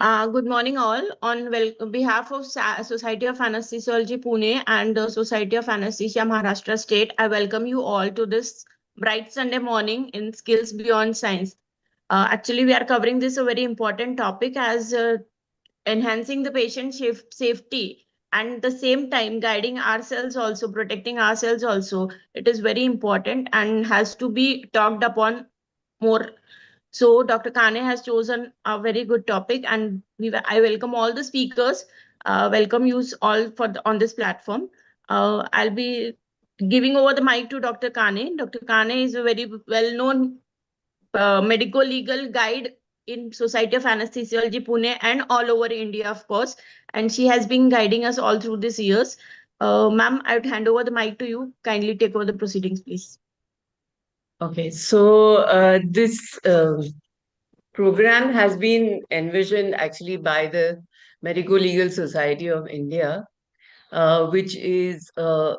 Good morning, all. On behalf of Society of Anesthesiology Pune and the Society of Anesthesia Maharashtra State, I welcome you all to this bright Sunday morning in Skills Beyond Science. Actually, we are covering this a very important topic as enhancing the patient safety and the same time guiding ourselves also, protecting ourselves also. It is very important and has to be talked upon more. So Dr. Kane has chosen a very good topic, and I welcome all the speakers. Welcome you all on this platform. I'll be giving over the mic to Dr. Kane. Dr. Kane is a very well-known medical legal guide in Society of Anesthesiology Pune and all over India, of course. And she has been guiding us all through these years. Ma'am, I would hand over the mic to you. Kindly take over the proceedings, please. Okay, so this program has been envisioned actually by the Medico Legal Society of India, which is a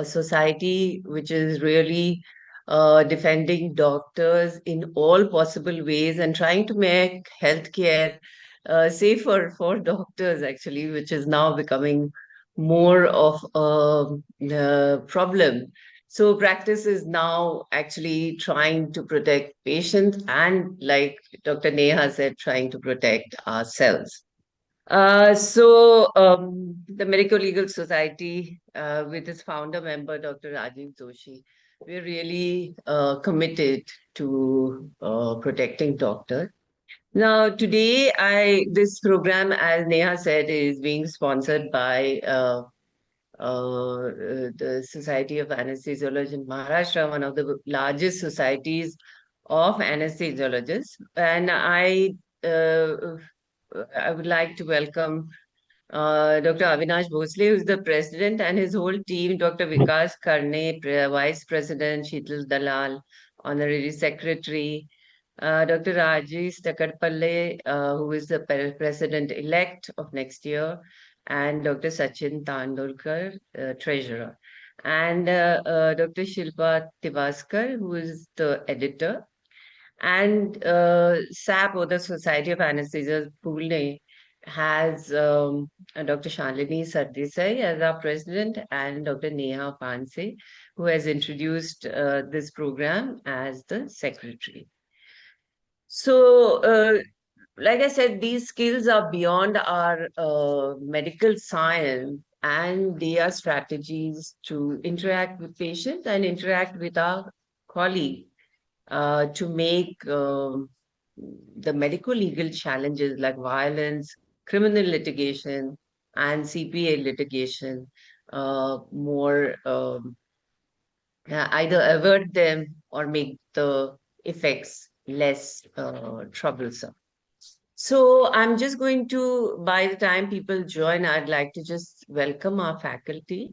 society which is really defending doctors in all possible ways and trying to make healthcare safer for doctors, actually, which is now becoming more of a problem. So, practice is now actually trying to protect patients and, like Dr. Neha said, trying to protect ourselves. The Medico Legal Society, with its founder member, Dr. Rajiv Joshi, we're really committed to protecting doctors. Now, today, this program, as Neha said, is being sponsored by the Society of Anesthesiologists in Maharashtra, one of the largest societies of anesthesiologists. And uh, I would like to welcome Dr. Avinash Bhosle, who is the president, and his whole team, Dr. Vikas Karne, vice president, Sheetal Dalal, honorary secretary, Dr. Rajesh Takarpalle, who is the president-elect of next year, and Dr. Sachin Tandolkar, treasurer, and Dr. Shilpa Tivaskar, who is the editor, and SAP, or the Society of Anesthesiologists Pune, has Dr. Shalini Sardesai as our president and Dr. Neha Panse, who has introduced this program as the secretary. So, like I said, these skills are beyond our medical science, and they are strategies to interact with patients and interact with our colleagues to make the medical legal challenges like violence, criminal litigation, and CPA litigation more either avert them or make the effects less troublesome. So I'm just going to, by the time people join, I'd like to just welcome our faculty.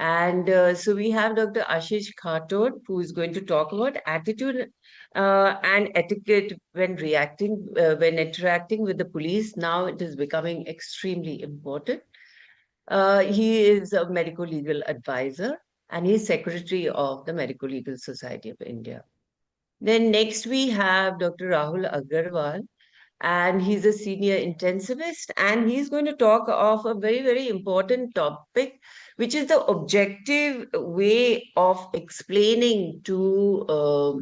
And so we have Dr. Ashish Khatod, who is going to talk about attitude and etiquette when interacting with the police. Now it is becoming extremely important. He is a medical legal advisor and he's secretary of the Medical Legal Society of India. Then next we have Dr. Rahul Agarwal, and he's a senior intensivist, and he's going to talk of a very, very important topic, which is the objective way of explaining to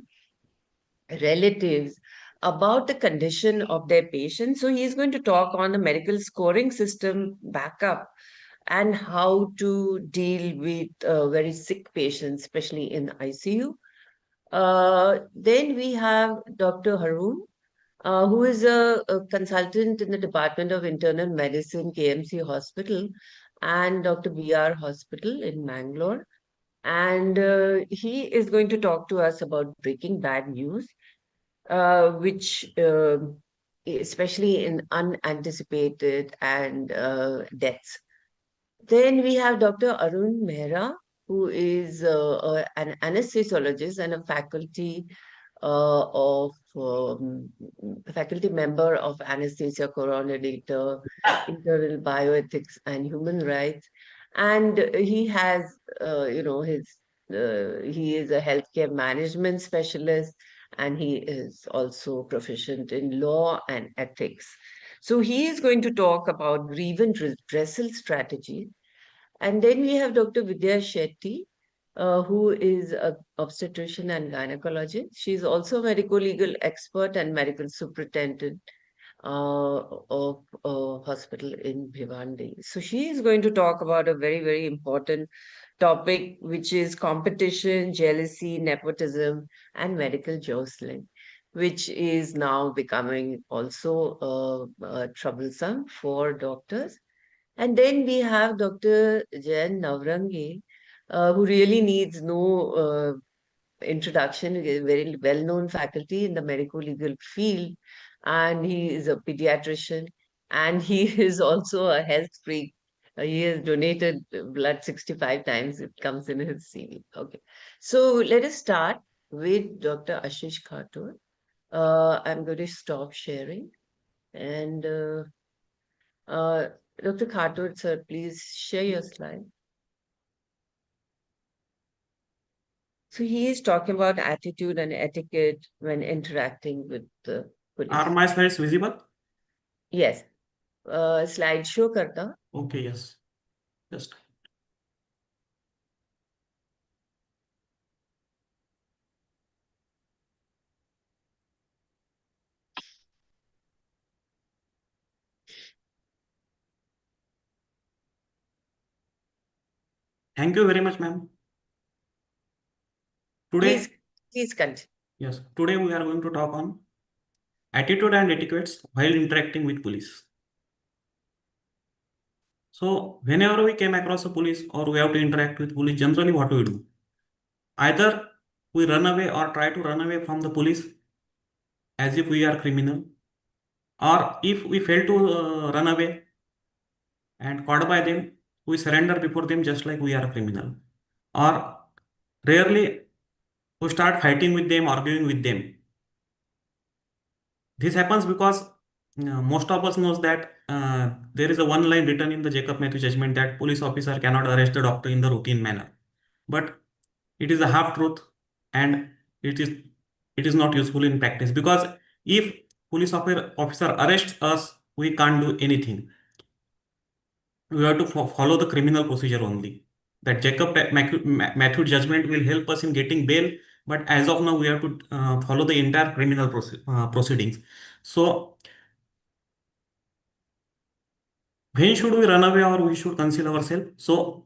relatives about the condition of their patient. So he's going to talk on the medical scoring system backup and how to deal with very sick patients, especially in ICU. Then we have Dr. Haroon, who is a consultant in the Department of Internal Medicine, KMC Hospital, and Dr. BR Hospital in Mangalore. And he is going to talk to us about breaking bad news, which especially in unanticipated and deaths. Then we have Dr. Arun Mehra, who is an anesthesiologist and a faculty member of anesthesia coordinator, internal bioethics and human rights, and he has he is a healthcare management specialist and he is also proficient in law and ethics. So he is going to talk about grievance redressal strategy. And then we have Dr. Vidya Shetty, who is an obstetrician and gynecologist. She's also a medical legal expert and medical superintendent of a hospital in Bhiwandi. So she is going to talk about a very, very important topic, which is competition, jealousy, nepotism, and medical jostling, which is now becoming also troublesome for doctors. And then we have Dr. Jain Navrangi, who really needs no introduction, a very well-known faculty in the medical legal field, and he is a pediatrician, and he is also a health freak. He has donated blood 65 times. It comes in his CV. Okay. So let us start with Dr. Ashish Khatur. I'm going to stop sharing. And uh, Dr. Khatur, sir, please share your slide. So he is talking about attitude and etiquette when interacting with the Are police. my slides visible? Yes. Slide show karta. Okay, yes. Just thank you very much, ma'am. Please, Today, please continue. yes, today we are going to talk on attitude and etiquettes while interacting with police. So whenever we came across a police or we have to interact with police, generally what we do? Either we run away or try to run away from the police as if we are criminal, or if we fail to run away and caught by them, we surrender before them just like we are a criminal. Or rarely we start fighting with them, arguing with them. This happens because most of us knows that there is a one line written in the Jacob Matthew judgment that police officer cannot arrest the doctor in the routine manner. But it is a half truth, and it is it is not useful in practice, because if police officer arrests us, we can't do anything. We have to follow the criminal procedure only. That Jacob Matthew judgment will help us in getting bail, but as of now we have to follow the entire criminal proceedings. So when should we run away or we should conceal ourselves? So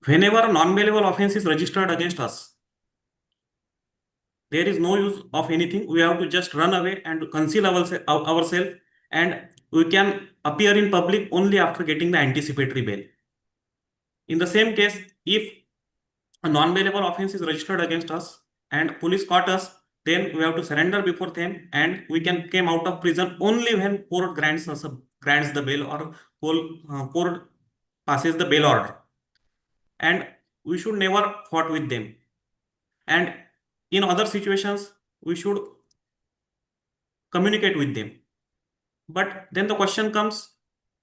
whenever a non-bailable offense is registered against us, there is no use of anything. We have to just run away and conceal ourselves, and we can appear in public only after getting the anticipatory bail. In the same case, if a non-bailable offense is registered against us and police caught us, then we have to surrender before them, and we can come out of prison only when court grants the bail, or court passes the bail order. And we should never fought with them. And in other situations, we should communicate with them. But then the question comes,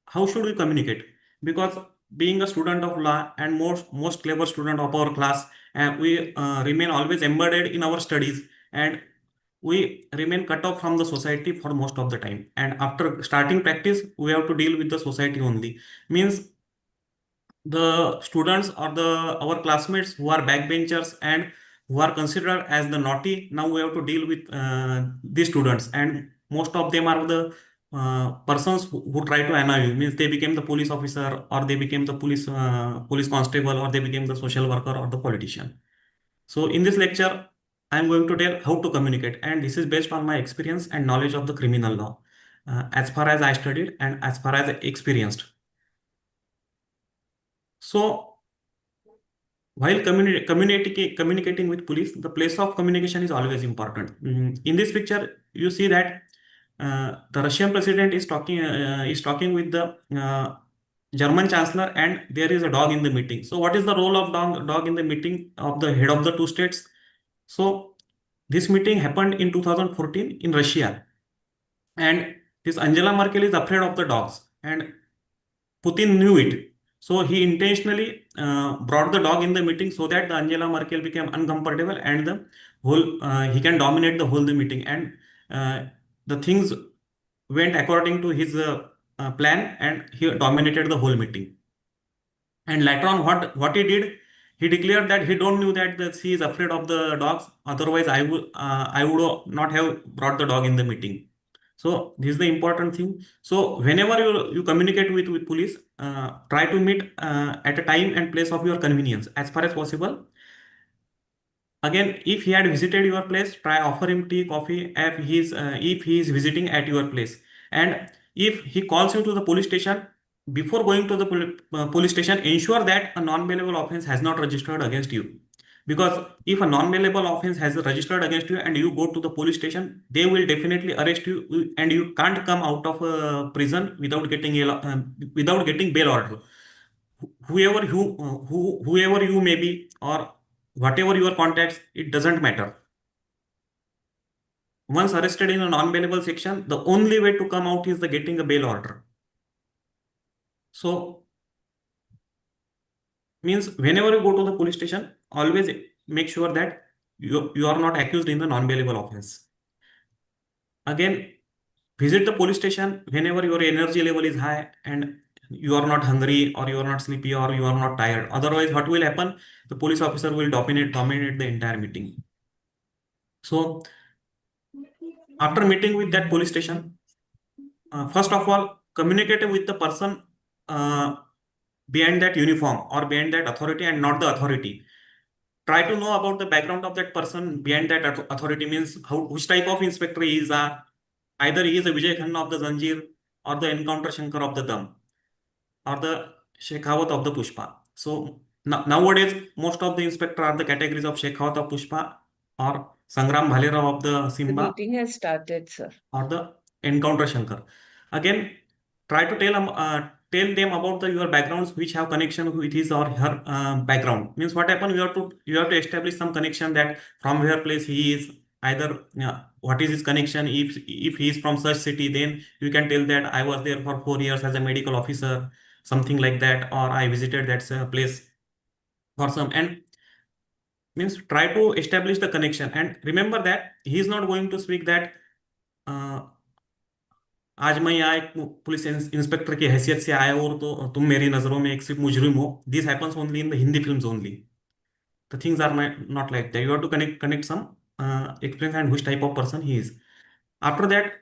how should we communicate? Because being a student of law and most clever student of our class, and we remain always embedded in our studies, and we remain cut off from the society for most of the time. And after starting practice, we have to deal with the society only. Means the students or our classmates who are backbenchers and who are considered as the naughty, now we have to deal with these students, and most of them are the persons who try to annoy you. Means they became the police officer, or they became the police constable, or they became the social worker or the politician. So in this lecture, I'm going to tell how to communicate, and this is based on my experience and knowledge of the criminal law, as far as I studied and as far as I experienced. So while communicating with police, the place of communication is always important. In this picture, you see that the Russian president is talking with the German chancellor, and there is a dog in the meeting. So what is the role of dog in the meeting of the head of the two states? So this meeting happened in 2014 in Russia, and this Angela Merkel is afraid of the dogs, and Putin knew it. So he intentionally brought the dog in the meeting so that the Angela Merkel became uncomfortable and the whole he can dominate the whole the meeting, and the things went according to his plan, and he dominated the whole meeting. And later on, what he did, he declared that he don't knew that he is afraid of the dogs. Otherwise, I would not have brought the dog in the meeting. So this is the important thing. So whenever you communicate with police, try to meet at a time and place of your convenience as far as possible. Again, if he had visited your place, try offer him tea, coffee if he is visiting at your place. And if he calls you to the police station, before going to the police station, ensure that a non-bailable offense has not registered against you. Because if a non-bailable offense has registered against you and you go to the police station, they will definitely arrest you, and you can't come out of prison without getting bail order. Whoever you may be, or whatever your contacts, it doesn't matter. Once arrested in a non-bailable section, the only way to come out is the getting a bail order. So means whenever you go to the police station, always make sure that you are not accused in the non-bailable offense. Again, visit the police station whenever your energy level is high and you are not hungry, or you are not sleepy, or you are not tired. Otherwise, what will happen? The police officer will dominate the entire meeting. So after meeting with that police station, first of all, communicate with the person behind that uniform or behind that authority, and not the authority. Try to know about the background of that person behind that authority, means which type of inspector he is. Either he is a Vijay Khanna of the Zanjeer, or the Encounter Shankar of the Dam, or the Shekhawat of the Pushpa. So nowadays, most of the inspector are the categories of Shekhawat of Pushpa, or Sangram Bhalera of the The Simba, meeting has started, sir. or the Encounter Shankar. Again, try to tell them about your backgrounds which have connection with his or her background. Means what happen? You have to establish some connection, that from where place he is. Either what is his connection? If he is from such city, then you can tell that I was there for 4 years as a medical officer, something like that, or I visited that place for some. And means try to establish the connection, and remember that he is not going to speak that आज मैं यहाँ एक police inspector की हैसियत से आया हूँ, तो तुम मेरी नजरों में एक सिर्फ मुजरिम हो. This happens only in the Hindi films only. The things are not like that. You have to connect some experience and which type of person he is. After that,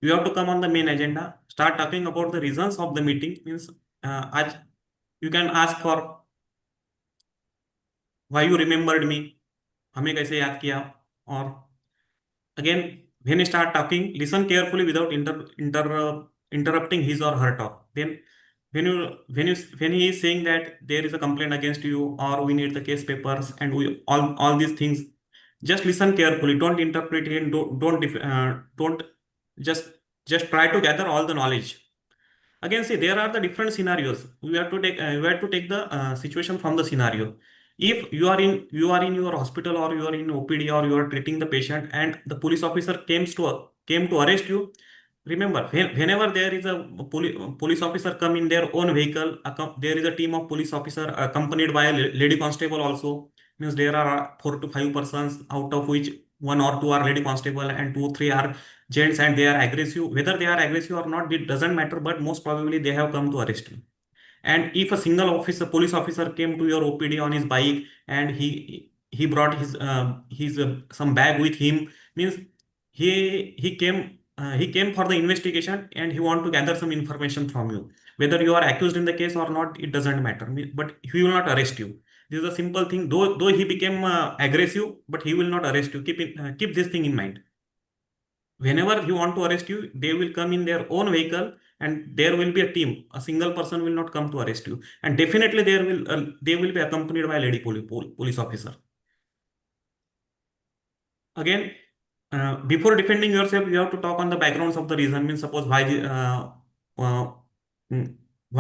you have to come on the main agenda. Start talking about the reasons of the meeting. Means आज you can ask for why you remembered me. हमें कैसे याद किया. और again, when you start talking, listen carefully without interrupting his or her talk. Then when he is saying that there is a complaint against you, or we need the case papers, and we all these things, just listen carefully. Don't interpret it. Don't just try to gather all the knowledge. Again, see, there are the different scenarios. We have to take the situation from the scenario. If you are in your hospital, or you are in OPD, or you are treating the patient, and the police officer came to arrest you. Remember, whenever there is a police officer come in their own vehicle, there is a team of police officer accompanied by a lady constable also. Means there are 4 to 5 persons, out of which 1 or 2 are lady constable and 2 3 are gents, and they are aggressive. Whether they are aggressive or not, it doesn't matter, but most probably they have come to arrest you. And if a single police officer came to your OPD on his bike, and he brought his some bag with him, means he came for the investigation, and he want to gather some information from you. Whether you are accused in the case or not, it doesn't matter. But he will not arrest you. This is a simple thing. Though he became aggressive, but he will not arrest you. Keep this thing in mind. Whenever he want to arrest you, they will come in their own vehicle, and there will be a team. A single person will not come to arrest you, and definitely they will be accompanied by a lady police officer. Again, before defending yourself, you have to talk on the backgrounds of the reason. Means suppose why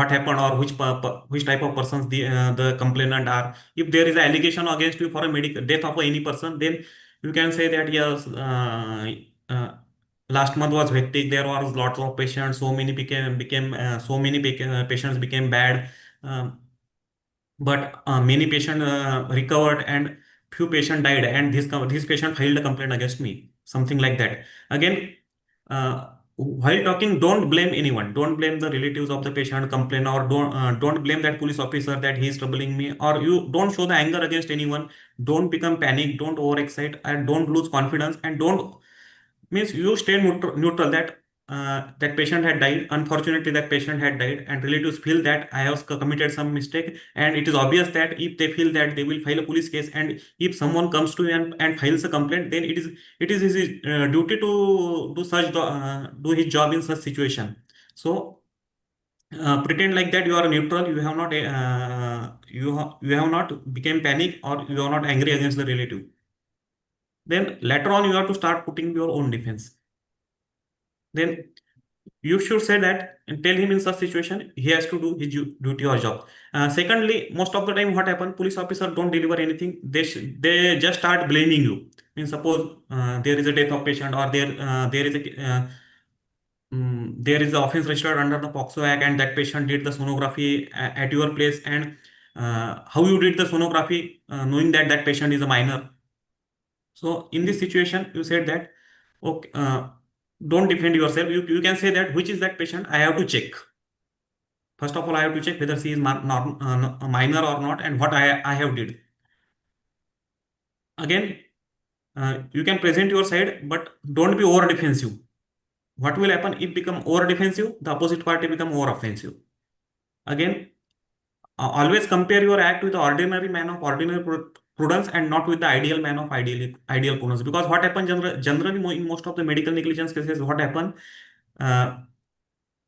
what happened, or which type of persons the complainant are. If there is an allegation against you for a medical death of any person, then you can say that yes, last month was hectic. There was lots of patients. So many patients became bad. but many patient recovered and few patient died, and this patient filed a complaint against me, something like that. Again, while talking, don't blame anyone. Don't blame the relatives of the patient complaint, or don't blame that police officer that he is troubling me, or you don't show the anger against anyone. Don't become panic, don't overexcite, and don't lose confidence, and don't means you stay neutral, that that patient had died. Unfortunately, that patient had died, and relatives feel that I have committed some mistake, and it is obvious that if they feel that, they will file a police case, and if someone comes to you and files a complaint, then it is his duty to do his job in such situation. So pretend like that you are neutral. You have not you have not become panic, or you are not angry against the relative. Then later on, you have to start putting your own defense. Then you should say that and tell him in such situation he has to do his duty or job. Secondly, most of the time what happen, police officer don't deliver anything. They just start blaming you. Means suppose there is a death of patient, or there is a offense registered under the POCSO Act, and that patient did the sonography at your place, and how you did the sonography, knowing that that patient is a minor. So in this situation, you said that, okay, don't defend yourself. You can say that, which is that patient? I have to check. First of all, I have to check whether she is minor or not, and what I have did. Again, you can present your side, but don't be over defensive. What will happen if become over defensive? The opposite party become over offensive. Again, always compare your act with the ordinary man of ordinary prudence, and not with the ideal man of ideal prudence. Because what happens generally in most of the medical negligence cases, what happen?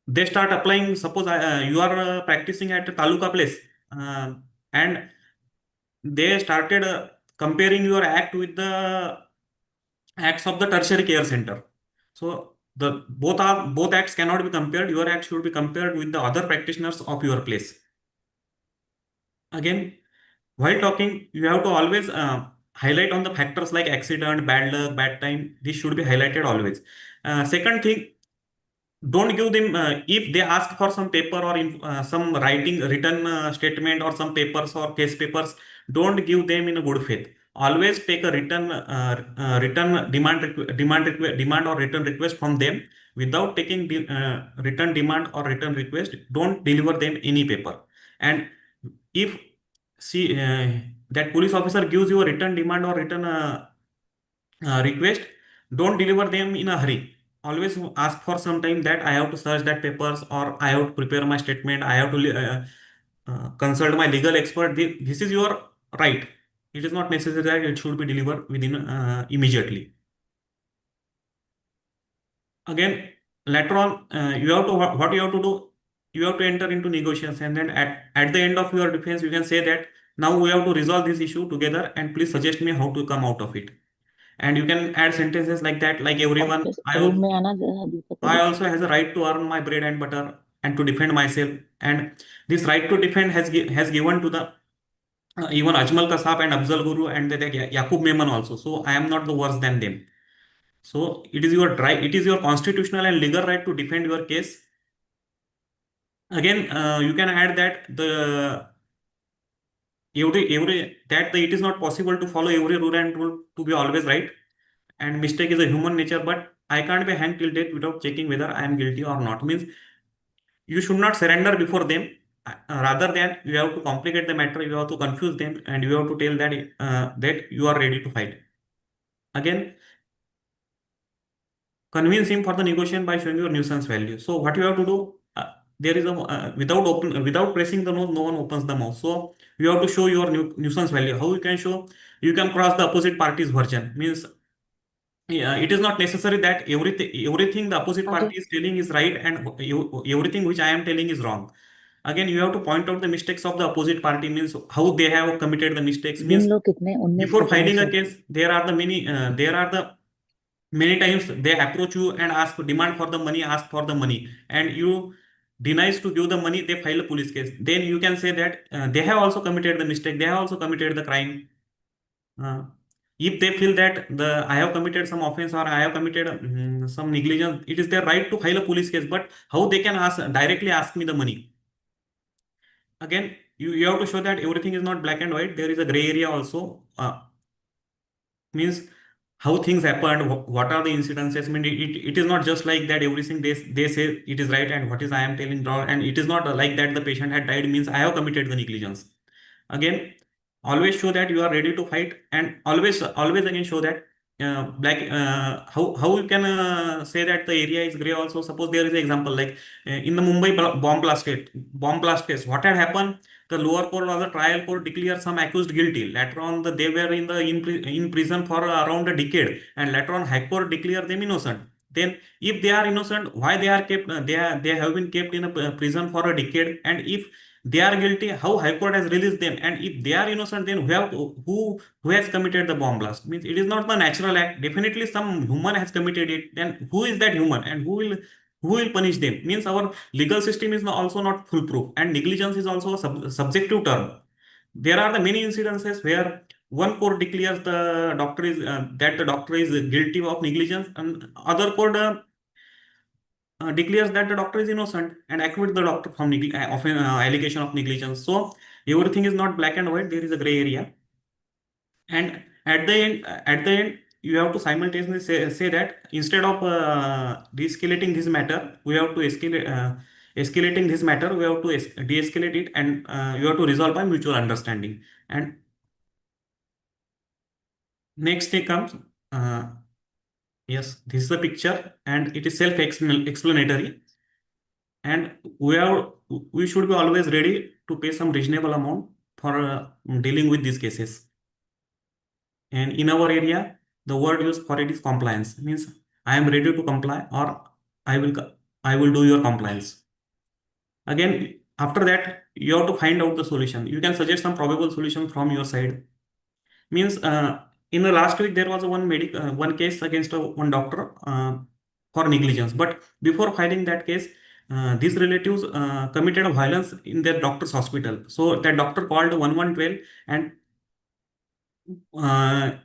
They start applying. Suppose you are practicing at a taluka place, and they started comparing your act with the acts of the tertiary care center. So the both acts cannot be compared. Your act should be compared with the other practitioners of your place. Again, while talking, you have to always highlight on the factors like accident, bad luck, bad time. This should be highlighted always. Second thing, don't give them, if they ask for some paper, or some written statement, or some papers or case papers, don't give them in a good faith. Always take a written demand or written request from them. Without taking the written demand or written request, don't deliver them any paper. And if that police officer gives you a written demand or written request, don't deliver them in a hurry. Always ask for some time, that I have to search that papers, or I have to prepare my statement, I have to consult my legal expert. This is your right. It is not necessary that it should be delivered within immediately. Again, later on, you have to what you have to do. You have to enter into negotiations, and then at the end of your defense, you can say that now we have to resolve this issue together, and please suggest me how to come out of it. And you can add sentences like that, like everyone, room में आना दीपक I also has a right to earn my bread and butter and to defend myself. And this right to defend has given to the even Ajmal Kasab and Afzal Guru and the Yaqub Memon also. So I am not the worse than them. So it is your right, it is your constitutional and legal right to defend your case. Again, you can add that it is not possible to follow every rule and rule to be always right, and mistake is a human nature, but I can't be hanged till death without checking whether I am guilty or not. Means you should not surrender before them. Rather than you have to complicate the matter, you have to confuse them, and you have to tell that you are ready to fight. Again, convince him for the negotiation by showing your nuisance value. So what you have to do? There is a without pressing the nose, no one opens the mouth. So you have to show your nuisance value. How you can show? You can cross the opposite party's version. Means it is not necessary that everything the opposite party is telling is right, and everything which I am telling is wrong. Again, you have to point out the mistakes of the opposite party, means how they have committed the mistakes. दिन Means लोग कितने 19 before filing second a case, there are the many times they approach you and demand for the money, ask for the money, and you denies to give the money. They file a police case. Then you can say that they have also committed the mistake, they have also committed the crime. If they feel that I have committed some offense, or I have committed some negligence, it is their right to file a police case. But how they can directly ask me the money? again, you have to show that everything is not black and white. There is a gray area also. Means how things happened, what are the incidences. I mean, it is not just like that everything they say it is right and what is I am telling wrong, and it is not like that the patient had died means I have committed the negligence. Again, always show that you are ready to fight, and always again show that black how you can say that the area is gray also. Suppose there is an example like in the Mumbai bomb blast case, what had happened, the lower court or the trial court declared some accused guilty. Later on, they were in prison for around a decade, and later on, High Court declared them innocent. Then, if they are innocent, why they are kept? They have been kept in a prison for a decade, and if they are guilty, how High Court has released them? And if they are innocent, then who has committed the bomb blast? Means it is not the natural act. Definitely, some human has committed it. Then who is that human, and who will punish them? Means our legal system is also not foolproof, and negligence is also a subjective term. There are the many incidences where one court declares the doctor is that the doctor is guilty of negligence, and other court declares that the doctor is innocent and acquits the doctor from of an allegation of negligence. So everything is not black and white. There is a gray area, and at the end, you have to simultaneously say that instead of de-escalating this matter, we have to escalating this matter. We have to de-escalate it, and you have to resolve by mutual understanding. And next day comes. Yes, this is the picture, and it is self-explanatory. And we should be always ready to pay some reasonable amount for dealing with these cases. And in our area, the word used for it is compliance. Means I am ready to comply, or I will do your compliance. Again, after that, you have to find out the solution. You can suggest some probable solution from your side. Means in the last week there was one case against one doctor for negligence. But before filing that case, these relatives committed a violence in their doctor's hospital. So that doctor called 1112, and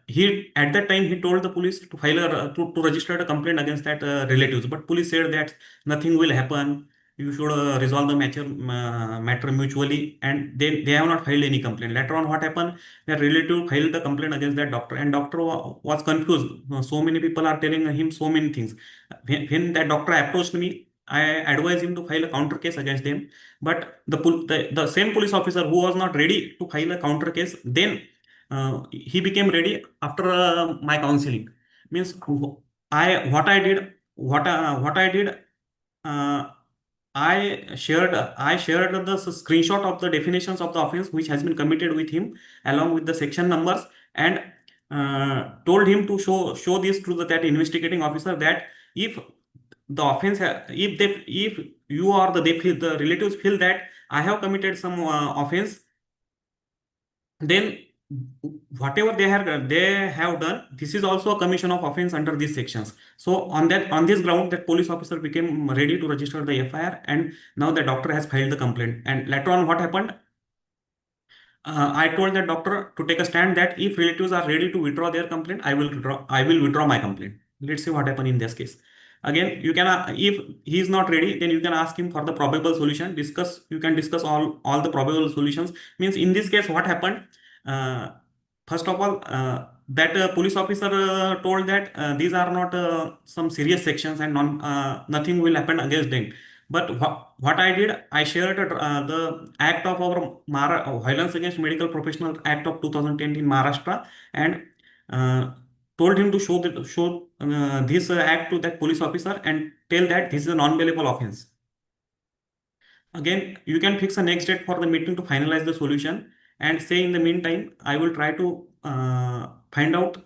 he at that time he told the police to file to register a complaint against that relatives. But police said that nothing will happen. You should resolve the matter mutually, and they have not filed any complaint. Later on, what happened? Their relative filed the complaint against that doctor, and doctor was confused. So many people are telling him so many things. When that doctor approached me, I advised him to file a counter case against them. But the same police officer who was not ready to file a counter case, then he became ready after my counseling. Means what I did, I shared the screenshot of the definitions of the offense which has been committed with him along with the section numbers, and told him to show this to that investigating officer that if the offense if you or the relatives feel that I have committed some offense, then whatever they have done, this is also a commission of offense under these sections. So on this ground, that police officer became ready to register the FIR, and now the doctor has filed the complaint. And later on, what happened? I told the doctor to take a stand that if relatives are ready to withdraw their complaint, I will withdraw my complaint. Let's see what happened in this case. Again, you can if he is not ready, then you can ask him for the probable solution. You can discuss all the probable solutions. Means in this case, what happened? First of all, that police officer told that these are not some serious sections, and nothing will happen against them. But what I did, I shared the act of our Violence Against Medical Professionals Act of 2010 in Maharashtra, and told him to show this act to that police officer and tell that this is a non-bailable offense. Again, you can fix a next date for the meeting to finalize the solution, and say in the meantime, I will try to find out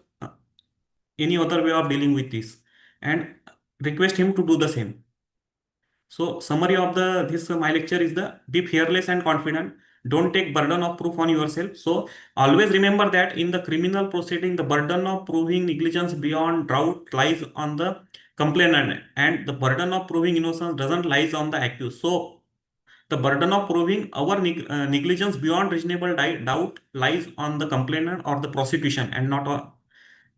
any other way of dealing with this, and request him to do the same. So summary of this my lecture is be fearless and confident. Don't take burden of proof on yourself. So always remember that in the criminal proceeding, the burden of proving negligence beyond doubt lies on the complainant, and the burden of proving innocence doesn't lies on the accused. So the burden of proving our negligence beyond reasonable doubt lies on the complainant or the prosecution, and not on.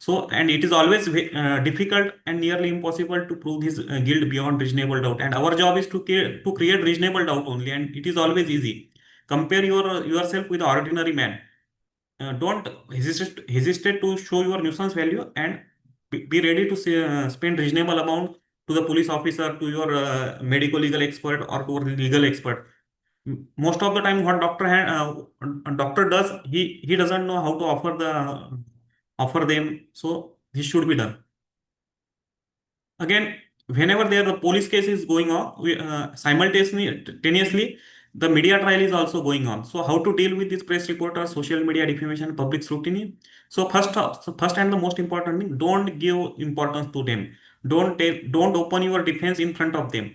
So, and it is always difficult and nearly impossible to prove his guilt beyond reasonable doubt. And our job is to create reasonable doubt only, and it is always easy. compare yourself with the ordinary man. Don't hesitate to show your nuisance value, and be ready to spend reasonable amount to the police officer, to your medical legal expert, or to a legal expert. Most of the time, what doctor does, he doesn't know how to offer them, so this should be done. Again, whenever the police case is going on, simultaneously the media trial is also going on. So how to deal with this press reporter, social media defamation, public scrutiny? So first and the most important thing, don't give importance to them. Don't open your defense in front of them.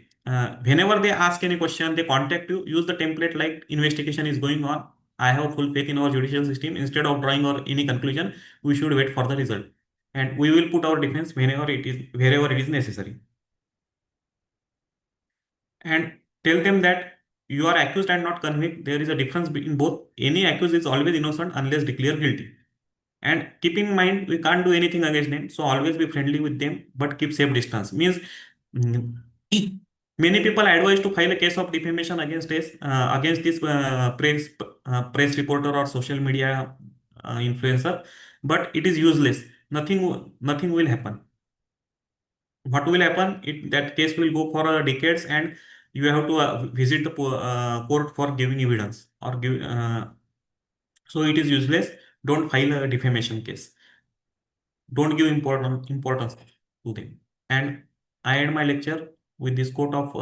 Whenever they ask any question, they contact you, use the template like investigation is going on. I have full faith in our judicial system. Instead of drawing or any conclusion, we should wait for the result, and we will put our defense wherever it is necessary. And tell them that you are accused and not convicted. There is a difference in both. Any accused is always innocent unless declared guilty. And keep in mind, we can't do anything against them, so always be friendly with them, but keep safe distance. Means mm, many people advise to file a case of defamation against this press reporter or social media influencer, but it is useless. Nothing will happen. What will happen? That case will go for decades, and you have to visit the court for giving evidence or give. So it is useless. Don't file a defamation case. Don't give importance to them. And I end my lecture with this quote of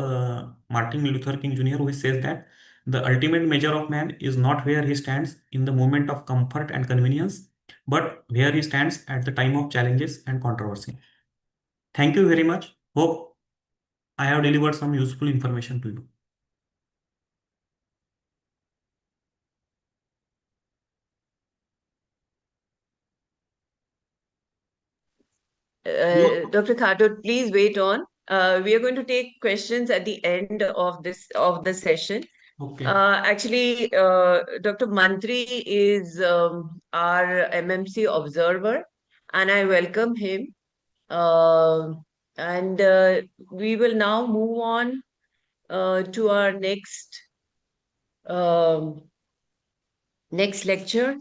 Martin Luther King Jr., who says that the ultimate measure of man is not where he stands in the moment of comfort and convenience, but where he stands at the time of challenges and controversy. Thank you very much. Hope I have delivered some useful information to you. Dr. Khator, please wait on. We are going to take questions at the end of the session. Okay. Actually, Dr. Mantri is our MMC observer, and I welcome him. And we will now move on to our next lecture,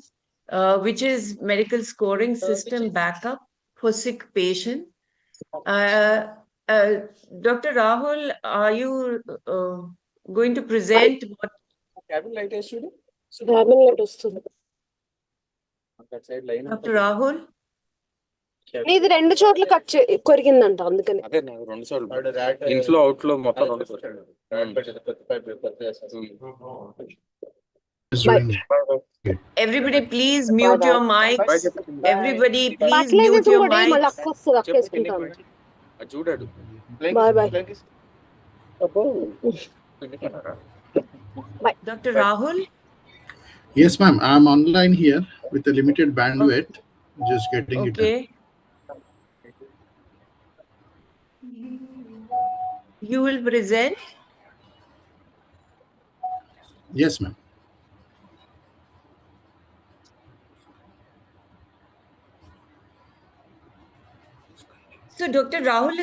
which is medical scoring system backup for sick patient. Dr. Rahul, are you going to present what? Dr. Rahul? ఇది రెండు చోట్ల cut కొరిగిందంట అందుకని అదే నాకు రెండు సార్లు inflow అవుట్లో మొత్తం రెండు సార్లు Everybody please mute your mics. Everybody please అట్లయితే mute your ఇంకోటి మళ్ళీ mics. అక్క వస్తుంది అక్క వేసుకుంటాను అది చూడాడు bye bye Dr. Rahul? Yes, ma'am. I'm online here with a limited bandwidth. Just getting it done. Okay. You will present? Yes, ma'am. So Dr. Rahul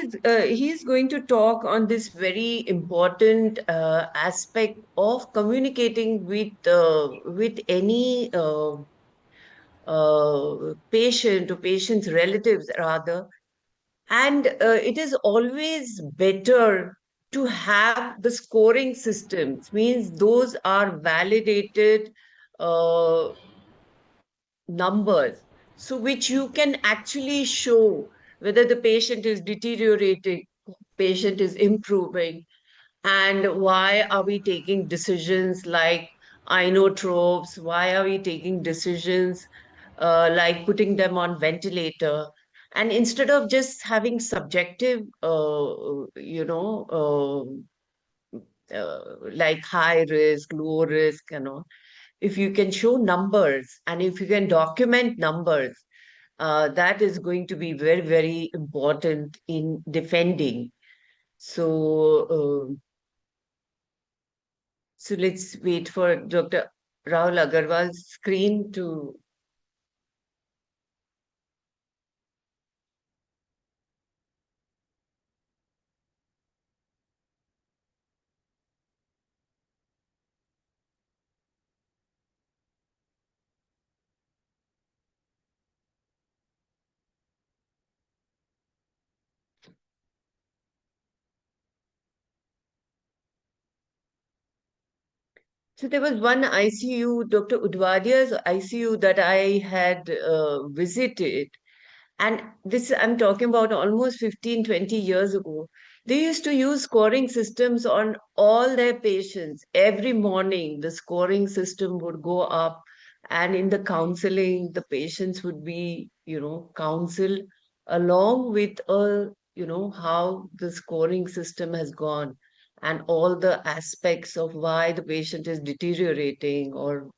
is going to talk on this very important aspect of communicating with any patient or patient's relatives rather. And it is always better to have the scoring systems, means those are validated numbers, so which you can actually show whether the patient is deteriorating, patient is improving, and why are we taking decisions like inotropes, why are we taking decisions like putting them on ventilator, and instead of just having subjective like high risk, low risk, if you can show numbers and if you can document numbers, that is going to be very, very important in defending. So let's wait for Dr. Rahul Agarwal's screen to. So there was one ICU, Dr. Udvadia's ICU that I had visited. And this, I'm talking about almost 15, 20 years ago. They used to use scoring systems on all their patients. Every morning, the scoring system would go up. And in the counseling, the patients would be, counseled along with, how the scoring system has gone and all the aspects of why the patient is deteriorating or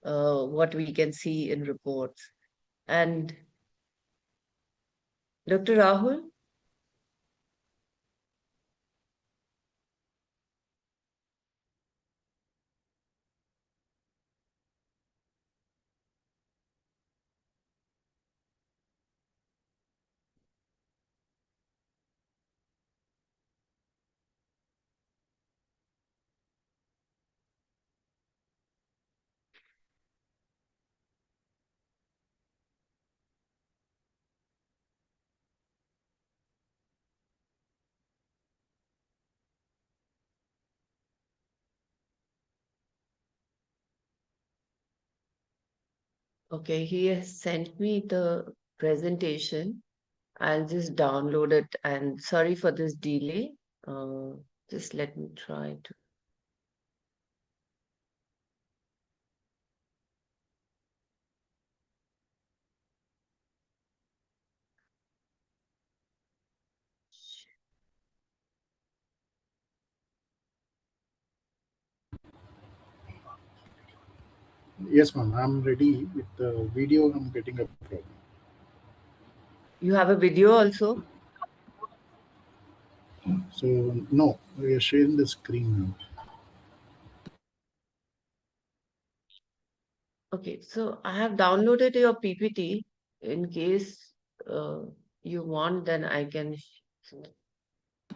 what we can see in reports. And Dr. Rahul? Okay, he has sent me the presentation. I'll just download it and sorry for this delay. Just let me try to. Yes, ma'am. I'm ready with the video. I'm getting a problem. You have a video also? So no, we are sharing the screen now. Okay, so I have downloaded your PPT. In case you want, then I can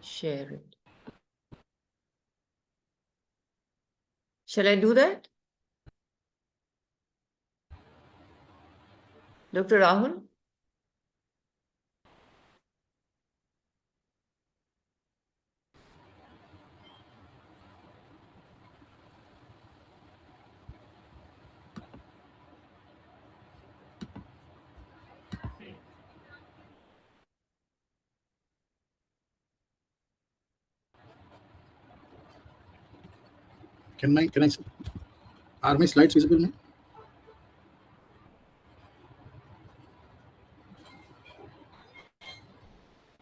share it. Shall I do that? Dr. Rahul? Can I are my slides visible now?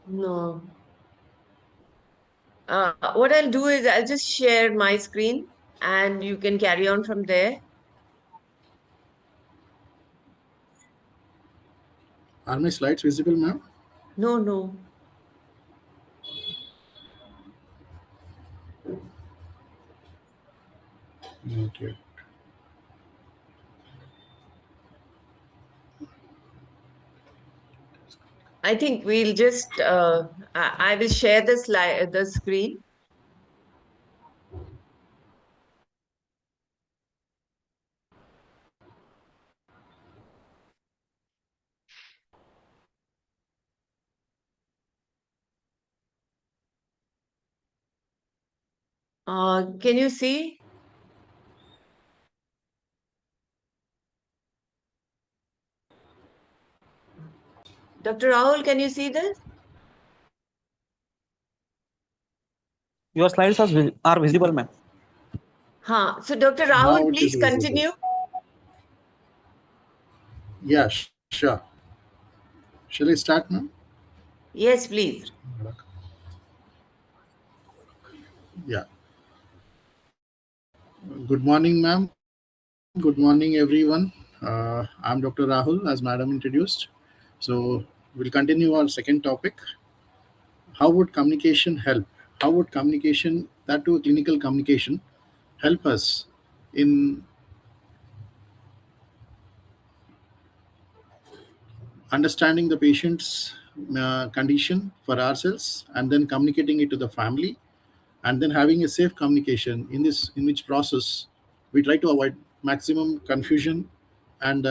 No. What I'll do is I'll just share my screen and you can carry on from there. Are my slides visible, ma'am? No, no. Not yet. I think we'll just, I will share the screen. Can you see? Dr. Rahul, can you see this? Your slides are visible, ma'am. So Dr. Now Rahul, it please is visible. continue. Yeah, sure. Shall I start, ma'am? Yes, please. Yeah. Good morning, ma'am. Good morning, everyone. I'm Dr. Rahul, as madam introduced. So we'll continue our second topic. How would communication help? How would communication, that too clinical communication, help us in understanding the patient's condition for ourselves and then communicating it to the family and then having a safe communication in which process we try to avoid maximum confusion and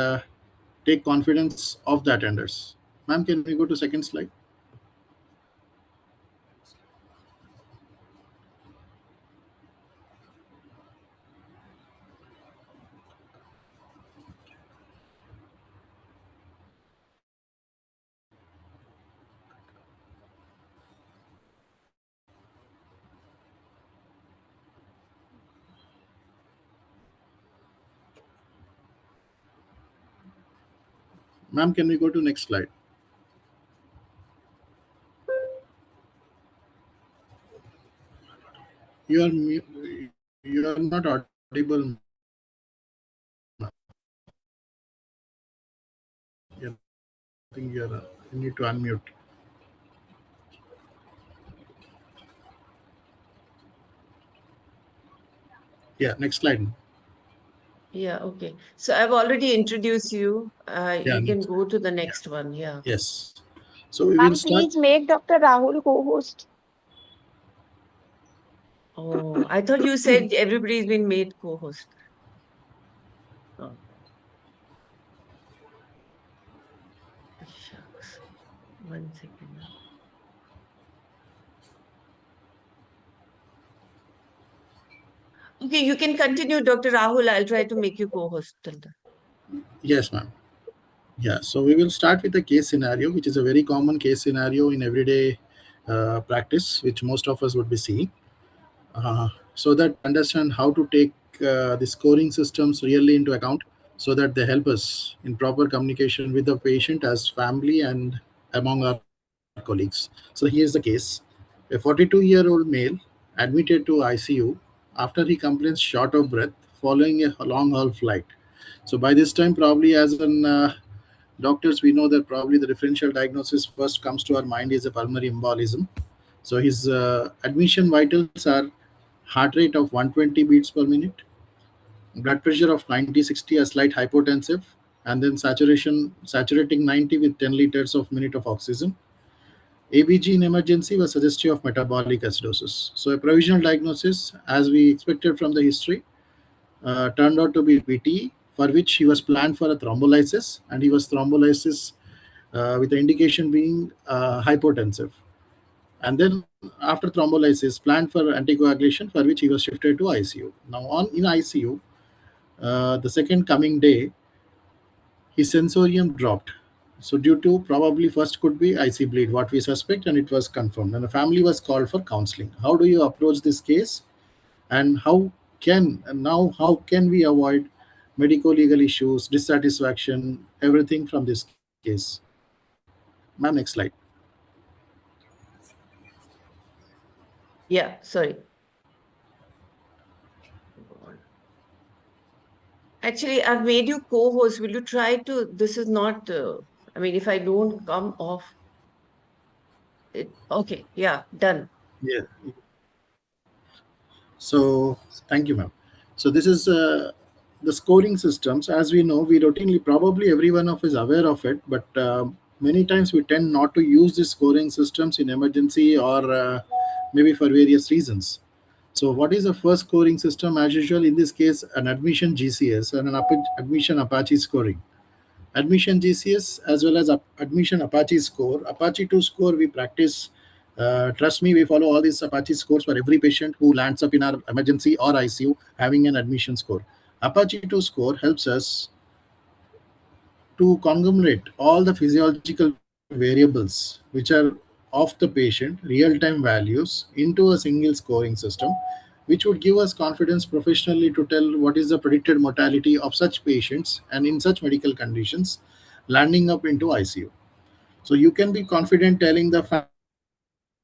take confidence of the attenders. Ma'am, can we go to second slide? Ma'am, can we go to next slide? You are not audible. I think you need to unmute. Yeah, next slide. Yeah, okay. So I've already introduced you. Yeah, You can go to the next one. Yeah. yes. So we will Ma'am, start. please make Dr. Rahul co-host. Oh, I thought you said everybody's been made co-host. Oh. Shucks. 1 second. Okay, you can continue, Dr. Rahul. I'll try to make you co-host till then. Yes, ma'am. Yeah, so we will start with the case scenario, which is a very common case scenario in everyday practice, which most of us would be seeing. So that understand how to take the scoring systems really into account, so that they help us in proper communication with the patient as family and among our colleagues. So here's the case. A 42-year-old male admitted to ICU after he complains short of breath following a long-haul flight. So by this time, probably as an doctors, we know that probably the differential diagnosis first comes to our mind is a pulmonary embolism. So his admission vitals are heart rate of 120 beats per minute, blood pressure of 90/60, a slight hypotensive, and then saturating 90 with 10 liters of minute of oxygen. ABG in emergency was suggestive of metabolic acidosis. So a provisional diagnosis, as we expected from the history, turned out to be VTE, for which he was planned for a thrombolysis, and he was thrombolysis with the indication being hypotensive. And then after thrombolysis, planned for anticoagulation, for which he was shifted to ICU. Now in ICU, the second coming day, his sensorium dropped. So due to probably first could be IC bleed, what we suspect, and it was confirmed. And the family was called for counseling. How do you approach this case? And how can we avoid medico-legal issues, dissatisfaction, everything from this case? Ma'am, next slide. Yeah, sorry. Actually, I've made you co-host. Will you try to? This is not, I mean, if I don't come off, okay, yeah, done. Yeah. So thank you, ma'am. So this is the scoring systems. As we know, we routinely, probably every one of us is aware of it, but many times we tend not to use these scoring systems in emergency or maybe for various reasons. So what is the first scoring system? As usual, in this case, an admission GCS and an admission Apache scoring. Admission GCS as well as admission Apache score. Apache 2 score we practice. Trust me, we follow all these Apache scores for every patient who lands up in our emergency or ICU having an admission score. Apache 2 score helps us to conglomerate all the physiological variables which are of the patient, real-time values, into a single scoring system, which would give us confidence professionally to tell what is the predicted mortality of such patients and in such medical conditions landing up into ICU. So you can be confident telling the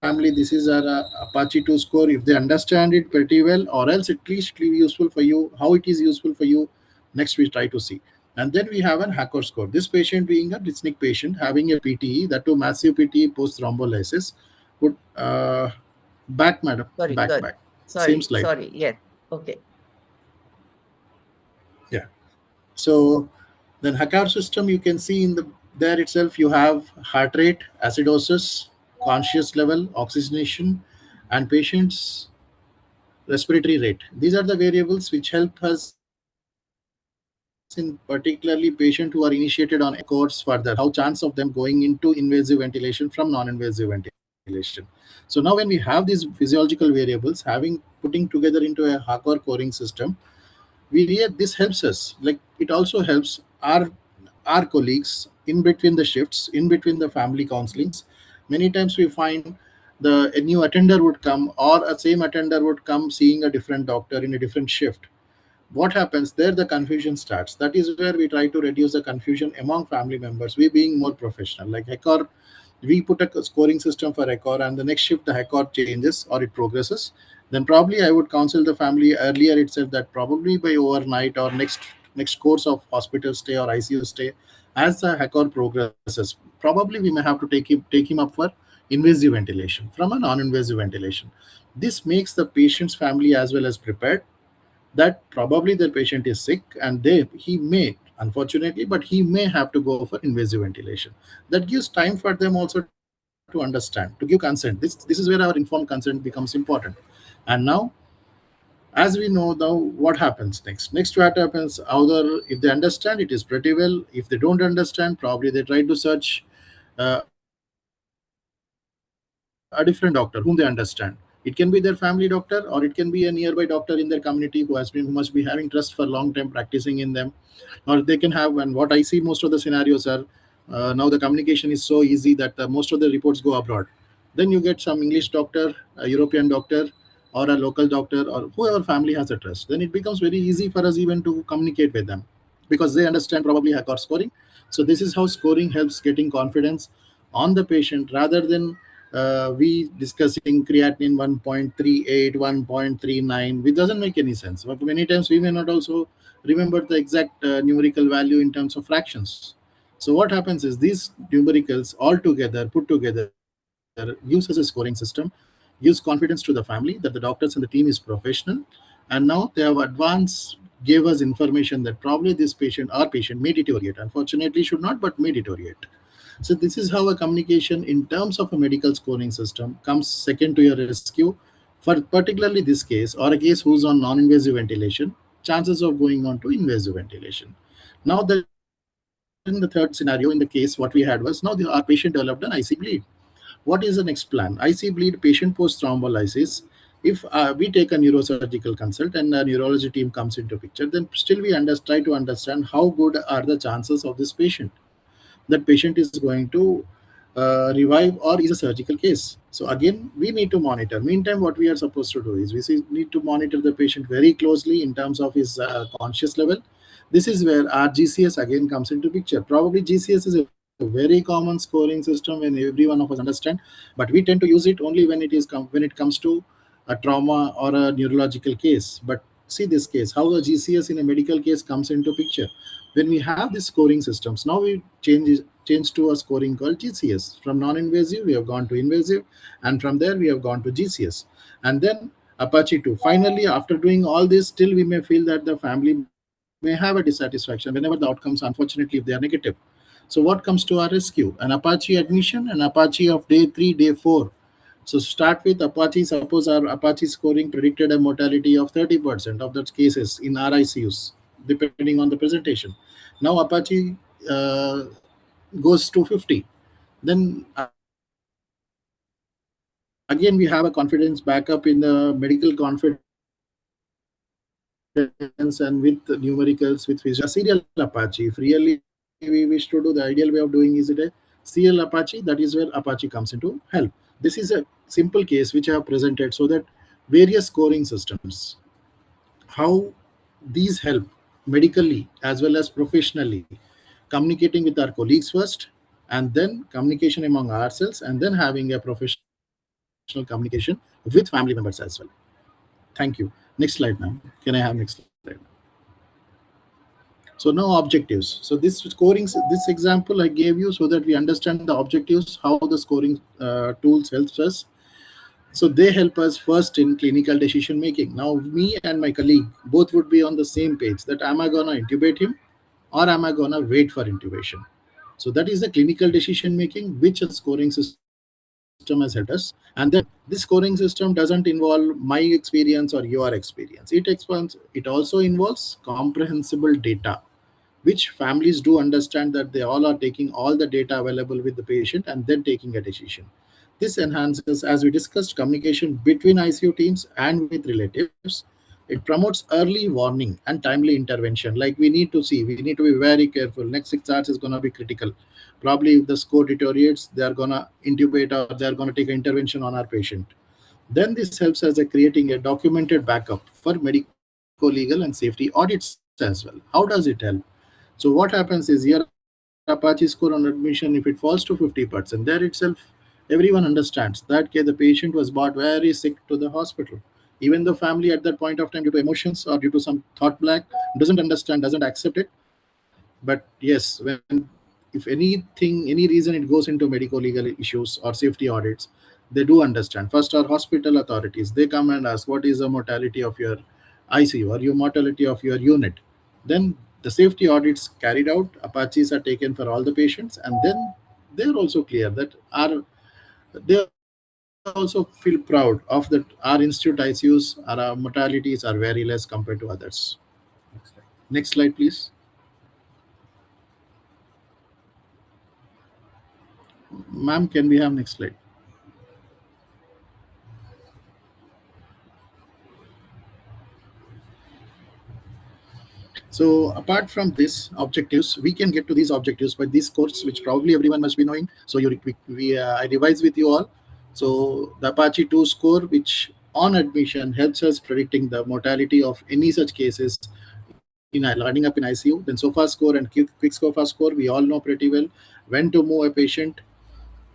family this is our Apache 2 score if they understand it pretty well, or else at least it will be useful for you. How it is useful for you, next we try to see. And then we have an Hacker score. This patient being a dyspneic patient having a PTE, that too massive PTE post thrombolysis, would back, madam, Sorry, back. sorry, Same slide. sorry, yes, okay. Yeah. So then Hacker system, you can see in there itself, you have heart rate, acidosis, conscious level, oxygenation, and patient's respiratory rate. These are the variables which help us in particularly patient who are initiated on a course further, how chance of them going into invasive ventilation from non-invasive ventilation. So now when we have these physiological variables, putting together into a Hacker scoring system, this helps us. Like it also helps our colleagues in between the shifts, in between the family counselings. Many times we find a new attender would come, or a same attender would come seeing a different doctor in a different shift. what happens there? The confusion starts. That is where we try to reduce the confusion among family members. We being more professional, like HECOR, we put a scoring system for HECOR, and the next shift the HECOR changes or it progresses. Then probably I would counsel the family earlier itself that probably by overnight or next course of hospital stay or ICU stay, as the HECOR progresses, probably we may have to take him up for invasive ventilation from a non-invasive ventilation. This makes the patient's family as well as prepared that probably the patient is sick and he may, unfortunately, but he may have to go for invasive ventilation. That gives time for them also to understand, to give consent. This is where our informed consent becomes important. And now, as we know now, what happens next what happens, either if they understand, it is pretty well. If they don't understand, probably they try to search a different doctor whom they understand. It can be their family doctor, or it can be a nearby doctor in their community who must be having trust for long time practicing in them. Or they can have, and what I see most of the scenarios are, now the communication is so easy that most of the reports go abroad. Then you get some English doctor, a European doctor, or a local doctor, or whoever family has a trust. Then it becomes very easy for us even to communicate with them, because they understand probably HECOR scoring. So this is how scoring helps getting confidence on the patient, rather than we discussing creatinine 1.38, 1.39, which doesn't make any sense. But many times we may not also remember the exact numerical value in terms of fractions. So what happens is these numericals all together, put together, gives us a scoring system, gives confidence to the family that the doctors and the team is professional, and now they have advanced, gave us information that probably this patient, our patient, may deteriorate. Unfortunately, should not, but may deteriorate. So this is how a communication in terms of a medical scoring system comes second to your rescue for particularly this case, or a case who's on non-invasive ventilation, chances of going on to invasive ventilation. Now that in the third scenario, in the case what we had was, now our patient developed an IC bleed. What is the next plan? IC bleed, patient post thrombolysis. If we take a neurosurgical consult and a neurology team comes into picture, then still we try to understand how good are the chances of this patient. That patient is going to revive, or is a surgical case. So again, we need to monitor. Meantime, what we are supposed to do is we need to monitor the patient very closely in terms of his conscious level. This is where our GCS again comes into picture. Probably GCS is a very common scoring system when every one of us understand, but we tend to use it only when it comes to a trauma or a neurological case. But see this case, how the GCS in a medical case comes into picture. When we have these scoring systems, now we change to a scoring called GCS. From non-invasive, we have gone to invasive, and from there we have gone to GCS, and then Apache 2. Finally, after doing all this, still we may feel that the family may have a dissatisfaction whenever the outcomes, unfortunately, if they are negative. So what comes to our rescue? An Apache admission, an Apache of day 3, day 4. So start with Apache. Suppose our Apache scoring predicted a mortality of 30% of those cases in RICUs, depending on the presentation. Now Apache goes to 50. Then again, we have a confidence backup in the medical confidence, and with numericals, with a serial Apache. If really we wish to do, the ideal way of doing is a serial Apache. That is where Apache comes into help. This is a simple case which I have presented, so that various scoring systems, how these help medically as well as professionally, communicating with our colleagues first, and then communication among ourselves, and then having a professional communication with family members as well. Thank you. Next slide, ma'am. Can I have next slide? So now objectives. So this example I gave you so that we understand the objectives, how the scoring tools helps us. So they help us first in clinical decision making. Now me and my colleague both would be on the same page that am I gonna intubate him or am I gonna wait for intubation? So that is the clinical decision making which a scoring system has helped us. And then this scoring system doesn't involve my experience or your experience. It also involves comprehensible data, which families do understand that they all are taking all the data available with the patient and then taking a decision. This enhances, as we discussed, communication between ICU teams and with relatives. It promotes early warning and timely intervention. Like we need to be very careful. Next 6 hours is going to be critical. Probably if the score deteriorates, they are going to intubate or they are going to take an intervention on our patient. Then this helps us creating a documented backup for medical legal and safety audits as well. How does it help? So what happens is here Apache score on admission, if it falls to 50%, there itself everyone understands that okay, the patient was brought very sick to the hospital. Even the family at that point of time, due to emotions or due to some thought black, doesn't understand, doesn't accept it. But yes, when if anything, any reason it goes into medical legal issues or safety audits, they do understand. First, our hospital authorities, they come and ask what is the mortality of your ICU or your mortality of your unit. Then the safety audits carried out, Apaches are taken for all the patients, and then they're also clear that they also feel proud of that our institute ICUs, our mortalities are very less compared to others. Next slide, please. Ma'am, can we have next slide? So apart from these objectives, we can get to these objectives by these scores, which probably everyone must be knowing. So I revise with you all. So the Apache 2 score, which on admission helps us predicting the mortality of any such cases in landing up in ICU. Then SOFA score and quick SOFA score, we all know pretty well when to move a patient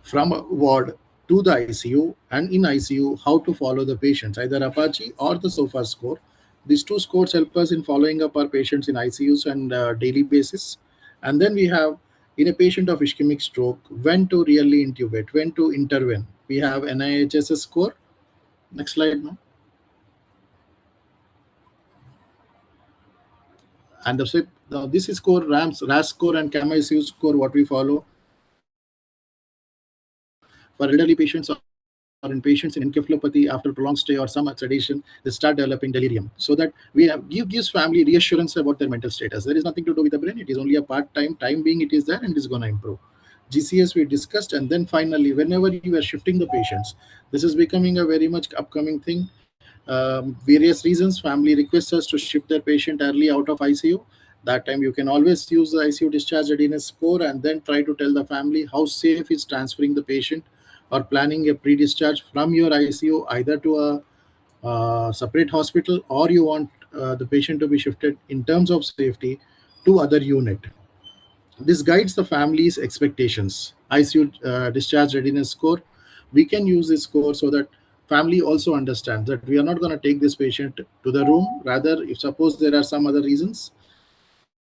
from a ward to the ICU, and in ICU, how to follow the patients, either Apache or the SOFA score. These two scores help us in following up our patients in ICUs and daily basis. And then we have in a patient of ischemic stroke, when to really intubate, when to intervene. We have NIHSS score. Next slide now. And this is score RAS score and CAM-ICU score, what we follow for elderly patients or in patients in encephalopathy after prolonged stay or some sedation, they start developing delirium. So that we have gives family reassurance about their mental status. There is nothing to do with the brain. It is only a part-time, time being it is there and it is going to improve. GCS we discussed, and then finally, whenever you are shifting the patients, this is becoming a very much upcoming thing. Various reasons, family requests us to shift their patient early out of ICU. That time you can always use the ICU discharge readiness score and then try to tell the family how safe is transferring the patient or planning a pre-discharge from your ICU either to a separate hospital, or you want the patient to be shifted in terms of safety to other unit. This guides the family's expectations. ICU discharge readiness score, we can use this score so that family also understands that we are not going to take this patient to the room. Rather, if suppose there are some other reasons,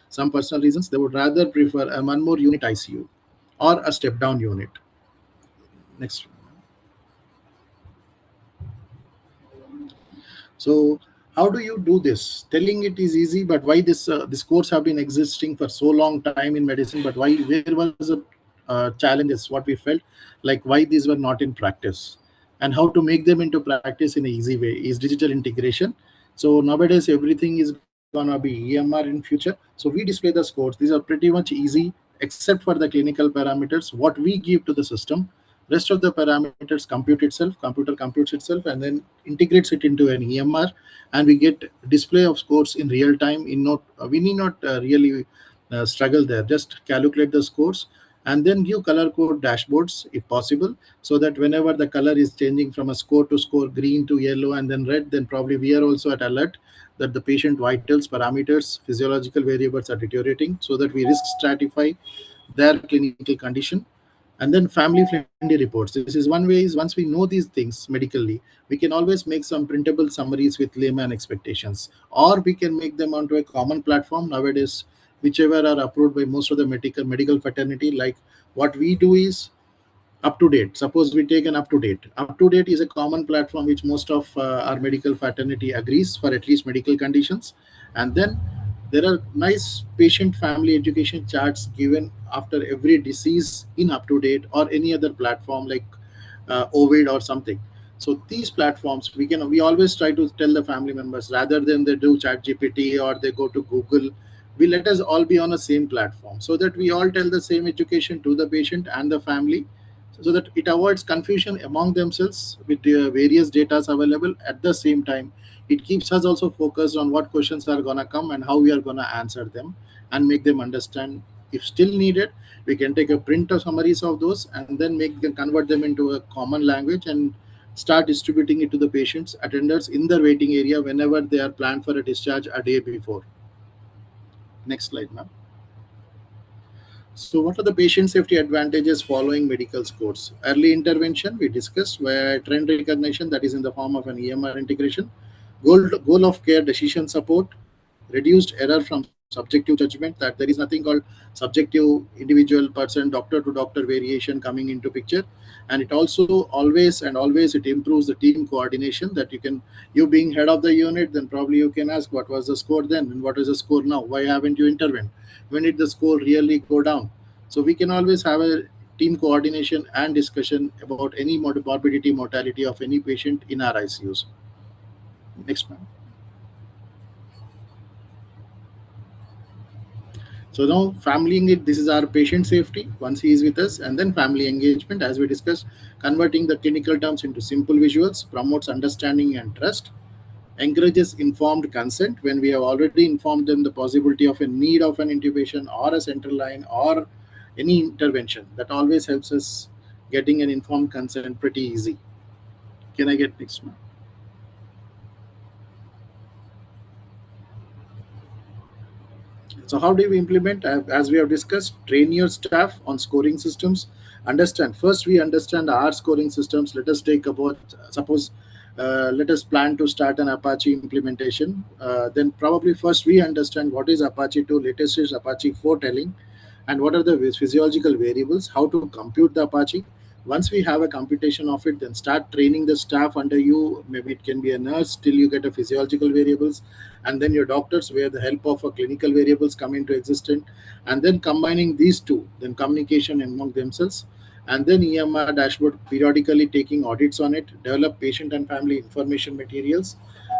some personal reasons, they would rather prefer a one more unit ICU or a step down unit. Next. So how do you do this? Telling it is easy, but why this course have been existing for so long time in medicine, but why there was a challenge is what we felt, like why these were not in practice, and how to make them into practice in an easy way is digital integration. So nowadays everything is gonna be EMR in future. So we display the scores. These are pretty much easy, except for the clinical parameters. What we give to the system, rest of the parameters computer computes itself and then integrates it into an EMR, and we get display of scores in real time. We need not really struggle there. Just calculate the scores and then give color code dashboards if possible, so that whenever the color is changing from a score to score, green to yellow and then red, then probably we are also at alert that the patient vitals, parameters, physiological variables are deteriorating, so that we risk stratify their clinical condition. And then family friendly reports. This is one way, is once we know these things medically, we can always make some printable summaries with layman expectations, or we can make them onto a common platform nowadays, whichever are approved by most of the medical fraternity. Like what we do is up to date. Suppose we take an up to date. Up to date is a common platform which most of our medical fraternity agrees for at least medical conditions. And then there are nice patient family education charts given after every disease in up to date or any other platform like Ovid or something. So these platforms we always try to tell the family members, rather than they do ChatGPT or they go to Google, we let us all be on the same platform, so that we all tell the same education to the patient and the family, so that it avoids confusion among themselves with various data available. At the same time, it keeps us also focused on what questions are going to come and how we are going to answer them and make them understand. If still needed, we can take a print of summaries of those and then convert them into a common language and start distributing it to the patients, attenders in the waiting area whenever they are planned for a discharge a day before. Next slide, ma'am. So what are the patient safety advantages following medical scores? Early intervention, we discussed, where trend recognition, that is in the form of an EMR integration. Goal of care decision support, reduced error from subjective judgment, that there is nothing called subjective individual person, doctor to doctor variation coming into picture. And it also always it improves the team coordination, that you being head of the unit, then probably you can ask what was the score then and what is the score now, why haven't you intervened, when did the score really go down. So we can always have a team coordination and discussion about any morbidity, mortality of any patient in our ICUs. Next, ma'am. So now family, this is our patient safety once he is with us, and then family engagement, as we discussed, converting the clinical terms into simple visuals, promotes understanding and trust, encourages informed consent when we have already informed them the possibility of a need of an intubation or a central line or any intervention. That always helps us getting an informed consent pretty easy. Can I get next one? So how do we implement? As we have discussed, train your staff on scoring systems. First we understand our scoring systems. Let us take about, suppose, let us plan to start an Apache implementation. Then probably first we understand what is Apache 2, latest is Apache 4 telling, and what are the physiological variables, how to compute the Apache. Once we have a computation of it, then start training the staff under you. Maybe it can be a nurse till you get a physiological variables, and then your doctors, where the help of a clinical variables come into existence, and then combining these two, then communication among themselves, and then EMR dashboard, periodically taking audits on it, develop patient and family information materials,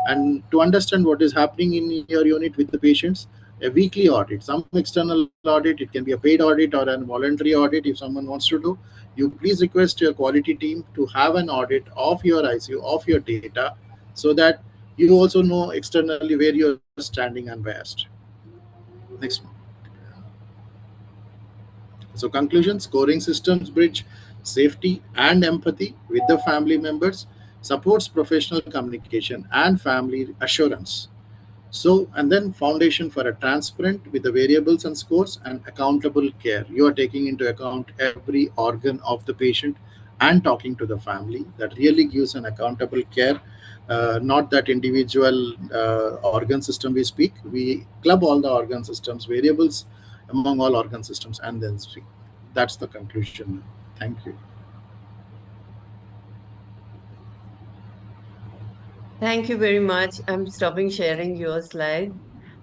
and to understand what is happening in your unit with the patients, a weekly audit, some external audit, it can be a paid audit or a voluntary audit if someone wants to do. You please request your quality team to have an audit of your ICU, of your data, so that you also know externally where you're standing unbiased. Next one. So conclusion, scoring systems bridge safety and empathy with the family members, supports professional communication and family assurance. So, and then foundation for a transparent with the variables and scores and accountable care. You are taking into account every organ of the patient and talking to the family. That really gives an accountable care, not that individual organ system we speak. We club all the organ systems, variables among all organ systems, and then speak. That's the conclusion. Thank you. Thank you very much. I'm stopping sharing your slide.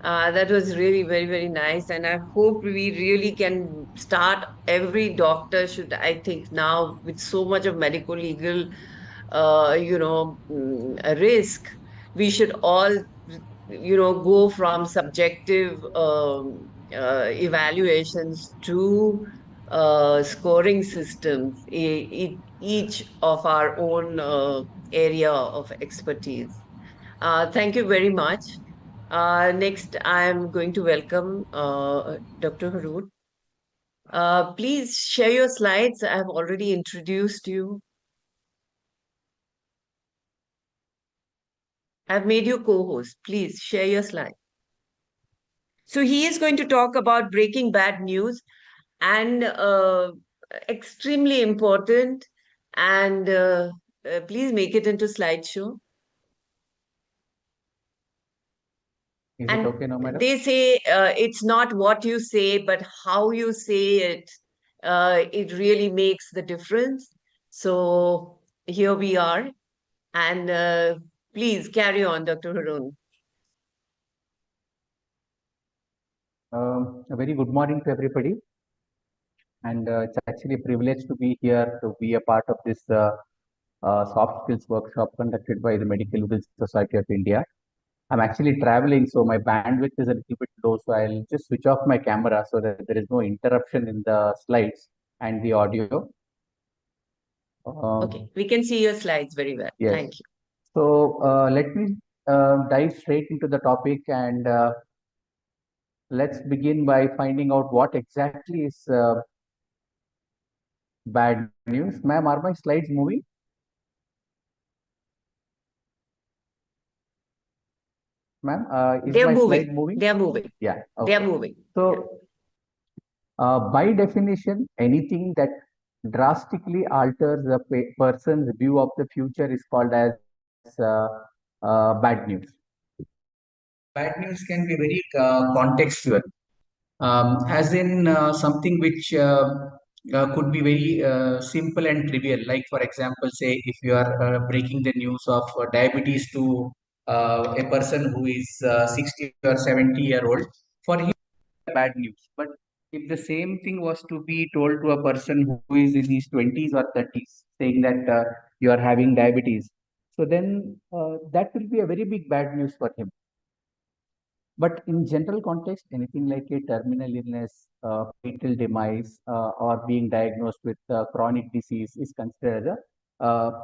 That was really very, very nice. And I hope we really can start. Every doctor should, I think, now with so much of medical legal, risk, we should all, go from subjective evaluations to scoring systems, each of our own area of expertise. Thank you very much. Next, I'm going to welcome Dr. Haroon. Please share your slides. I've already introduced you. I've made you co-host. Please share your slide. So he is going to talk about breaking bad news, and extremely important. And please make it into slideshow. Is And it okay now, madam? they say it's not what you say, but how you say it. It really makes the difference. So here we are. And please carry on, Dr. Haroon. A very good morning to everybody. And it's actually a privilege to be here to be a part of this soft skills workshop conducted by the Medical Legal Society of India. I'm actually traveling, so my bandwidth is a little bit low. So I'll just switch off my camera so that there is no interruption in the slides and the audio. Okay, we can see your slides very well. Yes. Thank you. So let me dive straight into the topic, and let's begin by finding out what exactly is bad news. Ma'am, are my slides moving? Ma'am, is They are my slide moving. moving? They are moving. Yeah. They are Okay. moving. So, by definition, anything that drastically alters a person's view of the future is called as bad news. Bad news can be very contextual, as in something which could be very simple and trivial. Like, for example, say if you are breaking the news of diabetes to a person who is 60 or 70-year-old, for him, bad news. But if the same thing was to be told to a person who is in his 20s or 30s, saying that you are having diabetes, so then that will be a very big bad news for him. But in general context, anything like a terminal illness, fatal demise, or being diagnosed with chronic disease is considered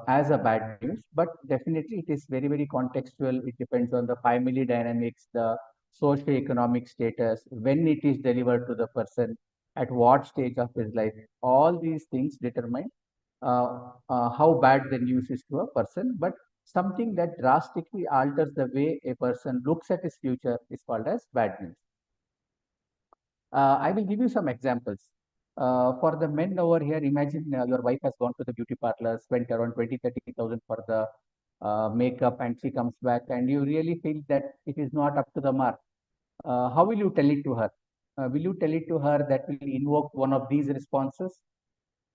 as a bad news. But definitely, it is very, very contextual. It depends on the family dynamics, the socio-economic status, when it is delivered to the person, at what stage of his life. All these things determine how bad the news is to a person. But something that drastically alters the way a person looks at his future is called as bad news. I will give you some examples. For the men over here, imagine your wife has gone to the beauty parlor, spent around 20,000-30,000 for the makeup, and she comes back, and you really feel that it is not up to the mark. How will you tell it to her? Will you tell it to her that will invoke one of these responses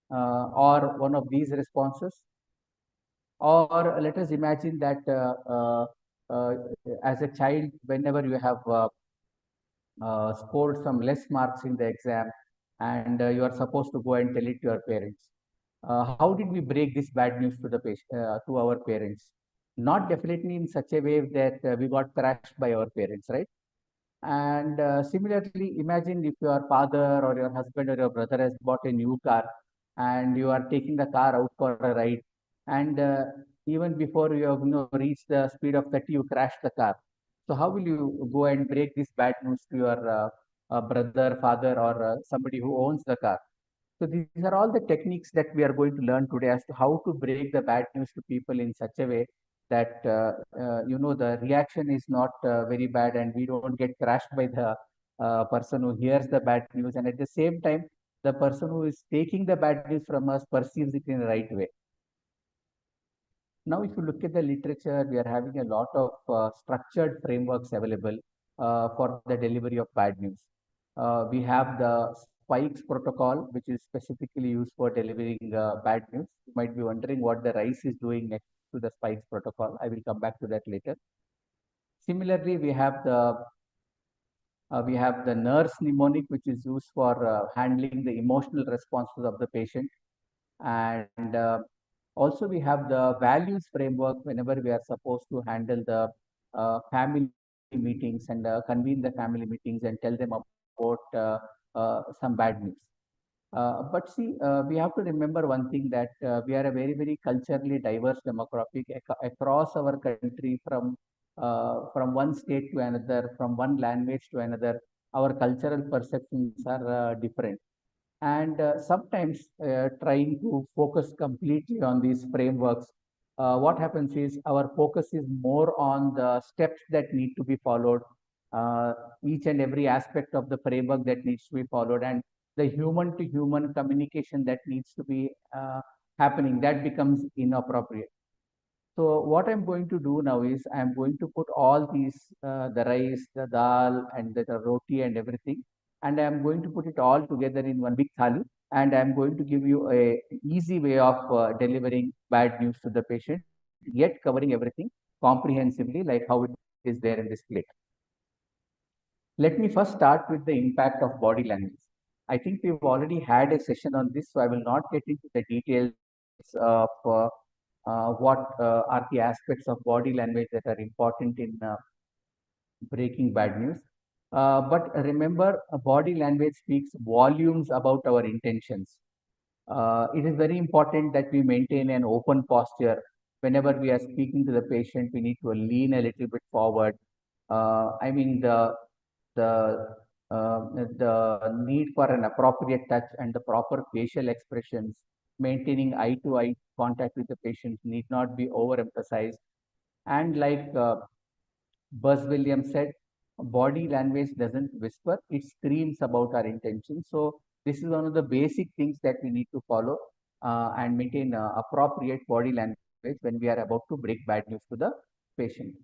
or one of these responses? Or let us imagine that as a child, whenever you have scored some less marks in the exam and you are supposed to go and tell it to your parents. How did we break this bad news to the to our parents? Not definitely in such a way that we got thrashed by our parents, right? And similarly, imagine if your father or your husband or your brother has bought a new car and you are taking the car out for a ride, and even before you have reached the speed of 30, you crash the car. So how will you go and break this bad news to your brother, father, or somebody who owns the car? So these are all the techniques that we are going to learn today as to how to break the bad news to people in such a way that the reaction is not very bad and we don't get crushed by the person who hears the bad news, and at the same time the person who is taking the bad news from us perceives it in the right way. Now, if you look at the literature, we are having a lot of structured frameworks available for the delivery of bad news. We have the Spikes protocol, which is specifically used for delivering bad news. You might be wondering what the RICE is doing next to the Spikes protocol. I will come back to that later. Similarly, we have the nurse mnemonic, which is used for handling the emotional responses of the patient. And also, we have the values framework whenever we are supposed to handle the family meetings and convene the family meetings and tell them about some bad news. But see, we have to remember one thing, that we are a very, very culturally diverse demographic across our country, from one state to another, from one language to another. Our cultural perceptions are different. And sometimes trying to focus completely on these frameworks, what happens is our focus is more on the steps that need to be followed, each and every aspect of the framework that needs to be followed, and the human to human communication that needs to be happening, that becomes inappropriate. So what I'm going to do now is I'm going to put all these, the rice, the dal, and the roti and everything, and I'm going to put it all together in one big thali, and I'm going to give you a easy way of delivering bad news to the patient, yet covering everything comprehensively, like how it is there in this plate. Let me first start with the impact of body language. I think we've already had a session on this, so I will not get into the details of what are the aspects of body language that are important in breaking bad news. But remember, body language speaks volumes about our intentions. It is very important that we maintain an open posture. Whenever we are speaking to the patient, we need to lean a little bit forward. I mean, the need for an appropriate touch and the proper facial expressions, maintaining eye-to-eye contact with the patient need not be overemphasized. And like Buzz Williams said, body language doesn't whisper, it screams about our intention. So this is one of the basic things that we need to follow and maintain appropriate body language when we are about to break bad news to the patient.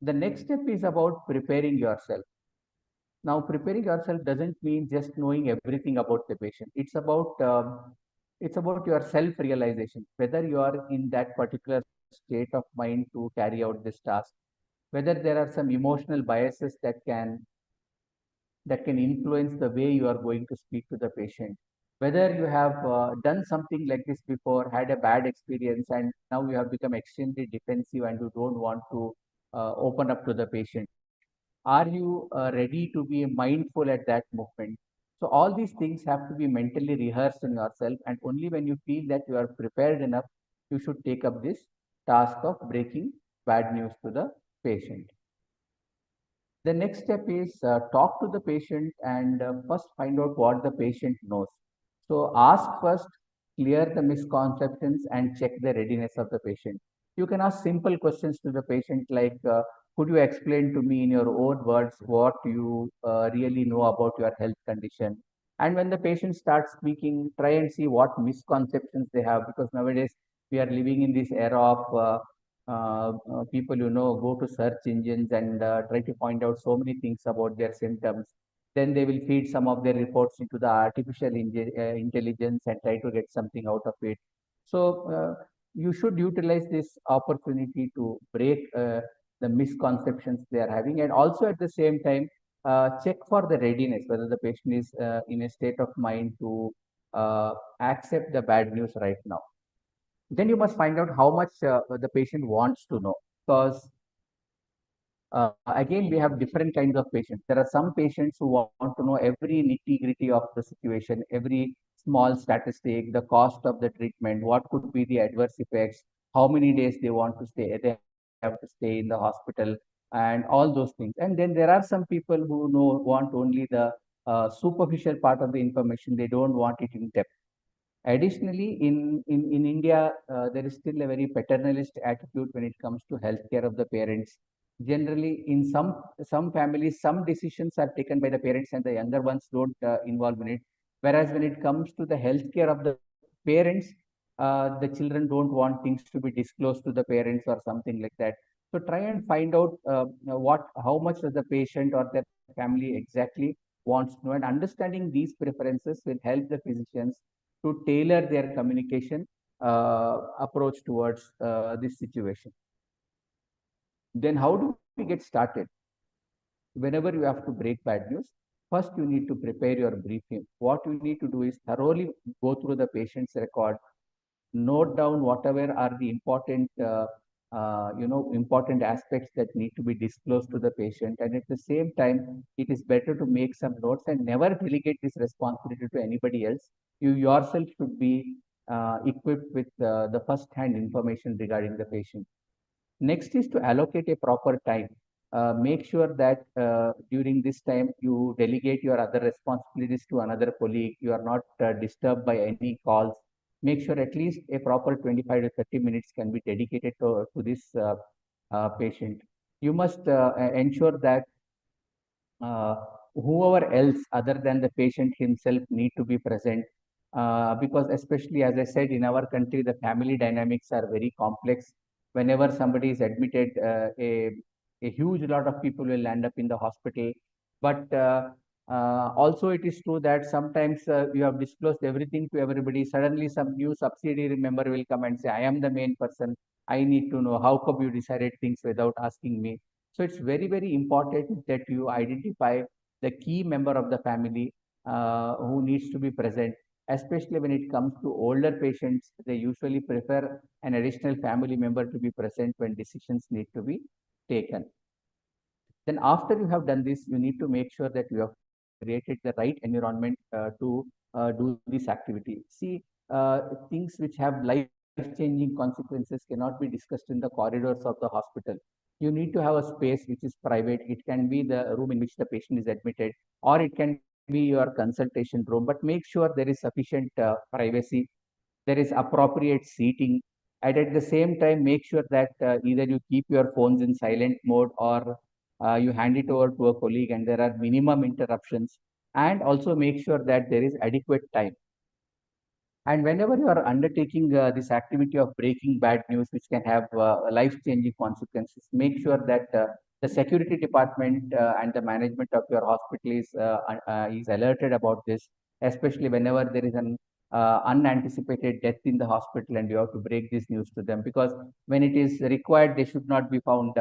The next step is about preparing yourself. Now, preparing yourself doesn't mean just knowing everything about the patient. It's about your self-realization, whether you are in that particular state of mind to carry out this task, whether there are some emotional biases that can influence the way you are going to speak to the patient, whether you have done something like this before, had a bad experience, and now you have become extremely defensive and you don't want to open up to the patient. Are you ready to be mindful at that moment? So all these things have to be mentally rehearsed in yourself, and only when you feel that you are prepared enough, you should take up this task of breaking bad news to the patient. The next step is talk to the patient and first find out what the patient knows. So ask first, clear the misconceptions and check the readiness of the patient. You can ask simple questions to the patient like, could you explain to me in your own words what you really know about your health condition? And when the patient starts speaking, try and see what misconceptions they have, because nowadays we are living in this era of people go to search engines and try to find out so many things about their symptoms. Then they will feed some of their reports into the artificial intelligence and try to get something out of it. So you should utilize this opportunity to break the misconceptions they are having, and also at the same time check for the readiness, whether the patient is in a state of mind to accept the bad news right now. Then you must find out how much the patient wants to know, because again, we have different kinds of patients. There are some patients who want to know every nitty-gritty of the situation, every small statistic, the cost of the treatment, what could be the adverse effects, how many days they want to stay, they have to stay in the hospital, and all those things. And then there are some people who want only the superficial part of the information. They don't want it in depth. Additionally, in India, there is still a very paternalist attitude when it comes to healthcare of the parents. Generally, in some families, some decisions are taken by the parents and the younger ones don't involve in it. Whereas when it comes to the healthcare of the parents, the children don't want things to be disclosed to the parents or something like that. So try and find out how much does the patient or their family exactly wants to know, and understanding these preferences will help the physicians to tailor their communication approach towards this situation. Then how do we get started? Whenever you have to break bad news, first you need to prepare your briefing. What you need to do is thoroughly go through the patient's record, note down whatever are the important important aspects that need to be disclosed to the patient, and at the same time it is better to make some notes and never delegate this responsibility to anybody else. You yourself should be equipped with the first hand information regarding the patient. Next is to allocate a proper time. Make sure that during this time you delegate your other responsibilities to another colleague. You are not disturbed by any calls. Make sure at least a proper 25 to 30 minutes can be dedicated to this patient. You must ensure that whoever else other than the patient himself need to be present, because especially as I said, in our country, the family dynamics are very complex. Whenever somebody is admitted, a huge lot of people will end up in the hospital. But also it is true that sometimes you have disclosed everything to everybody. Suddenly some new subsidiary member will come and say, I am the main person. I need to know how come you decided things without asking me. So it's very, very important that you identify the key member of the family who needs to be present. Especially when it comes to older patients, they usually prefer an additional family member to be present when decisions need to be taken. Then after you have done this, you need to make sure that you have created the right environment to do this activity. See, things which have life-changing consequences cannot be discussed in the corridors of the hospital. You need to have a space which is private. It can be the room in which the patient is admitted, or it can be your consultation room, but make sure there is sufficient privacy, there is appropriate seating, and at the same time make sure that either you keep your phones in silent mode or you hand it over to a colleague and there are minimum interruptions, and also make sure that there is adequate time. And whenever you are undertaking this activity of breaking bad news, which can have life-changing consequences, make sure that the security department and the management of your hospital is alerted about this, especially whenever there is an unanticipated death in the hospital and you have to break this news to them. Because when it is required, they should not be found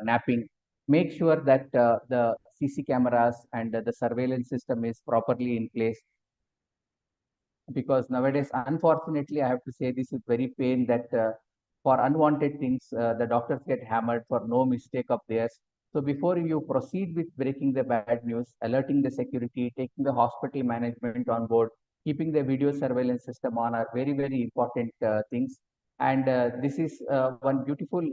napping. Make sure that the CC cameras and the surveillance system is properly in place, because nowadays, unfortunately, I have to say this is very pain that for unwanted things, the doctors get hammered for no mistake of theirs. So before you proceed with breaking the bad news, alerting the security, taking the hospital management on board, keeping the video surveillance system on are very, very important things. And this is one beautiful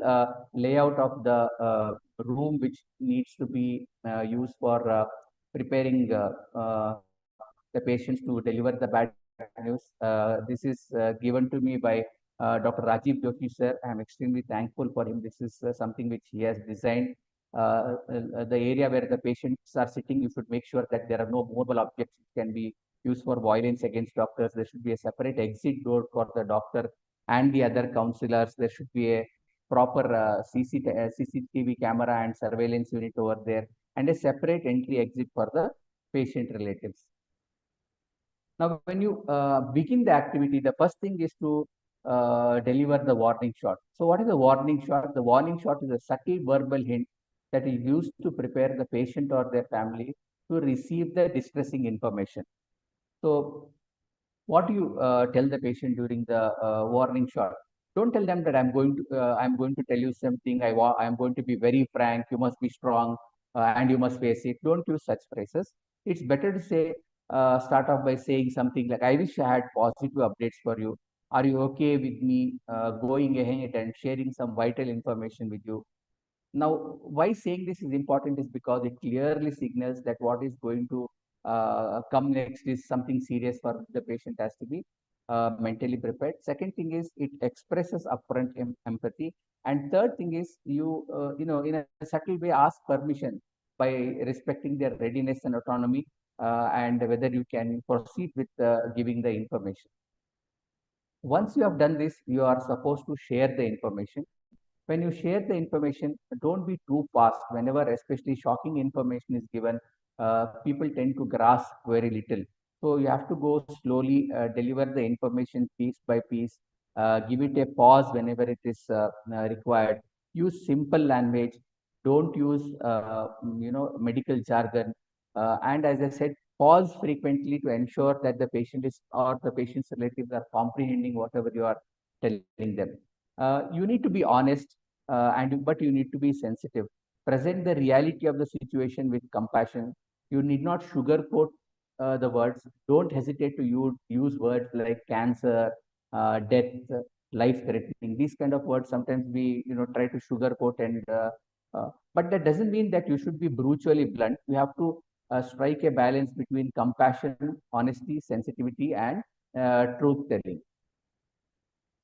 layout of the room which needs to be used for preparing the patients to deliver the bad news. This is given to me by Dr. Rajiv Joshi sir. I am extremely thankful for him. This is something which he has designed. The area where the patients are sitting, you should make sure that there are no movable objects which can be used for violence against doctors. There should be a separate exit door for the doctor and the other counselors. There should be a proper CCTV camera and surveillance unit over there, and a separate entry exit for the patient relatives. Now, when you begin the activity, the first thing is to deliver the warning shot. So what is the warning shot? The warning shot is a subtle verbal hint that is used to prepare the patient or their family to receive the distressing information. So what do you tell the patient during the warning shot? Don't tell them that I'm going to tell you something. I'm going to be very frank. You must be strong and you must face it. Don't use such phrases. It's better to say, start off by saying something like, I wish I had positive updates for you. Are you okay with me going ahead and sharing some vital information with you? Now, why saying this is important is because it clearly signals that what is going to come next is something serious for the patient has to be mentally prepared. Second thing is it expresses upfront empathy. And third thing is you in a subtle way ask permission by respecting their readiness and autonomy and whether you can proceed with giving the information. Once you have done this, you are supposed to share the information. When you share the information, don't be too fast. Whenever especially shocking information is given, people tend to grasp very little. So you have to go slowly, deliver the information piece by piece, give it a pause whenever it is required. Use simple language. Don't use medical jargon. And as I said, pause frequently to ensure that the patient is or the patient's relatives are comprehending whatever you are telling them. You need to be honest, but you need to be sensitive. Present the reality of the situation with compassion. You need not sugarcoat the words. Don't hesitate to use words like cancer, death, life-threatening. These kind of words sometimes we try to sugarcoat, and but that doesn't mean that you should be brutally blunt. You have to strike a balance between compassion, honesty, sensitivity, and truth telling.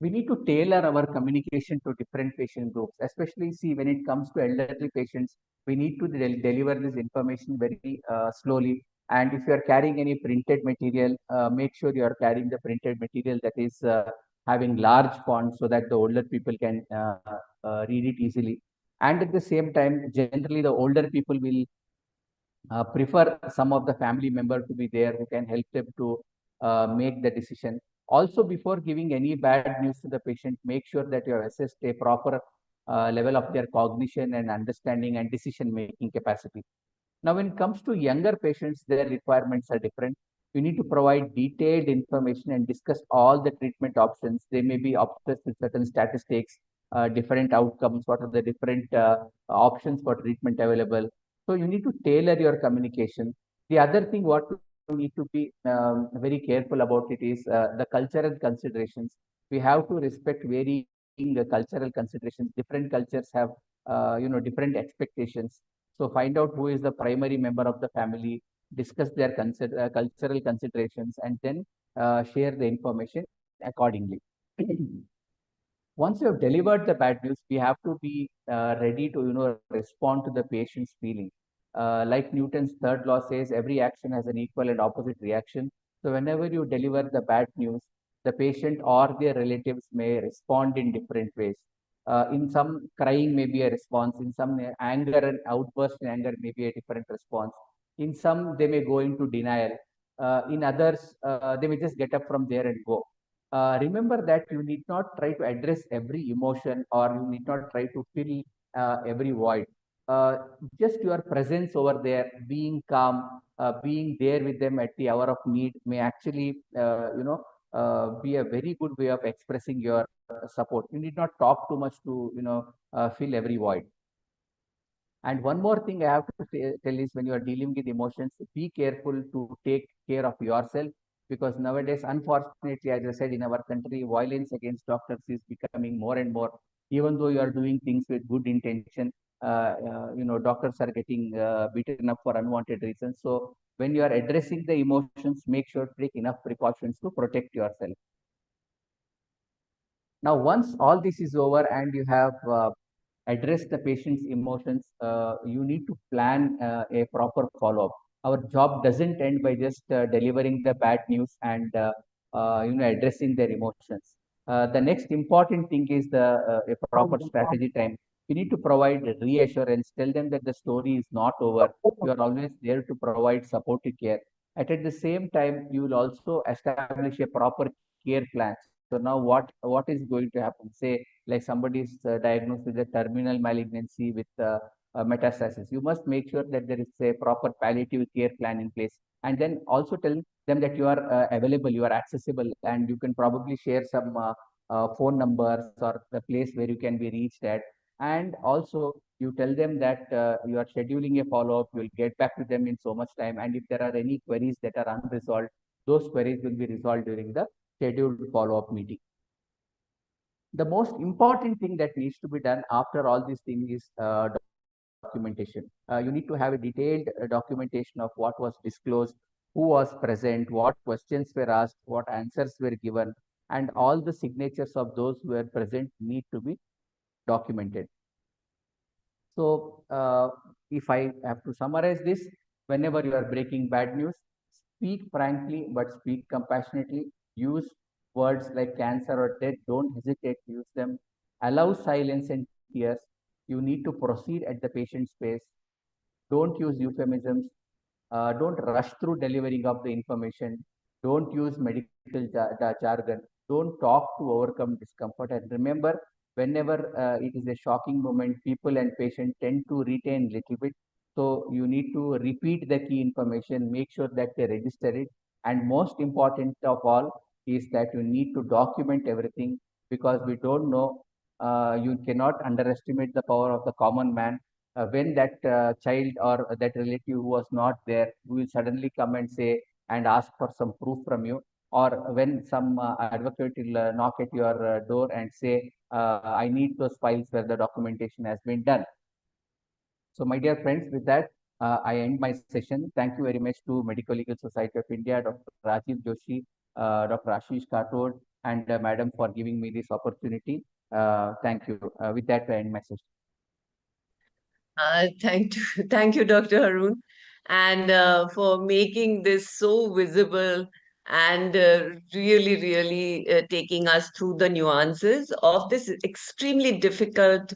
We need to tailor our communication to different patient groups, especially when it comes to elderly patients, we need to deliver this information very slowly. And if you are carrying any printed material, make sure you are carrying the printed material that is having large font so that the older people can read it easily. And at the same time, generally the older people will prefer some of the family member to be there who can help them to make the decision. Also, before giving any bad news to the patient, make sure that you have assessed a proper level of their cognition and understanding and decision-making capacity. Now, when it comes to younger patients, their requirements are different. You need to provide detailed information and discuss all the treatment options. They may be obsessed with certain statistics, different outcomes, what are the different options for treatment available. So you need to tailor your communication. The other thing what you need to be very careful about it is the cultural considerations. We have to respect varying cultural considerations. Different cultures have different expectations. So find out who is the primary member of the family, discuss their cultural considerations, and then share the information accordingly. Once you have delivered the bad news, we have to be ready to respond to the patient's feeling. Like Newton's third law says, every action has an equal and opposite reaction. So whenever you deliver the bad news, the patient or their relatives may respond in different ways. In some, crying may be a response. In some, anger and outburst in anger may be a different response. In some, they may go into denial. In others, they may just get up from there and go. Remember that you need not try to address every emotion, or you need not try to fill every void. Just your presence over there, being calm, being there with them at the hour of need may actually, be a very good way of expressing your support. You need not talk too much to, fill every void. And one more thing I have to tell is, when you are dealing with emotions, be careful to take care of yourself, because nowadays, unfortunately, as I said, in our country, violence against doctors is becoming more and more. Even though you are doing things with good intention, doctors are getting beaten up for unwanted reasons. So when you are addressing the emotions, make sure to take enough precautions to protect yourself. Now, once all this is over and you have address the patient's emotions, you need to plan a proper follow-up. Our job doesn't end by just delivering the bad news and addressing their emotions. The next important thing is a proper strategy time. You need to provide reassurance. Tell them that the story is not over. You are always there to provide supportive care. At the same time, you will also establish a proper care plan. So now what is going to happen? Say, like somebody is diagnosed with a terminal malignancy with metastasis. You must make sure that there is a proper palliative care plan in place. And then also tell them that you are available, you are accessible, and you can probably share some phone numbers or the place where you can be reached at. And also you tell them that you are scheduling a follow-up, you will get back to them in so much time. And if there are any queries that are unresolved, those queries will be resolved during the scheduled follow-up meeting. The most important thing that needs to be done after all these things is documentation. You need to have a detailed documentation of what was disclosed, who was present, what questions were asked, what answers were given, and all the signatures of those who were present need to be documented. So if I have to summarize this, whenever you are breaking bad news, speak frankly but speak compassionately. Use words like cancer or death. Don't hesitate to use them. Allow silence and tears. You need to proceed at the patient's pace. Don't use euphemisms. Don't rush through delivering of the information. Don't use medical jargon. Don't talk to overcome discomfort. And remember, whenever it is a shocking moment, people and patient tend to retain little bit. So you need to repeat the key information, make sure that they register it. And most important of all is that you need to document everything, because we don't know, you cannot underestimate the power of the common man. When that child or that relative who was not there will suddenly come and say and ask for some proof from you, or when some advocate will knock at your door and say, I need those files where the documentation has been done. So my dear friends, with that, I end my session. Thank you very much to Medical Legal Society of India, Dr. Rajiv Joshi, Dr. Ashish Kathod, and Madam for giving me this opportunity. Thank you. With that, I end my session. Thank you, Dr. Harun, and for making this so visible and really taking us through the nuances of this extremely difficult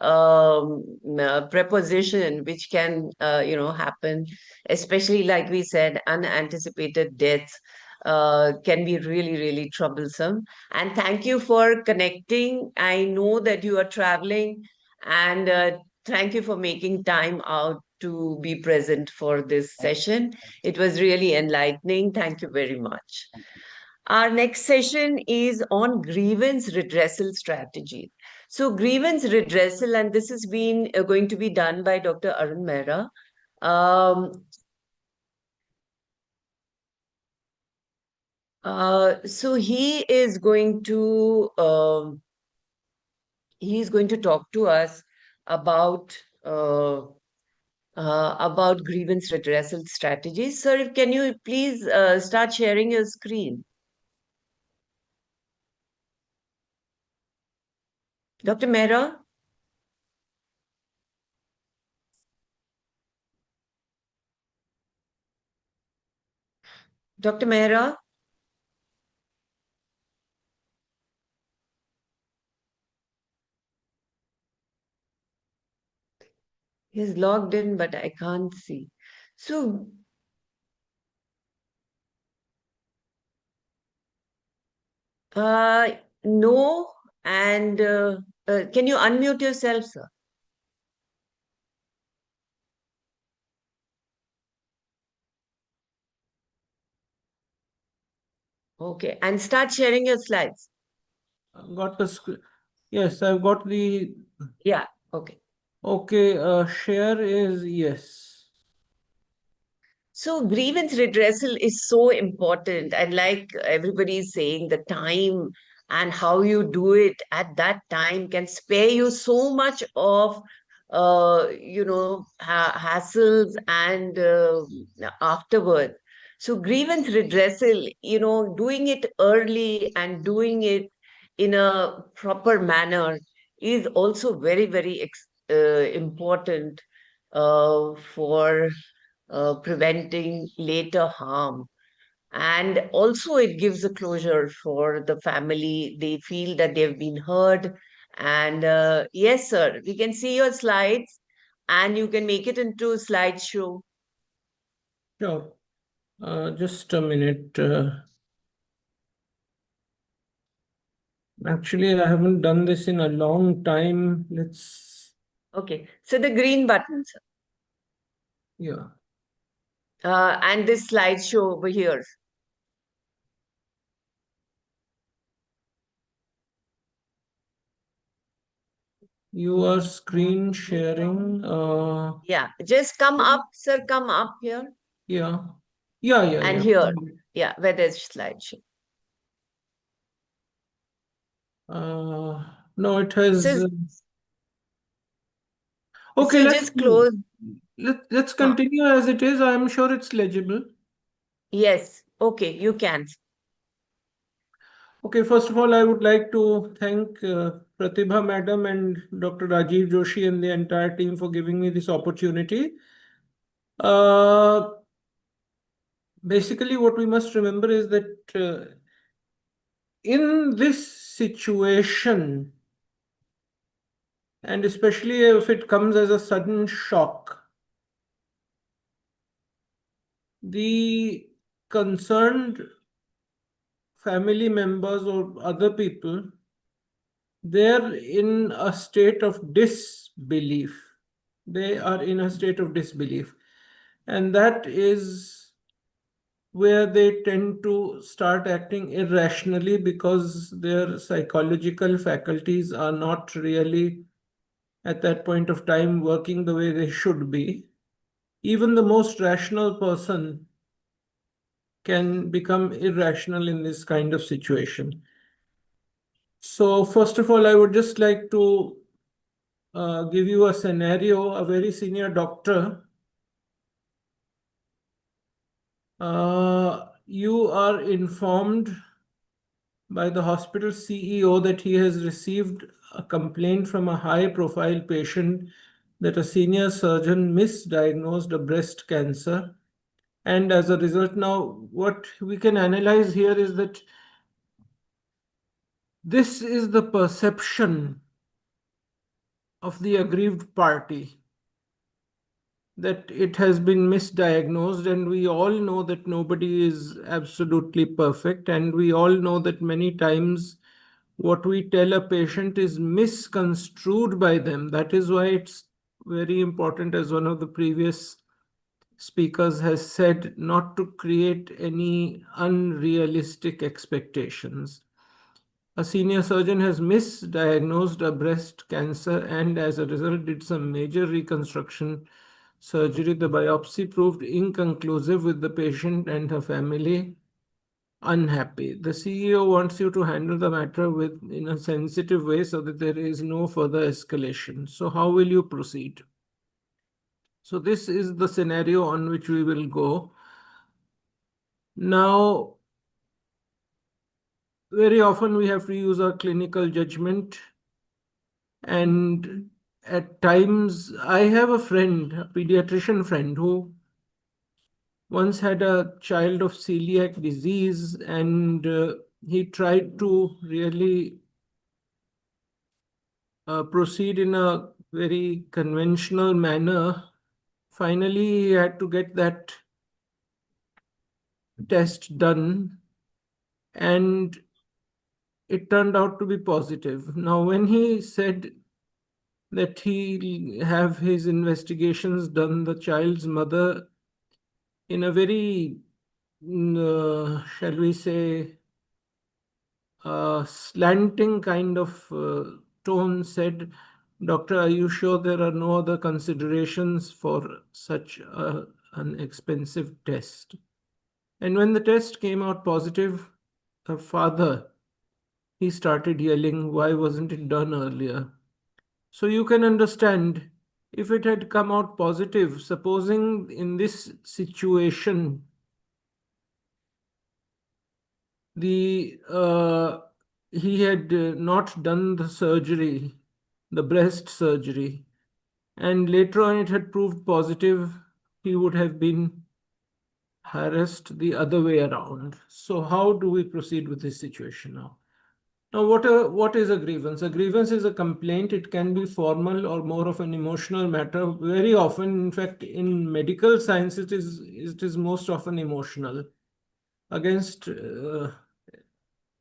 preposition, which can, happen, especially like we said, unanticipated deaths can be really troublesome. And thank you for connecting. I know that you are traveling, and thank you for making time out to be present for this session. It was really enlightening. Thank you very much. Our next session is on grievance redressal strategy. So grievance redressal, and this has been going to be done by Dr. Arun Mehra. So he is going to talk to us about grievance redressal strategies. Sir, can you please start sharing your screen? Dr. Mehra? Dr. Mehra? He's logged in, but I can't see. So, no, and can you unmute yourself, sir? Okay, and start sharing your slides. Got the screen. Yes, I've got the. Yeah, okay. Okay, share is yes. So grievance redressal is so important, and like everybody is saying, the time and how you do it at that time can spare you so much of hassles and afterward. So grievance redressal, doing it early and doing it in a proper manner is also very, very important for preventing later harm. And also, it gives a closure for the family. They feel that they've been heard. And yes, sir, we can see your slides and you can make it into a slideshow. Sure. Just a minute. Actually, I haven't done this in a long time. Let's. Okay, so the green button, sir. Yeah. And this slideshow over here. You are screen sharing. Yeah, just come up, sir, come up here. Yeah. And here, yeah, where there's slideshow. No, it has. So, Okay, so let's just close. let's continue as it is. I'm sure it's legible. Yes, okay, you can. Okay, first of all, I would like to thank Pratibha Madam and Dr. Rajiv Joshi and the entire team for giving me this opportunity. Basically, what we must remember is that in this situation, and especially if it comes as a sudden shock, the concerned family members or other people, they're in a state of disbelief. They are in a state of disbelief. And that is where they tend to start acting irrationally because their psychological faculties are not really at that point of time working the way they should be. Even the most rational person can become irrational in this kind of situation. So first of all, I would just like to give you a scenario. A very senior doctor, you are informed by the hospital CEO that he has received a complaint from a high-profile patient that a senior surgeon misdiagnosed a breast cancer. And as a result, now what we can analyze here is that this is the perception of the aggrieved party, that it has been misdiagnosed, and we all know that nobody is absolutely perfect, and we all know that many times what we tell a patient is misconstrued by them. That is why it's very important, as one of the previous speakers has said, not to create any unrealistic expectations. A senior surgeon has misdiagnosed a breast cancer and as a result did some major reconstruction surgery. The biopsy proved inconclusive, with the patient and her family unhappy. The CEO wants you to handle the matter in a sensitive way so that there is no further escalation. So how will you proceed? So this is the scenario on which we will go. Now, very often we have to use our clinical judgment. And at times, I have a friend, a pediatrician friend, who once had a child of celiac disease, and he tried to really proceed in a very conventional manner. Finally, he had to get that test done, and it turned out to be positive. Now, when he said that he'll have his investigations done, the child's mother, in a very, shall we say, slanting kind of tone, said, "Doctor, are you sure there are no other considerations for such an expensive test?" And when the test came out positive, the father, he started yelling, "Why wasn't it done earlier?" So you can understand, if it had come out positive, supposing in this situation, he had not done the surgery, the breast surgery, and later on it had proved positive, he would have been harassed the other way around. So how do we proceed with this situation now? Now, what is a grievance? A grievance is a complaint. It can be formal or more of an emotional matter. Very often, in fact, in medical science, it is most often emotional. Against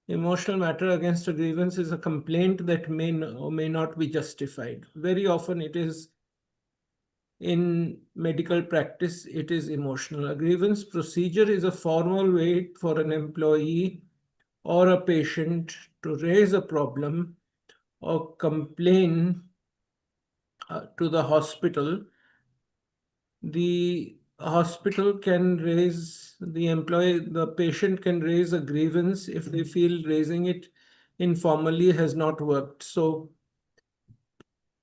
emotional matter against a grievance is a complaint that may or may not be justified. Very often, it is in medical practice, it is emotional. A grievance procedure is a formal way for an employee or a patient to raise a problem or complain to the hospital. The hospital can raise, the patient can raise a grievance if they feel raising it informally has not worked. So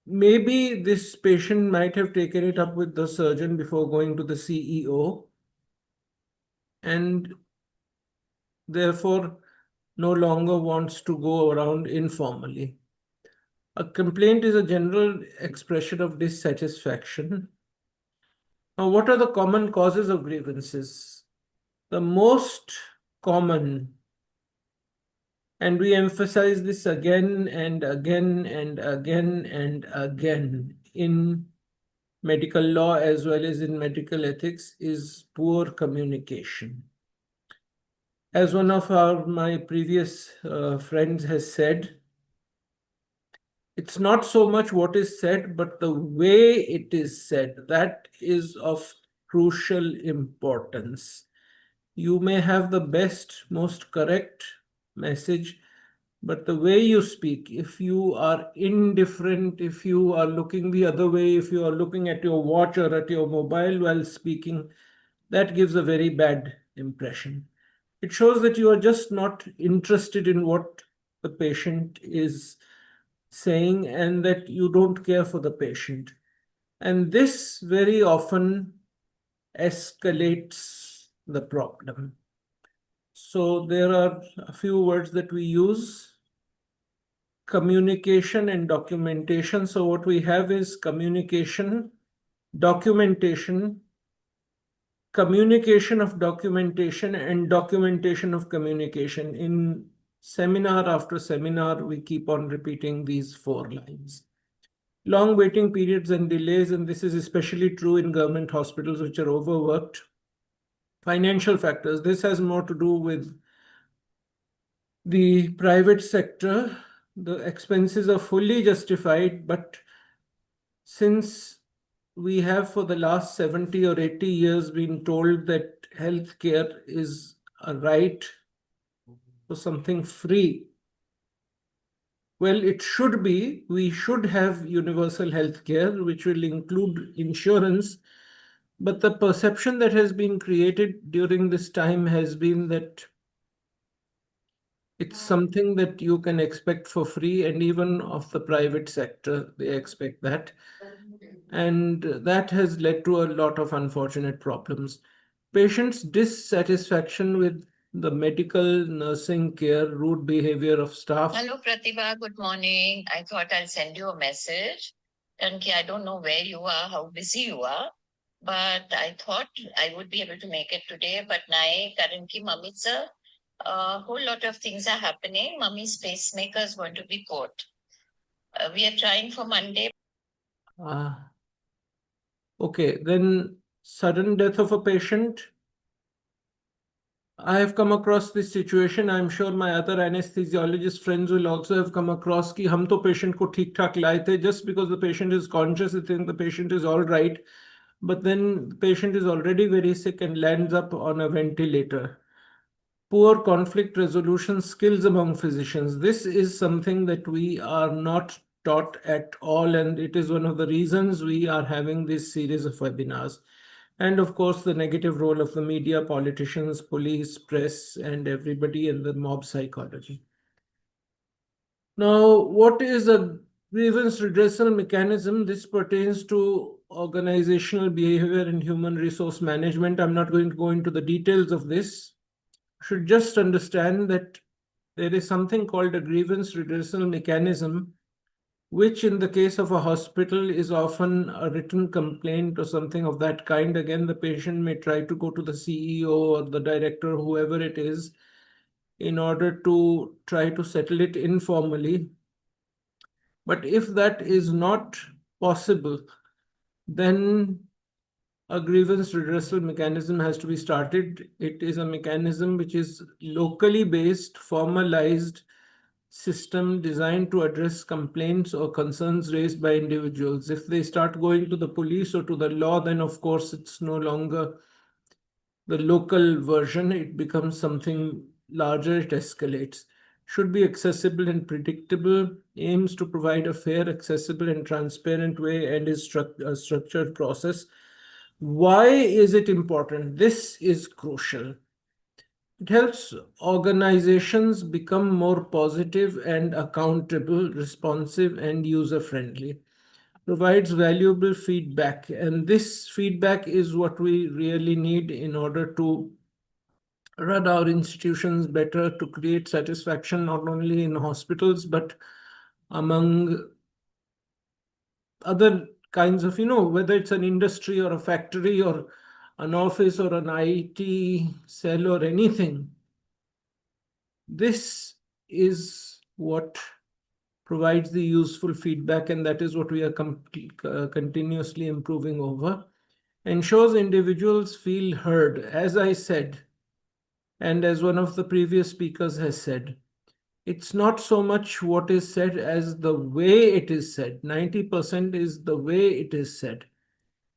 maybe this patient might have taken it up with the surgeon before going to the CEO, and therefore no longer wants to go around informally. A complaint is a general expression of dissatisfaction. Now, what are the common causes of grievances? The most common, and we emphasize this again and again and again and again in medical law as well as in medical ethics, is poor communication. As one of my previous friends has said, it's not so much what is said, but the way it is said that is of crucial importance. You may have the best, most correct message, but the way you speak, if you are indifferent, if you are looking the other way, if you are looking at your watch or at your mobile while speaking, that gives a very bad impression. It shows that you are just not interested in what the patient is saying and that you don't care for the patient. And this very often escalates the problem. So there are a few words that we use: communication and documentation. So what we have is communication, documentation, communication of documentation, and documentation of communication. In seminar after seminar, we keep on repeating these 4 lines. Long waiting periods and delays, and this is especially true in government hospitals which are overworked. Financial factors. This has more to do with the private sector. The expenses are fully justified, but since we have for the last 70 or 80 years been told that healthcare is a right for something free, well, it should be. We should have universal healthcare, which will include insurance. But the perception that has been created during this time has been that it's something that you can expect for free, and even of the private sector, they expect that. And that has led to a lot of unfortunate problems. Patients' dissatisfaction with the medical nursing care rude behavior of staff. Hello, Pratibha. Good morning. I thought I'll send you a message. Kanki, I don't know where you are, how busy you are, but I thought I would be able to make it today. But now, currently, Mummy's a whole lot of things are happening. Mummy's pacemaker is going to be put. We are trying for Monday. Okay, then sudden death of a patient. I have come across this situation. I'm sure my other anesthesiologist friends will also have come across कि हम तो patient को ठीक ठाक लाए थे, just because the patient is conscious, they think the patient is all right, but then the patient is already very sick and lands up on a ventilator. Poor conflict resolution skills among physicians. This is something that we are not taught at all, and it is one of the reasons we are having this series of webinars. And of course, the negative role of the media, politicians, police, press, and everybody in the mob psychology. Now, what is a grievance redressal mechanism? This pertains to organizational behavior and human resource management. I'm not going to go into the details of this. You should just understand that there is something called a grievance redressal mechanism, which in the case of a hospital is often a written complaint or something of that kind. Again, the patient may try to go to the CEO or the director, whoever it is, in order to try to settle it informally. But if that is not possible, then a grievance redressal mechanism has to be started. It is a mechanism which is locally based, formalized system designed to address complaints or concerns raised by individuals. If they start going to the police or to the law, then of course it's no longer the local version. It becomes something larger, it escalates. Should be accessible and predictable, aims to provide a fair, accessible and transparent way, and is a structured process. Why is it important? This is crucial. It helps organizations become more positive and accountable, responsive and user-friendly. Provides valuable feedback. And this feedback is what we really need in order to run our institutions better, to create satisfaction not only in hospitals, but among other kinds of, whether it's an industry or a factory or an office or an IT cell or anything. This is what provides the useful feedback, and that is what we are continuously improving over. Ensures individuals feel heard, as I said, and as one of the previous speakers has said. It's not so much what is said as the way it is said. 90% is the way it is said.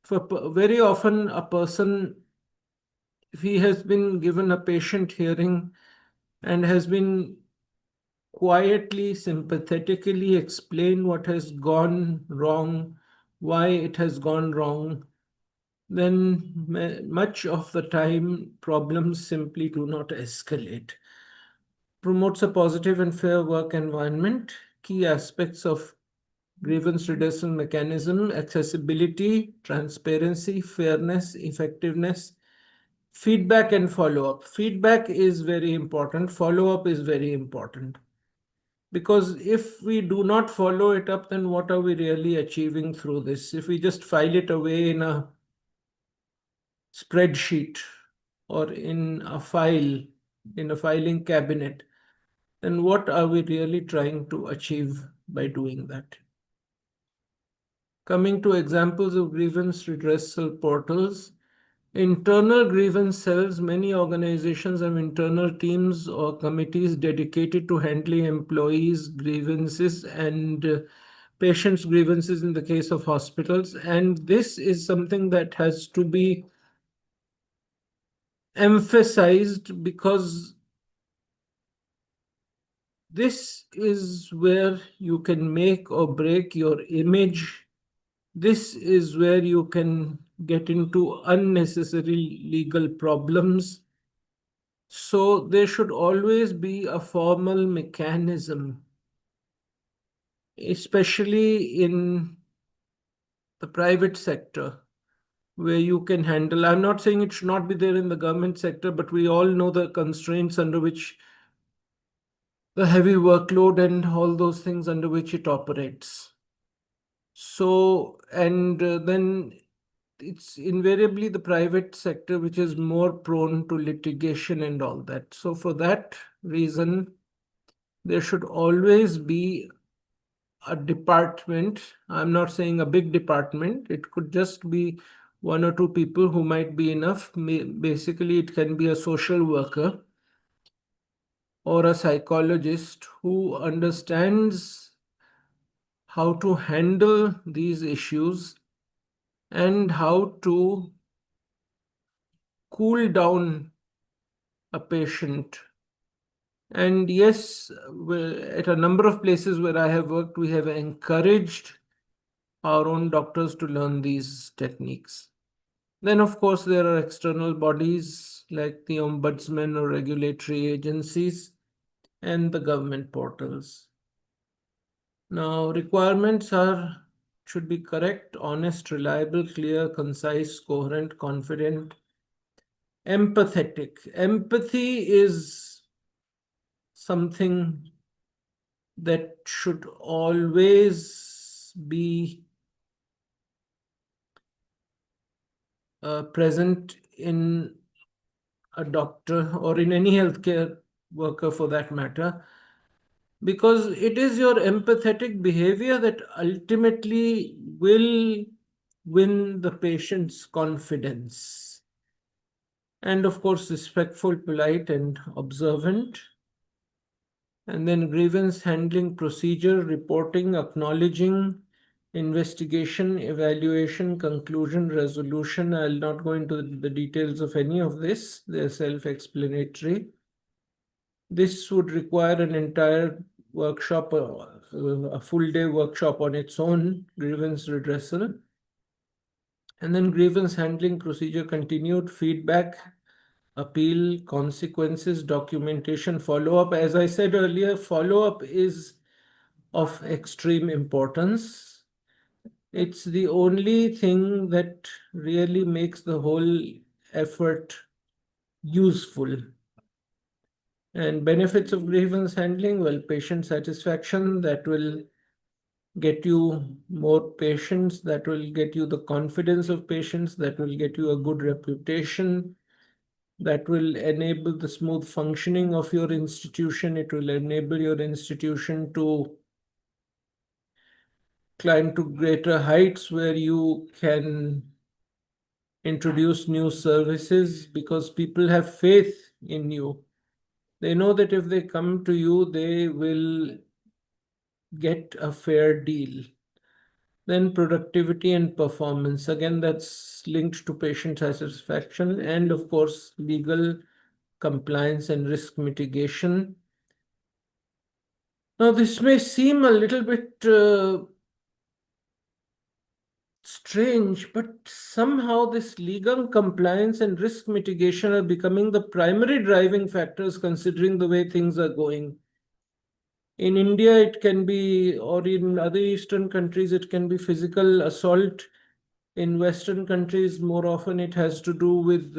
Very often a person, if he has been given a patient hearing and has been quietly, sympathetically explain what has gone wrong, why it has gone wrong, then much of the time problems simply do not escalate. Promotes a positive and fair work environment. Key aspects of grievance redressal mechanism: accessibility, transparency, fairness, effectiveness, feedback and follow-up. Feedback is very important. Follow-up is very important. Because if we do not follow it up, then what are we really achieving through this? If we just file it away in a spreadsheet or in a file, in a filing cabinet, then what are we really trying to achieve by doing that? Coming to examples of grievance redressal portals. Internal grievance cells. Many organizations have internal teams or committees dedicated to handling employees' grievances and patients' grievances in the case of hospitals. And this is something that has to be emphasized, because this is where you can make or break your image. This is where you can get into unnecessary legal problems. So there should always be a formal mechanism, especially in the private sector, where you can handle. I'm not saying it should not be there in the government sector, but we all know the constraints under which the heavy workload and all those things under which it operates. So, and then it's invariably the private sector which is more prone to litigation and all that. So for that reason, there should always be a department. I'm not saying a big department. It could just be one or two people who might be enough. Basically, it can be a social worker or a psychologist who understands how to handle these issues and how to cool down a patient. And yes, at a number of places where I have worked, we have encouraged our own doctors to learn these techniques. Then, of course, there are external bodies like the ombudsman or regulatory agencies and the government portals. Now, requirements should be correct, honest, reliable, clear, concise, coherent, confident, empathetic. Empathy is something that should always be present in a doctor or in any healthcare worker for that matter, because it is your empathetic behavior that ultimately will win the patient's confidence. And of course, respectful, polite, and observant. And then grievance handling procedure, reporting, acknowledging, investigation, evaluation, conclusion, resolution. I'll not go into the details of any of this. They're self-explanatory. This would require an entire workshop, a full day workshop on its own, grievance redressal. And then grievance handling procedure, continued feedback, appeal, consequences, documentation, follow-up. As I said earlier, follow-up is of extreme importance. It's the only thing that really makes the whole effort useful. And benefits of grievance handling, well, patient satisfaction, that will get you more patients, that will get you the confidence of patients, that will get you a good reputation, that will enable the smooth functioning of your institution. It will enable your institution to climb to greater heights where you can introduce new services because people have faith in you. They know that if they come to you, they will get a fair deal. Then productivity and performance. Again, that's linked to patient satisfaction and, of course, legal compliance and risk mitigation. Now, this may seem a little bit strange, but somehow this legal compliance and risk mitigation are becoming the primary driving factors considering the way things are going. In India, it can be, or in other Eastern countries, it can be physical assault. In Western countries, more often it has to do with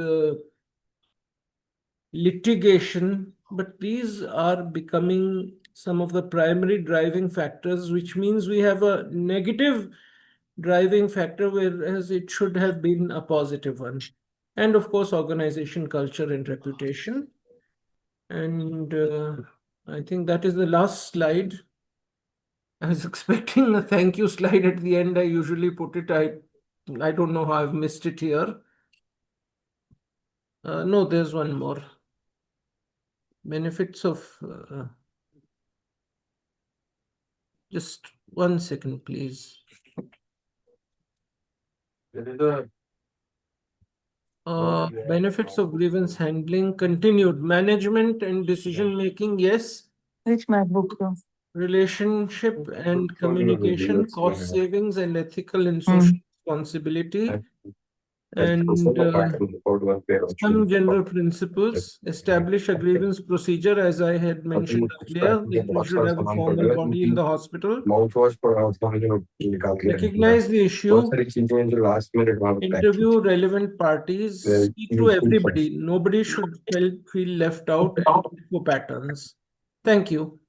litigation, but these are becoming some of the primary driving factors, which means we have a negative driving factor, whereas it should have been a positive one. And of course, organization, culture, and reputation. And I think that is the last slide. I was expecting a thank you slide at the end. I usually put it. I don't know how I've missed it here. No, there's one more. Benefits of... just 1 second, please. Benefits of grievance handling, continued management and decision making, yes. Which MacBook? Relationship and communication, cost savings and ethical and social responsibility. and some general principles, establish a grievance procedure, as I had mentioned earlier, that we should have a formal body in the hospital, recognize the issue, interview relevant parties, speak to everybody. Nobody should feel left out and look for patterns. Thank you.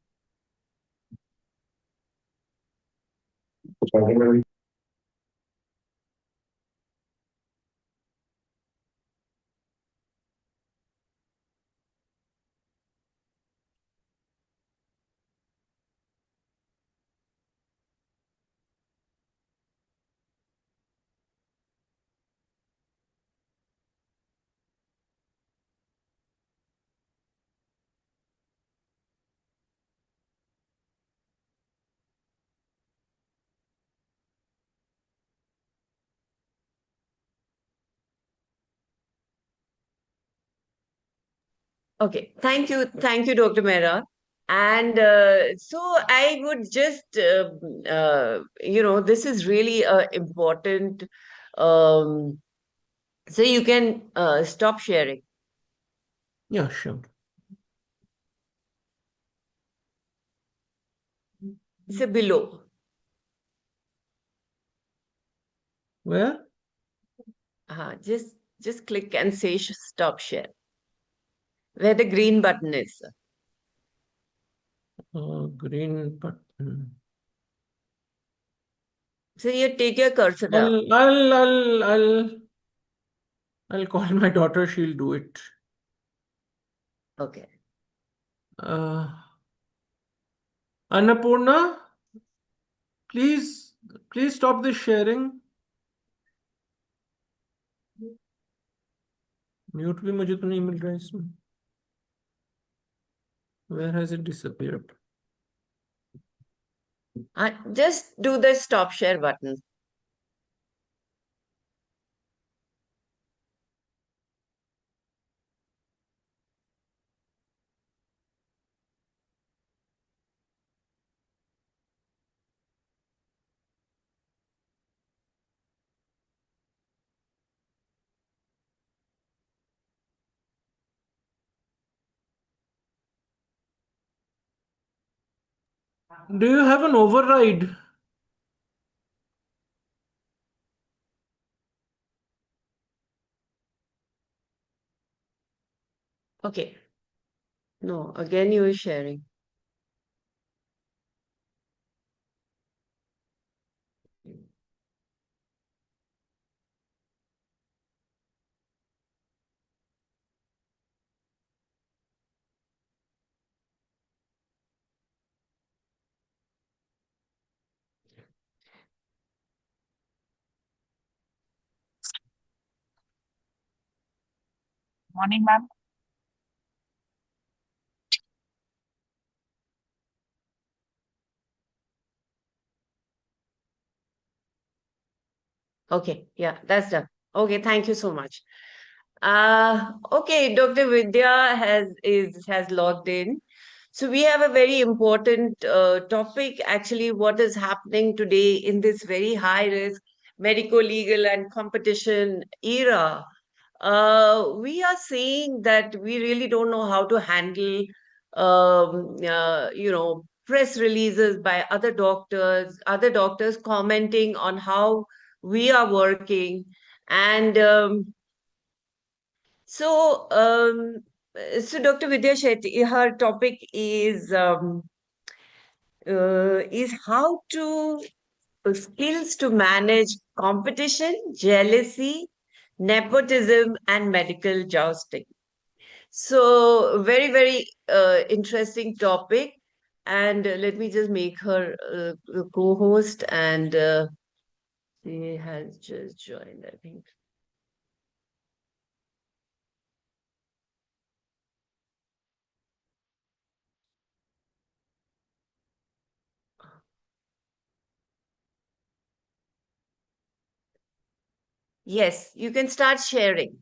Okay, thank you, Dr. Mehra. And so I would just, this is really important. Um, so you can stop sharing. Yeah, sure. So below. Where? Just click and say stop share. Where the green button is. Green button. So you take your cursor down. I'll call my daughter. She'll do it. Okay. Annapurna, please stop this sharing. Mute भी मुझे तो नहीं मिल रहा है इसमें. Where has it disappeared? Just do the stop share button. Do you have an override? Okay. No, again you are sharing. Morning, ma'am. Okay, yeah, that's done. Okay, thank you so much. Okay, Dr. Vidya has logged in. So we have a very important topic, actually, what is happening today in this very high risk medical, legal, and competition era. We are seeing that we really don't know how to handle, press releases by other doctors commenting on how we are working. And so Dr. Vidya Shetty, her topic is how to skills to manage competition, jealousy, nepotism, and medical jousting. So very, very interesting topic. And let me just make her co-host, and she has just joined, I think. Yes, you can start sharing.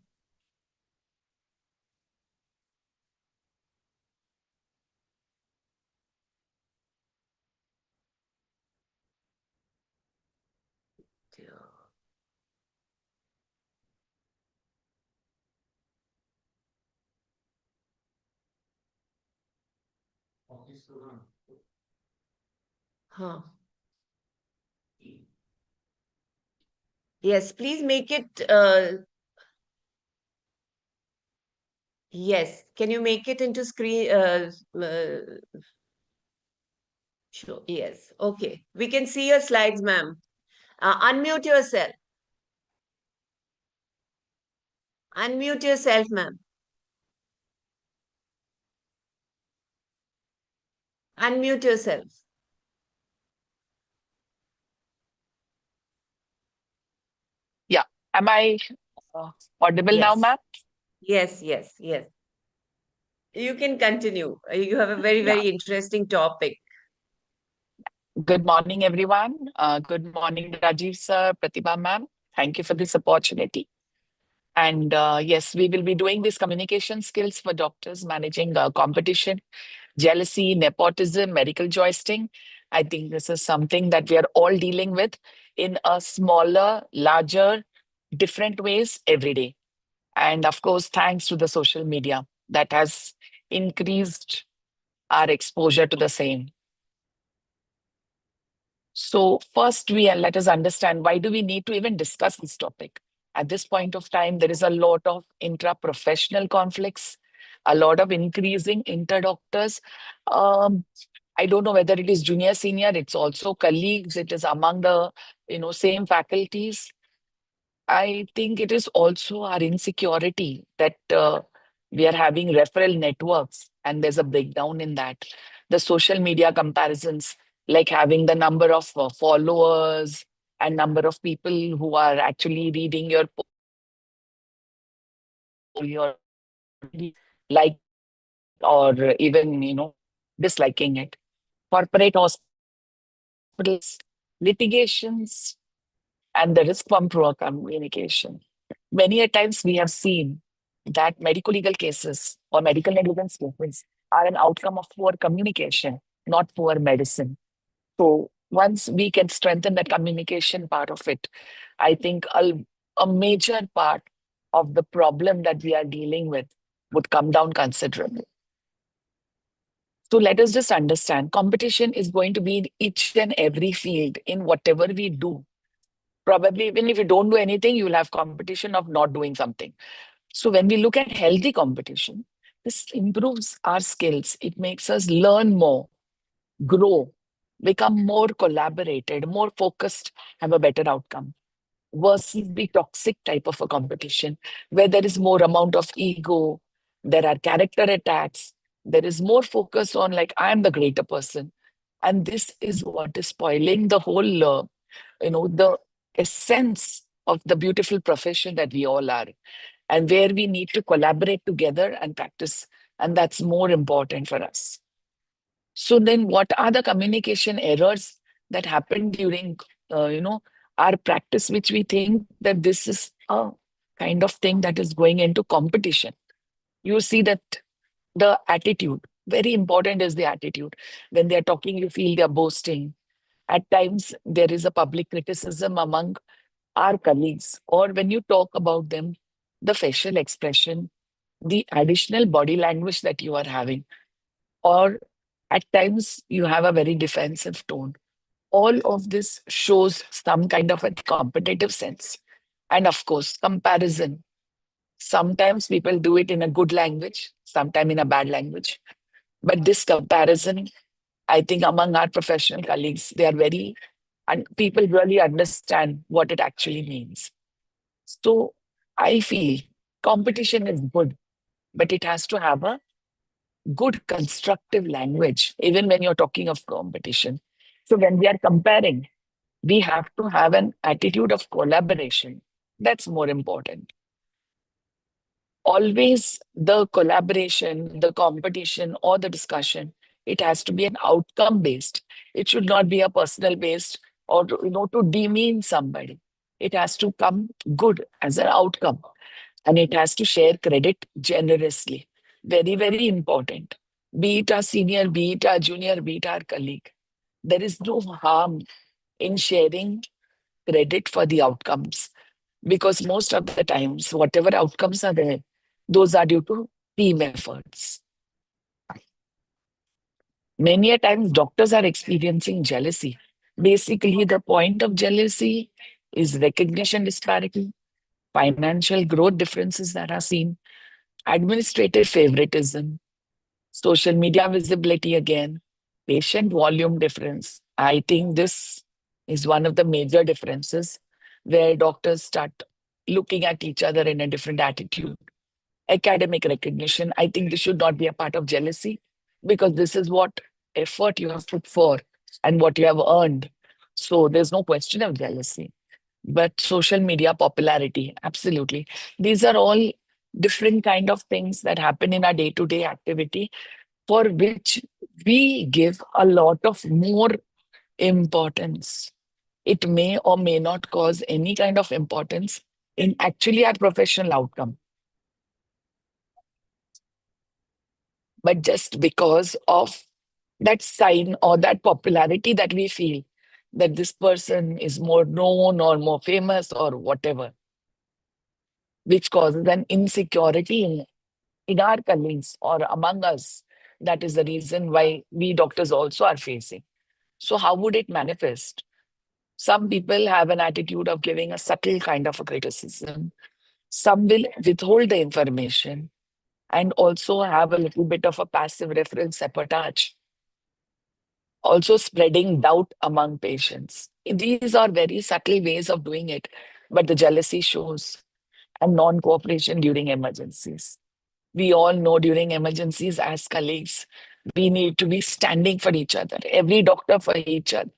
Huh. Yes, please make it, yes, can you make it into screen, sure, yes, okay. We can see your slides, ma'am. Unmute yourself. Unmute yourself, ma'am. Unmute yourself. Am I audible now, Yes. ma'am? Yes, yes, yes. You can continue. You have a very, Yeah. very interesting topic. Good morning, everyone. Good morning, Rajiv sir, Pratibha ma'am. Thank you for this opportunity. And yes, we will be doing these communication skills for doctors, managing competition, jealousy, nepotism, medical joisting. I think this is something that we are all dealing with in a smaller, larger, different ways every day. And of course, thanks to the social media that has increased our exposure to the same. So first, let us understand, why do we need to even discuss this topic? At this point of time, there is a lot of intra-professional conflicts, a lot of increasing inter-doctors. I don't know whether it is junior, senior, it's also colleagues, it is among the same faculties. I think it is also our insecurity that we are having referral networks and there's a breakdown in that. The social media comparisons, like having the number of followers and number of people who are actually reading your like or even disliking it. Corporate hospitals, litigations, and the risk from poor communication. Many a times we have seen that medical legal cases or medical negligence cases are an outcome of poor communication, not poor medicine. So once we can strengthen that communication part of it, I think a major part of the problem that we are dealing with would come down considerably. So let us just understand, competition is going to be in each and every field in whatever we do. Probably even if you don't do anything, you will have competition of not doing something. So when we look at healthy competition, this improves our skills. It makes us learn more, grow, become more collaborated, more focused, have a better outcome. Versus the toxic type of a competition where there is more amount of ego, there are character attacks, there is more focus on like, I'm the greater person. And this is what is spoiling the whole, the essence of the beautiful profession that we all are, and where we need to collaborate together and practice. And that's more important for us. So then what are the communication errors that happen during, our practice, which we think that this is a kind of thing that is going into competition? You see that the attitude, very important is the attitude. When they're talking, you feel they're boasting. At times, there is a public criticism among our colleagues, or when you talk about them, the facial expression, the additional body language that you are having, or at times you have a very defensive tone. All of this shows some kind of a competitive sense. And of course, comparison. Sometimes people do it in a good language, sometimes in a bad language. But this comparison, I think among our professional colleagues, they are very, and people really understand what it actually means. So I feel competition is good, but it has to have a good constructive language, even when you're talking of competition. So when we are comparing, we have to have an attitude of collaboration. That's more important. Always the collaboration, the competition, or the discussion, it has to be an outcome based. It should not be a personal based or to demean somebody. It has to come good as an outcome, and it has to share credit generously. Very, very important. Be it a senior, be it a junior, be it our colleague. There is no harm in sharing credit for the outcomes, because most of the times, whatever outcomes are there, those are due to team efforts. Many a times doctors are experiencing jealousy. Basically, the point of jealousy is recognition disparity, financial growth differences that are seen, administrative favoritism, social media visibility again, patient volume difference. I think this is one of the major differences where doctors start looking at each other in a different attitude. Academic recognition, I think this should not be a part of jealousy because this is what effort you have put for and what you have earned. So there's no question of jealousy. But social media popularity, absolutely. These are all different kind of things that happen in our day-to-day activity for which we give a lot of more importance. It may or may not cause any kind of importance in actually our professional outcome. But just because of that sign or that popularity that we feel that this person is more known or more famous or whatever, which causes an insecurity in our colleagues or among us. That is the reason why we doctors also are facing. So how would it manifest? Some people have an attitude of giving a subtle kind of a criticism. Some will withhold the information and also have a little bit of a passive reference sabotage. Also spreading doubt among patients. These are very subtle ways of doing it, but the jealousy shows and non-cooperation during emergencies. We all know during emergencies as colleagues, we need to be standing for each other, every doctor for each other.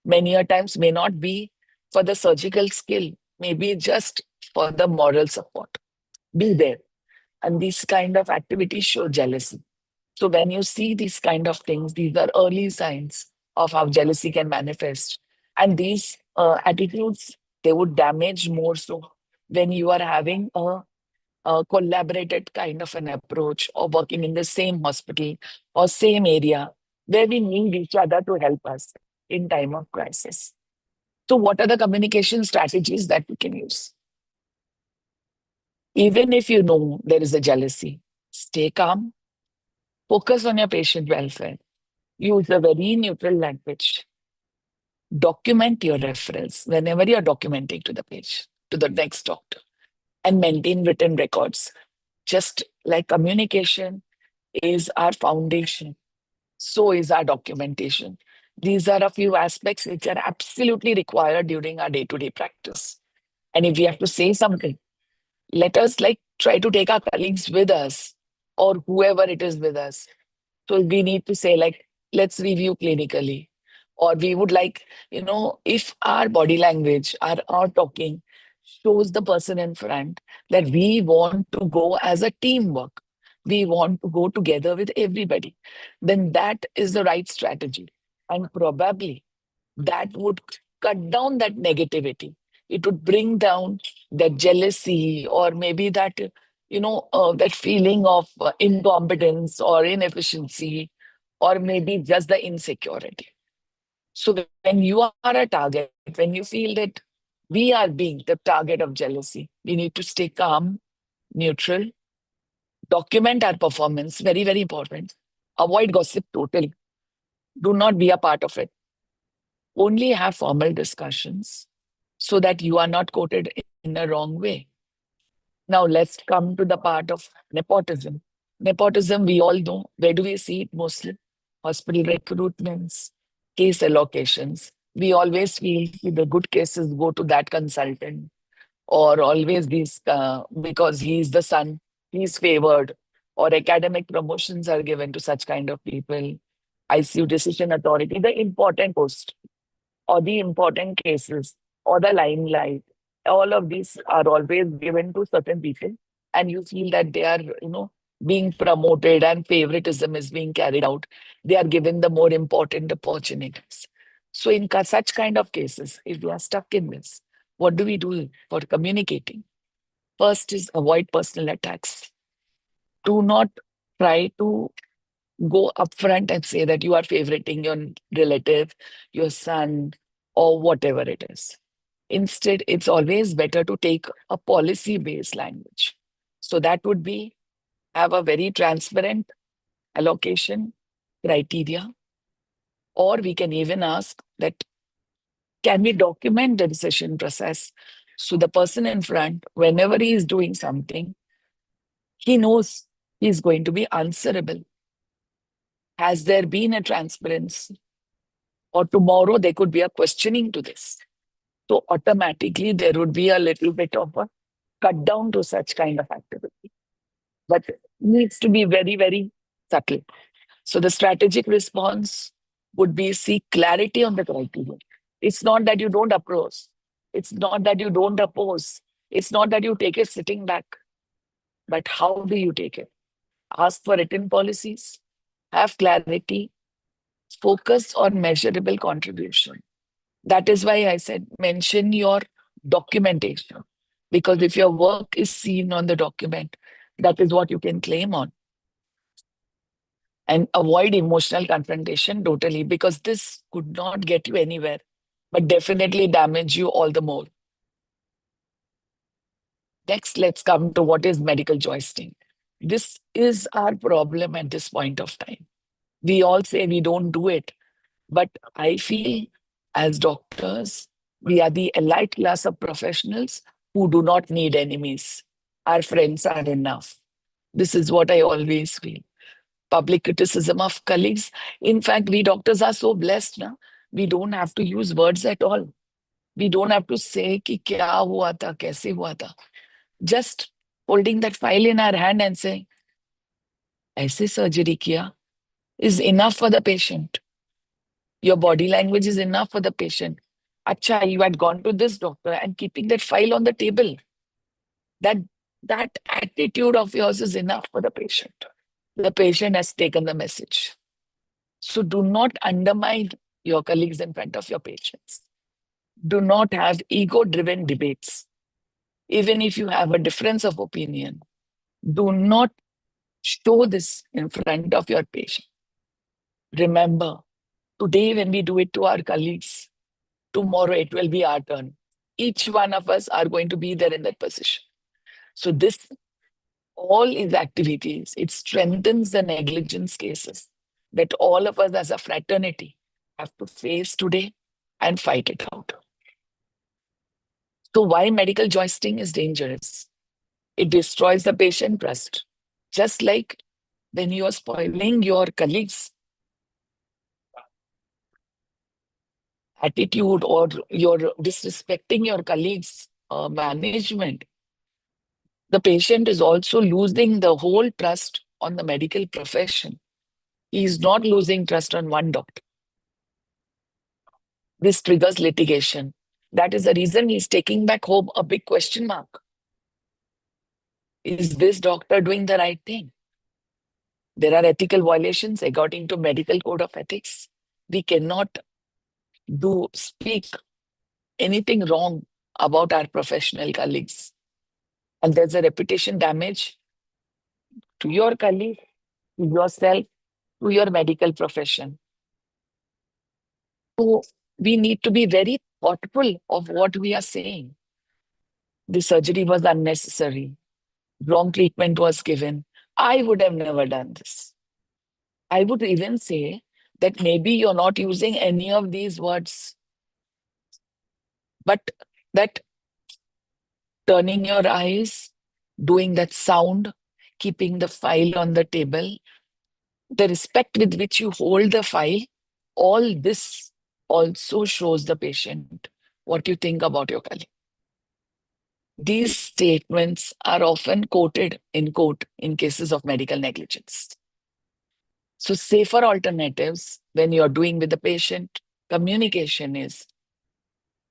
Many a times may not be for the surgical skill, maybe just for the moral support. Be there. And these kind of activities show jealousy. So when you see these kind of things, these are early signs of how jealousy can manifest. And these attitudes, they would damage more so when you are having a collaborated kind of an approach or working in the same hospital or same area where we need each other to help us in time of crisis. So what are the communication strategies that we can use? Even if you know there is a jealousy, stay calm, focus on your patient welfare, use a very neutral language, document your referrals whenever you're documenting to the page, to the next doctor, and maintain written records. Just like communication is our foundation, so is our documentation. These are a few aspects which are absolutely required during our day-to-day practice. And if we have to say something, let us try to take our colleagues with us or whoever it is with us. So we need to say let's review clinically. Or we would if our body language, our talking shows the person in front that we want to go as a teamwork, we want to go together with everybody, then that is the right strategy. And probably that would cut down that negativity. It would bring down that jealousy or maybe that, that feeling of incompetence or inefficiency or maybe just the insecurity. So when you are a target, when you feel that we are being the target of jealousy, we need to stay calm, neutral, document our performance, very, very important. Avoid gossip totally. Do not be a part of it. Only have formal discussions so that you are not quoted in a wrong way. Now let's come to the part of nepotism. Nepotism, we all know. Where do we see it mostly? Hospital recruitments, case allocations. We always feel the good cases go to that consultant, or always these because he's the son, he's favored, or academic promotions are given to such kind of people. ICU decision authority, the important post, or the important cases, or the limelight. All of these are always given to certain people, and you feel that they are, being promoted and favoritism is being carried out. They are given the more important opportunities. So in such kind of cases, if you are stuck in this, what do we do for communicating? First is avoid personal attacks. Do not try to go upfront and say that you are favoriting your relative, your son, or whatever it is. Instead, it's always better to take a policy-based language. So that would be have a very transparent allocation, criteria, or we can even ask that, can we document the decision process so the person in front, whenever he is doing something, he knows he is going to be answerable. Has there been a transparency? Or tomorrow there could be a questioning to this. So automatically there would be a little bit of a cut down to such kind of activity. But needs to be very, very subtle. So the strategic response would be seek clarity on the criteria. It's not that you don't approach. It's not that you don't oppose. It's not that you take it sitting back. But how do you take it? Ask for written policies, have clarity, focus on measurable contribution. That is why I said mention your documentation. Because if your work is seen on the document, that is what you can claim on. And avoid emotional confrontation totally, because this could not get you anywhere, but definitely damage you all the more. Next, let's come to what is medical joisting. This is our problem at this point of time. We all say we don't do it, but I feel as doctors, we are the elite class of professionals who do not need enemies. Our friends are enough. This is what I always feel. Public criticism of colleagues. In fact, we doctors are so blessed now. We don't have to use words at all. We don't have to say ki kya hua tha, kaise hua tha. Just holding that file in our hand and saying, aise surgery kiya, is enough for the patient. Your body language is enough for the patient. Acha, you had gone to this doctor, and keeping that file on the table. That attitude of yours is enough for the patient. The patient has taken the message. So do not undermine your colleagues in front of your patients. Do not have ego-driven debates. Even if you have a difference of opinion, do not show this in front of your patient. Remember, today when we do it to our colleagues, tomorrow it will be our turn. Each one of us are going to be there in that position. So this, all is activities, it strengthens the negligence cases that all of us as a fraternity have to face today and fight it out. So why medical joisting is dangerous? It destroys the patient trust. Just like when you are spoiling your colleagues' attitude or you're disrespecting your colleagues' management, the patient is also losing the whole trust on the medical profession. He is not losing trust on one doctor. This triggers litigation. That is the reason he's taking back home a big question mark. Is this doctor doing the right thing? There are ethical violations according to Medical Code of Ethics. We cannot speak anything wrong about our professional colleagues. And there's a reputation damage to your colleague, to yourself, to your medical profession. So we need to be very thoughtful of what we are saying. The surgery was unnecessary. Wrong treatment was given. I would have never done this. I would even say that maybe you're not using any of these words, but that turning your eyes, doing that sound, keeping the file on the table, the respect with which you hold the file, all this also shows the patient what you think about your colleague. These statements are often quoted in court in cases of medical negligence. So safer alternatives when you're doing with the patient, communication is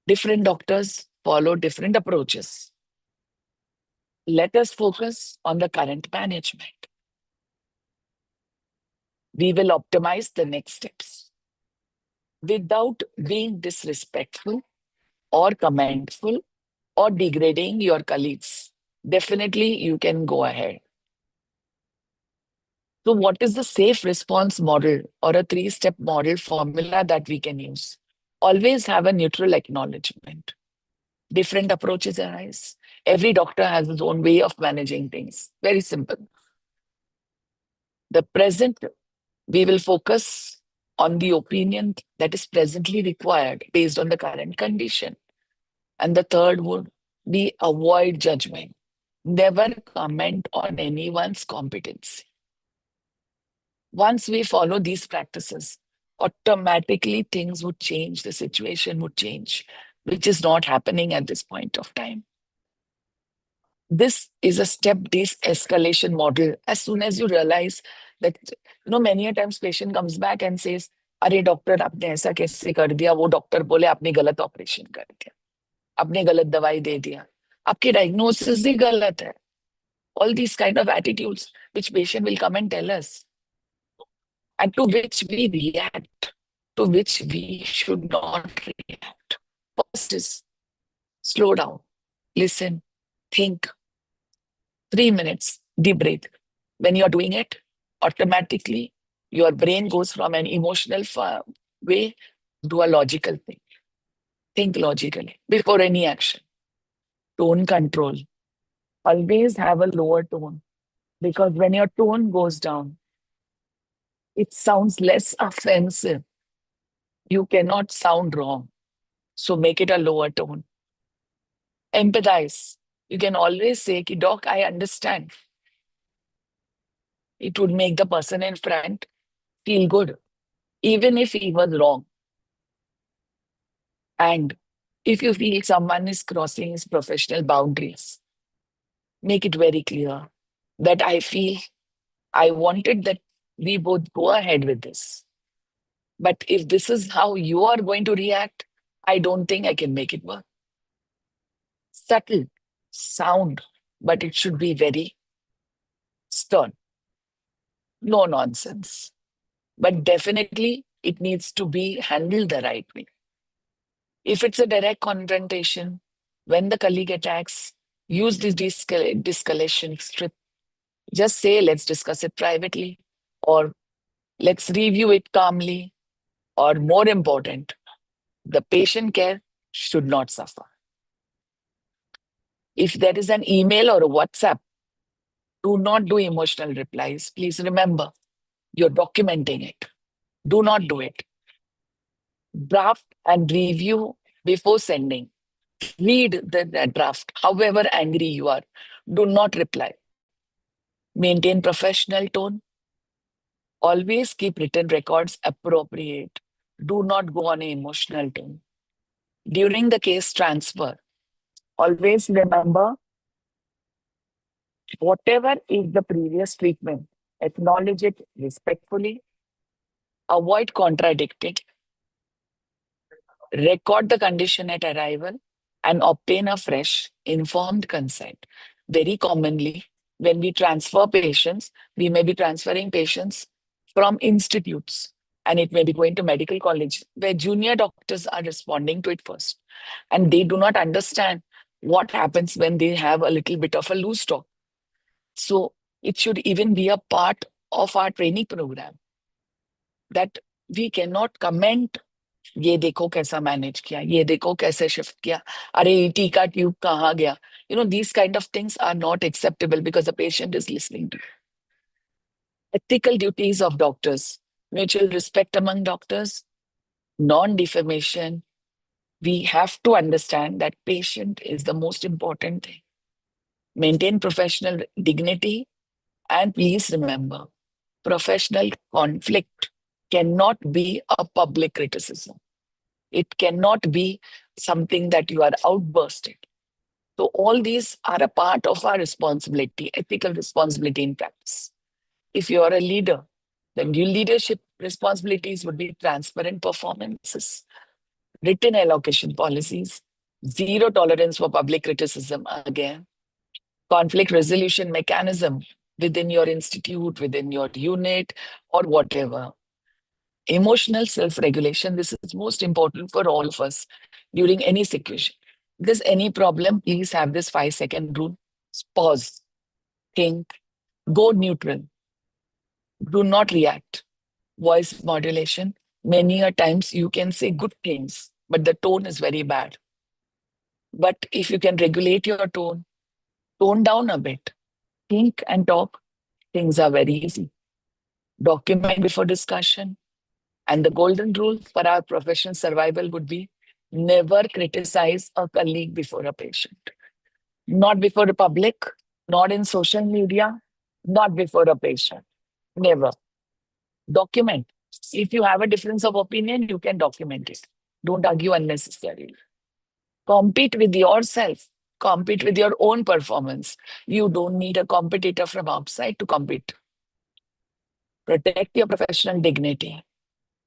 different doctors follow different approaches. Let us focus on the current management. We will optimize the next steps without being disrespectful or commendful or degrading your colleagues. Definitely you can go ahead. So what is the safe response model or a 3-step model formula that we can use? Always have a neutral acknowledgement. Different approaches arise. Every doctor has his own way of managing things. Very simple. The present We will focus on the opinion that is presently required based on the current condition. And the third would be avoid judgment. Never comment on anyone's competency. Once we follow these practices, automatically things would change, the situation would change, which is not happening at this point of time. This is a step de-escalation model. As soon as you realize that, many a times patient comes back and says, अरे doctor आपने ऐसा कैसे कर दिया, वो doctor बोले आपने गलत ऑपरेशन कर दिया, आपने गलत दवाई दे दिया, आपकी डायग्नोसिस ही गलत है. All these kind of attitudes which patient will come and tell us, and to which we react, to which we should not react. First is slow down, listen, think. 3 minutes, deep breath. When you are doing it, automatically your brain goes from an emotional way to a logical thing. Think logically before any action. Tone control. Always have a lower tone, because when your tone goes down, it sounds less offensive. You cannot sound wrong. So make it a lower tone. Empathize. You can always say, Doc, I understand. It would make the person in front feel good, even if he was wrong. And if you feel someone is crossing his professional boundaries, make it very clear that I feel I wanted that we both go ahead with this. But if this is how you are going to react, I don't think I can make it work. Subtle, sound, but it should be very stern. No nonsense. But definitely, it needs to be handled the right way. If it's a direct confrontation, when the colleague attacks, use this de-escalation script. Just say, let's discuss it privately, or let's review it calmly, or more important, the patient care should not suffer. If there is an email or a WhatsApp, do not do emotional replies. Please remember, you're documenting it. Do not do it. Draft and review before sending. Read the draft, however angry you are. Do not reply. Maintain professional tone. Always keep written records appropriate. Do not go on an emotional tone. During the case transfer, always remember, whatever is the previous treatment, acknowledge it respectfully. Avoid contradicting. Record the condition at arrival and obtain a fresh, informed consent. Very commonly, when we transfer patients, we may be transferring patients from institutes, and it may be going to medical college where junior doctors are responding to it first. And they do not understand what happens when they have a little bit of a loose talk. So it should even be a part of our training program that we cannot comment, ये देखो कैसा manage किया, ये देखो कैसे shift किया, अरे ET का ट्यूब कहाँ गया. These kind of things are not acceptable because the patient is listening to you. Ethical duties of doctors, mutual respect among doctors, non-defamation. We have to understand that patient is the most important thing. Maintain professional dignity, and please remember, professional conflict cannot be a public criticism. It cannot be something that you are outbursting. So all these are a part of our responsibility, ethical responsibility in practice. If you are a leader, then your leadership responsibilities would be transparent performances, written allocation policies, zero tolerance for public criticism again, conflict resolution mechanism within your institute, within your unit, or whatever. Emotional self-regulation, this is most important for all of us during any situation. If there's any problem, please have this 5-second rule. Pause, think, go neutral. Do not react. Voice modulation. Many a times you can say good things, but the tone is very bad. But if you can regulate your tone down a bit, think and talk, things are very easy. document before discussion. And the golden rule for our professional survival would be never criticize a colleague before a patient. Not before the public, not in social media, not before a patient. Never. Document. If you have a difference of opinion, you can document it. Don't argue unnecessarily. Compete with yourself. Compete with your own performance. You don't need a competitor from outside to compete. Protect your professional dignity.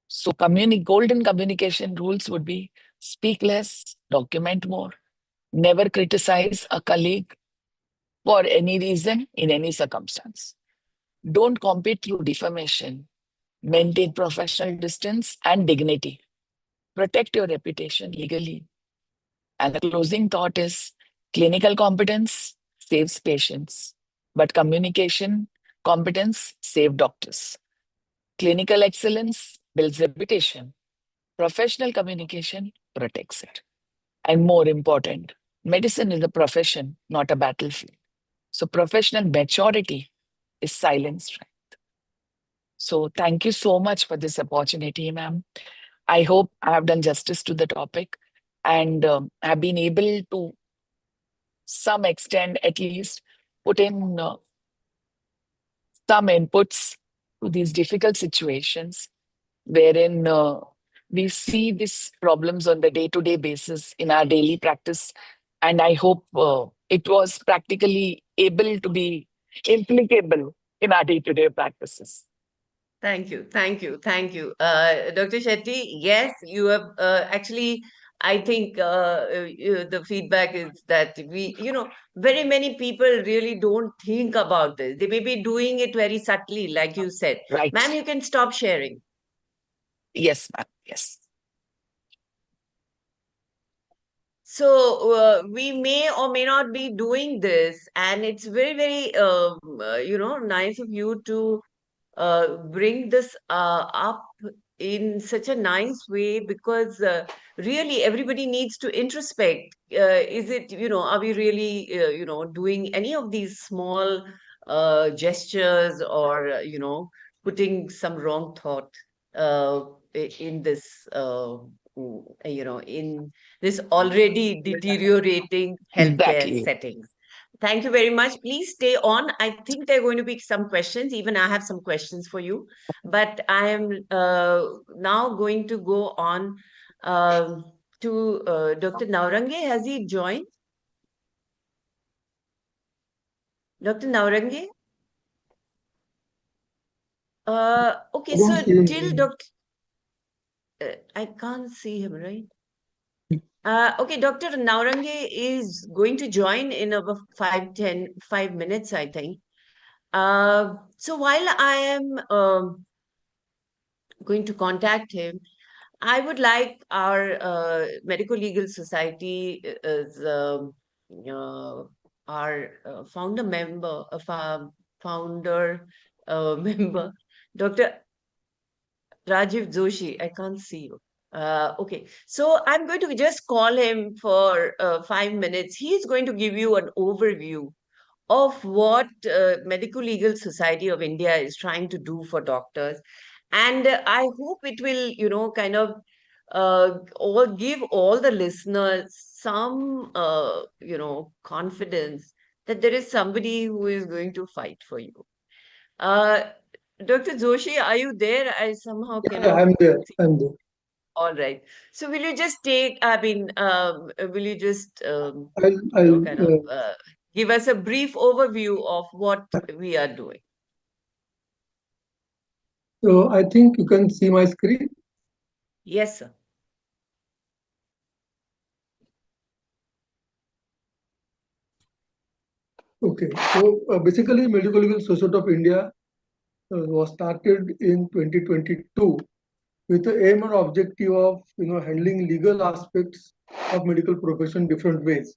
So golden communication rules would be speak less, document more, never criticize a colleague for any reason in any circumstance. Don't compete through defamation. Maintain professional distance and dignity. Protect your reputation legally. And the closing thought is clinical competence saves patients, but communication competence saves doctors. Clinical excellence builds reputation. Professional communication protects it. And more important, medicine is a profession, not a battlefield. So professional maturity is silent strength. So thank you so much for this opportunity, ma'am. I hope I have done justice to the topic and have been able to some extent at least put in some inputs to these difficult situations wherein we see these problems on the day-to-day basis in our daily practice. And I hope it was practically able to be implicable in our day-to-day practices. Thank you. Dr. Shetty, yes, you have actually, I think the feedback is that very many people really don't think about this. They may be doing it very subtly, like you said. Right. Ma'am, you can stop sharing. Yes, ma'am. Yes. So we may or may not be doing this, and it's very, very, nice of you to bring this up in such a nice way, because really everybody needs to introspect. Is it, are we really, doing any of these small gestures, or, putting some wrong thought in this, in this already deteriorating healthcare Exactly. settings. Thank you very much. Please stay on. I think there are going to be some questions. Even I have some questions for you. But I am now going to go on to Dr. Naurange. Has he joined? Dr. Naurange? Okay, so till Dr. I can't see him, right? Okay, Dr. Naurange is going to join in about 5 minutes, I think. So while I am going to contact him, I would like our Medical Legal Society, our founder member, founder member, Dr. Rajiv Joshi. I can't see you. Okay, so I'm going to just call him for 5 minutes. He's going to give you an overview of what Medical Legal Society of India is trying to do for doctors. And I hope it will, kind of or give all the listeners some, confidence that there is somebody who is going to fight for you. Dr. Joshi, are you there? I somehow cannot. I'm there. I'm there. All right. So will you just will you just I'll give us a brief overview of what we are doing? So I think you can see my screen. Yes, sir. Okay. So basically, Medical Legal Society of India was started in 2022 with the aim and objective of handling legal aspects of medical profession different ways.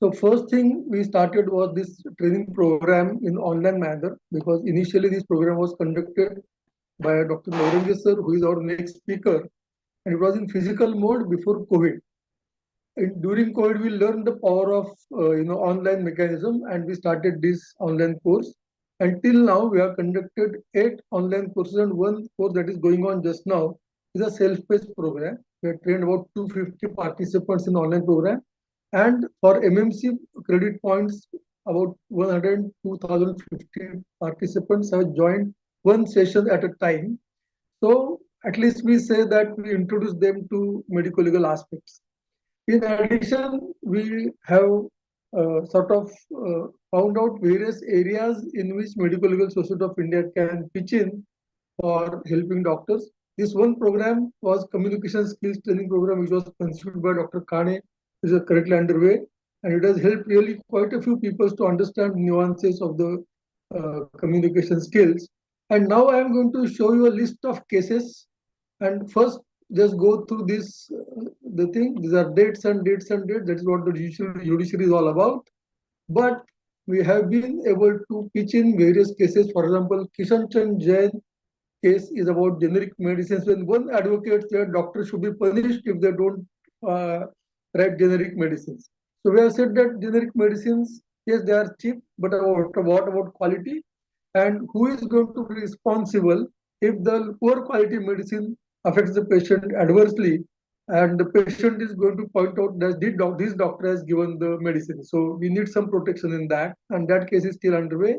So first thing we started was this training program in online manner, because initially this program was conducted by Dr. Naurange sir, who is our next speaker, and it was in physical mode before COVID. And during COVID, we learned the power of online mechanism, and we started this online course. Until now, we have conducted 8 online courses, and one course that is going on just now is a self-paced program. We have trained about 250 participants in the online program. And for MMC credit points, about 102,050 participants have joined one session at a time. So at least we say that we introduce them to medical legal aspects. In addition, we have found out various areas in which Medical Legal Society of India can pitch in for helping doctors. This one program was communication skills training program, which was conceived by Dr. Kane, which is currently underway, and it has helped really quite a few people to understand nuances of the communication skills. And now I am going to show you a list of cases. And first, just go through this, the thing. These are dates and dates and dates. That is what the judiciary is all about. But we have been able to pitch in various cases. For example, Kishan Chand Jain case is about generic medicines. When one advocate said doctors should be punished if they don't write generic medicines. So we have said that generic medicines, yes, they are cheap, but what about quality? And who is going to be responsible if the poor quality medicine affects the patient adversely, and the patient is going to point out that this doctor has given the medicine. So we need some protection in that, and that case is still underway.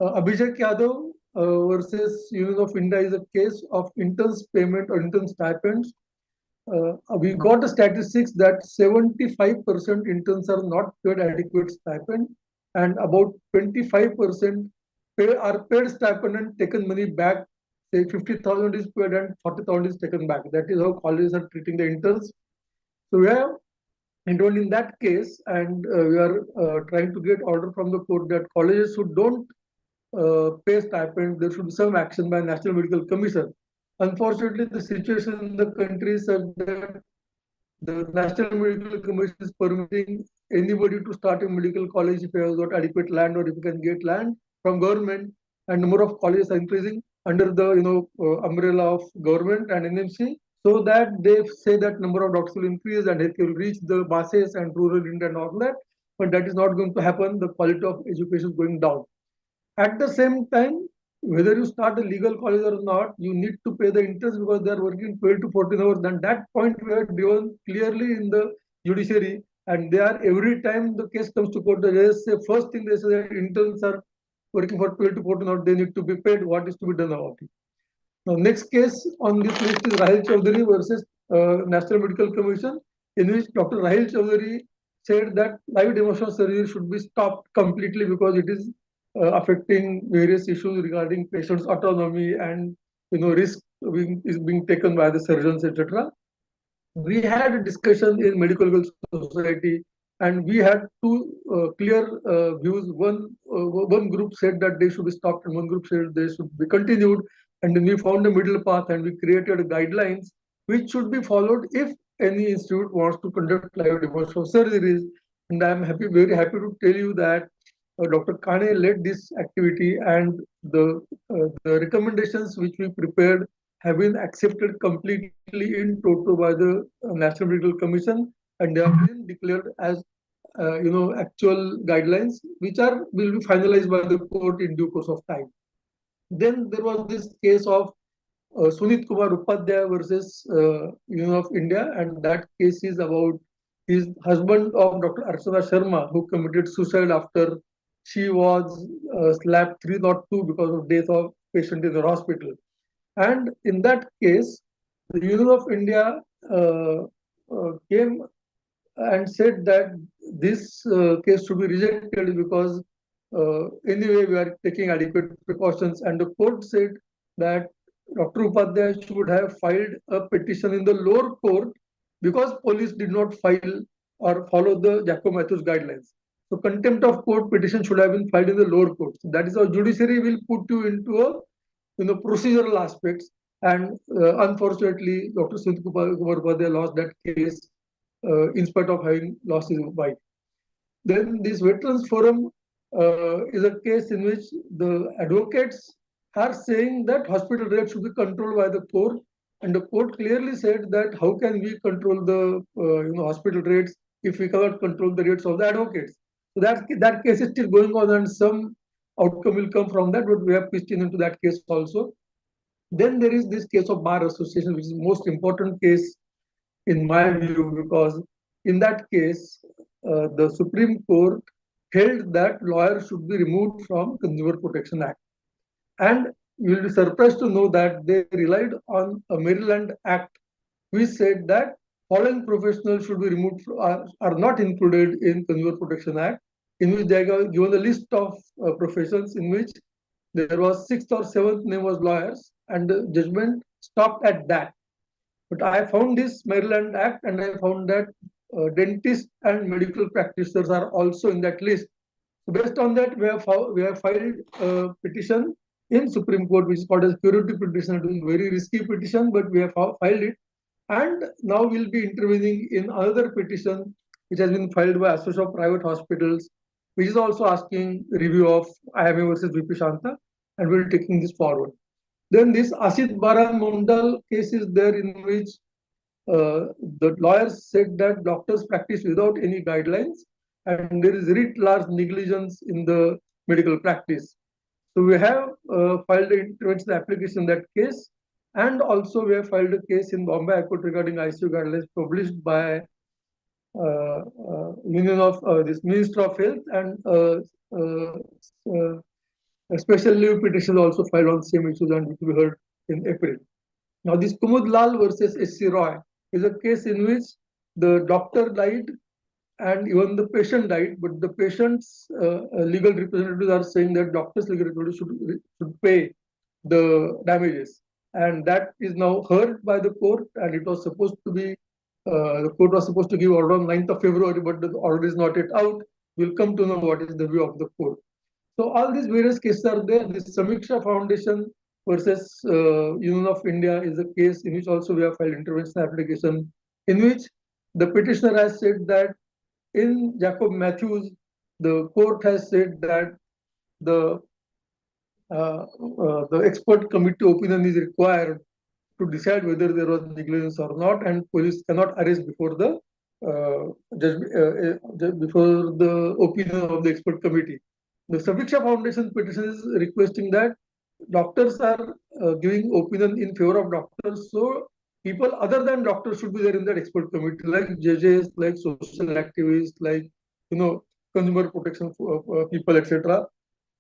Abhishek Yadav versus Union of India is a case of interns payment or intern stipends. We got the statistics that 75% interns are not paid adequate stipend, and about 25% are paid stipend and taken money back. Say 50,000 is paid and 40,000 is taken back. That is how colleges are treating the interns. So we have enrolled in that case, and we are trying to get order from the court that colleges who don't pay stipend, there should be some action by National Medical Commission. Unfortunately, the situation in the country is such that the National Medical Commission is permitting anybody to start a medical college if he has got adequate land or if he can get land from government, and number of colleges are increasing under the umbrella of government and NMC, so that they say that number of doctors will increase and it will reach the masses and rural India and all that, but that is not going to happen. The quality of education is going down. At the same time, whether you start a legal college or not, you need to pay the interest because they are working 12 to 14 hours. And that point we are driven clearly in the judiciary, and they are every time the case comes to court, they say first thing they say that interns are working for 12 to 14 hours, they need to be paid. What is to be done about it? Now, next case on this list is Rahil Chaudhary versus National Medical Commission, in which Dr. Rahil Chaudhary said that live demonstration surgery should be stopped completely because it is affecting various issues regarding patients' autonomy and risk is being taken by the surgeons, etc. We had a discussion in Medical Legal Society, and we had two clear views. One group said that they should be stopped, and one group said they should be continued. And then we found a middle path, and we created guidelines which should be followed if any institute wants to conduct live demonstration surgeries. And I am very happy to tell you that Dr. Kane led this activity, and the recommendations which we prepared have been accepted completely in toto by the National Medical Commission, and they have been declared as actual guidelines, which will be finalized by the court in due course of time. Then there was this case of Sunit Kumar Upadhyay versus Union of India, and that case is about his husband of Dr. Archana Sharma, who committed suicide after she was slapped 302 because of death of patient in the hospital. And in that case, the Union of India came and said that this case should be rejected because anyway we are taking adequate precautions, and the court said that Dr. Upadhyay should have filed a petition in the lower court because police did not file or follow the Jacob Matthews guidelines. So contempt of court petition should have been filed in the lower court. So that is how judiciary will put you into a procedural aspects. And unfortunately, Dr. Sunit Kumar Upadhyay lost that case in spite of having lost his wife. Then this Veterans Forum is a case in which the advocates are saying that hospital rates should be controlled by the court, and the court clearly said that how can we control the hospital rates if we cannot control the rates of the advocates? So that case is still going on, and some outcome will come from that, but we have pitched in into that case also. Then there is this case of Bar Association, which is the most important case in my view, because in that case, the Supreme Court held that lawyers should be removed from Consumer Protection Act. And you will be surprised to know that they relied on a Maryland Act, which said that foreign professionals should be removed, are not included in Consumer Protection Act, in which they are given a list of professions in which there was 6th or 7th name was lawyers, and the judgment stopped at that. But I found this Maryland Act, and I found that dentists and medical practitioners are also in that list. So based on that, we have filed a petition in Supreme Court, which is called as curative petition. It is a very risky petition, but we have filed it. And now we'll be intervening in another petition, which has been filed by Association of Private Hospitals, which is also asking review of IMA versus VP Shanta, and we're taking this forward. Then this Asit Baran Mondal case is there, in which the lawyers said that doctors practice without any guidelines, and there is writ large negligence in the medical practice. So we have filed an intervention application in that case, and also we have filed a case in Bombay High Court regarding ICU guidelines published by Union of this Minister of Health, and a special leave petition also filed on same issues, and which we heard in April. Now this Kumud Lal versus SC Roy is a case in which the doctor died and even the patient died, but the patient's legal representatives are saying that doctor's legal representatives should pay the damages, and that is now heard by the court, and it was supposed to be the court was supposed to give order on 9th of February, but the order is not yet out. We'll come to know what is the view of the court. So all these various cases are there. This Samiksha Foundation versus Union of India is a case in which also we have filed intervention application, in which the petitioner has said that in Jacob Matthews, the court has said that the expert committee opinion is required to decide whether there was negligence or not, and police cannot arrest before the before the opinion of the expert committee. The Samiksha Foundation petition is requesting that doctors are giving opinion in favor of doctors, so people other than doctors should be there in that expert committee, like judges, like social activists, like consumer protection people, etc.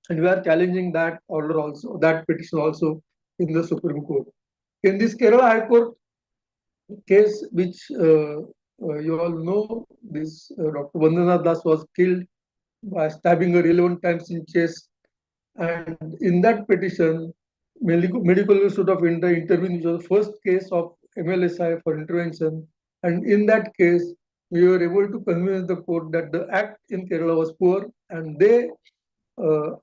And we are challenging that order also, that petition also in the Supreme Court. In this Kerala High Court case, which you all know, this Dr. Vandana Das was killed by stabbing her 11 times in chest, and in that petition, Medical Institute of India intervened, which was the first case of MLSI for intervention, and in that case, we were able to convince the court that the act in Kerala was poor, and they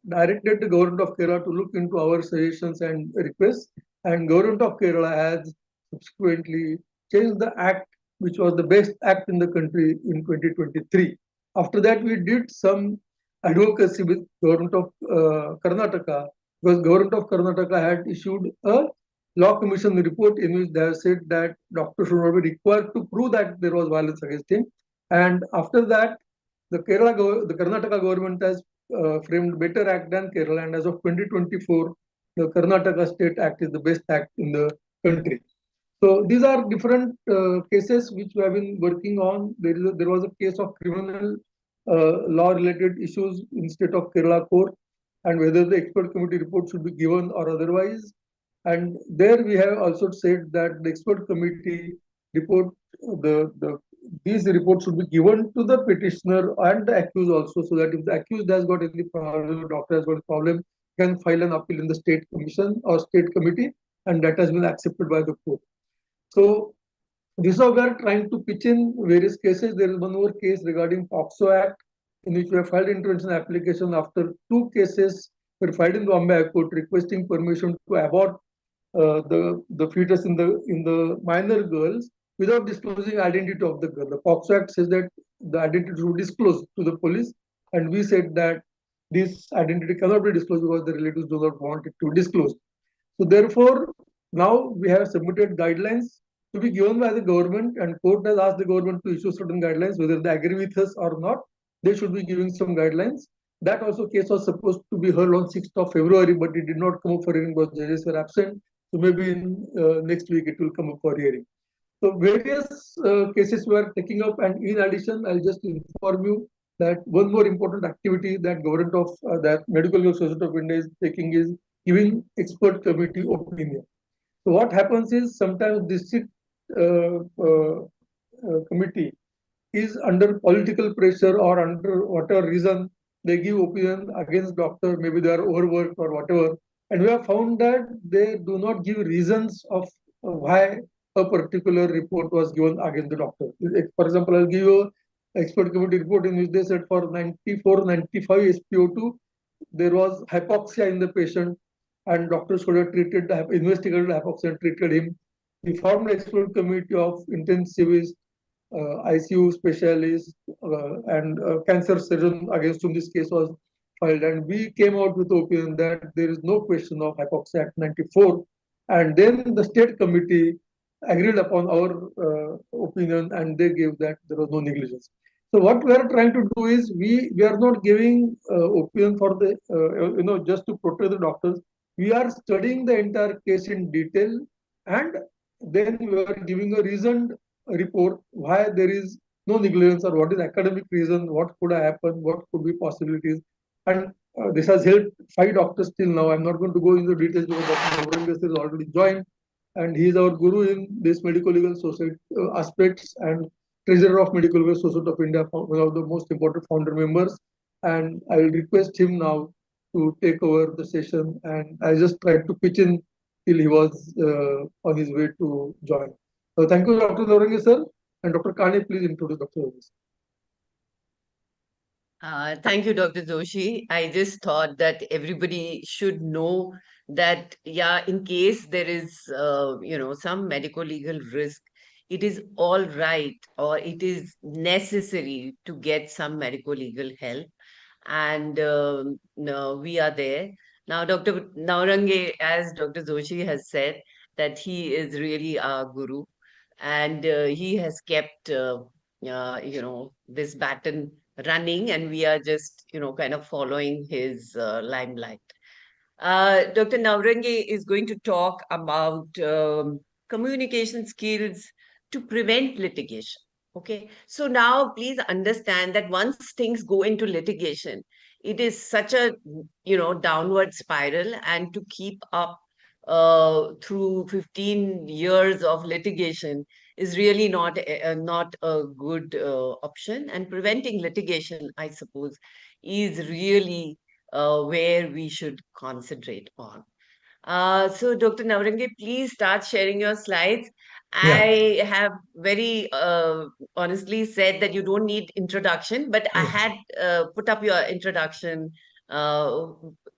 directed the government of Kerala to look into our suggestions and requests, and government of Kerala has subsequently changed the act, which was the best act in the country, in 2023. After that, we did some advocacy with government of Karnataka, because government of Karnataka had issued a law commission report in which they have said that doctors should not be required to prove that there was violence against him. And after that, the Karnataka government has framed better act than Kerala, and as of 2024, the Karnataka State Act is the best act in the country. So these are different cases which we have been working on. There was a case of criminal law-related issues in state of Kerala court, and whether the expert committee report should be given or otherwise. And there we have also said that the expert committee report, these reports should be given to the petitioner and the accused also, so that if the accused has got any problem, the doctor has got a problem, can file an appeal in the state commission or state committee, and that has been accepted by the court. So this is how we are trying to pitch in various cases. There is one more case regarding POXO Act, in which we have filed intervention application after 2 cases were filed in the Bombay High Court requesting permission to abort the fetus in the minor girls without disclosing identity of the girl. The POXO Act says that the identity should be disclosed to the police, and we said that this identity cannot be disclosed because the relatives do not want it to be disclosed. So therefore, now we have submitted guidelines to be given by the government, and court has asked the government to issue certain guidelines. Whether they agree with us or not, they should be giving some guidelines. That also case was supposed to be heard on 6th of February, but it did not come up for hearing because judges were absent. So maybe in next week it will come up for hearing. So various cases we are taking up, and in addition, I'll just inform you that one more important activity that government of that Medical Legal Society of India is taking is giving expert committee opinion. So what happens is sometimes district committee is under political pressure or under whatever reason they give opinion against doctor, maybe they are overworked or whatever. And we have found that they do not give reasons of why a particular report was given against the doctor. For example, I'll give you an expert committee report in which they said for 94-95 SpO2, there was hypoxia in the patient and doctor should have treated, investigated hypoxia and treated him. We formed an expert committee of intensivists, ICU specialists, and cancer surgeon against whom this case was filed. And we came out with the opinion that there is no question of hypoxia at 94. And then the state committee agreed upon our opinion and they gave that there was no negligence. So what we are trying to do is we are not giving opinion for the, just to protect the doctors. We are studying the entire case in detail and then we are giving a reasoned report why there is no negligence or what is academic reason, what could have happened, what could be possibilities. And this has helped 5 doctors till now. I'm not going to go into details because Dr. Navranga is already joined and he is our guru in this medical legal society aspects and treasurer of Medical Legal Society of India, one of the most important founder members. And I will request him now to take over the session. And I just tried to pitch in till he was on his way to join. So thank you, Dr. Navranga, sir. And Dr. Kane, please introduce Dr. Navranga. Thank you, Dr. Joshi. I just thought that everybody should know that, yeah, in case there is, some medical legal risk, it is all right or it is necessary to get some medical legal help. And no, we are there. Now, Dr. Navranga, as Dr. Joshi has said, that he is really our guru and he has kept, this baton running and we are just, kind of following his limelight. Dr. Navranga is going to talk about communication skills to prevent litigation. Okay, so now please understand that once things go into litigation, it is such a, downward spiral, and to keep up through 15 years of litigation is really not a good option. And preventing litigation, I suppose, is really where we should concentrate on. So Dr. Navranga, please start sharing your slides. Yeah. I have very honestly said that you don't need introduction, but I had put up your introduction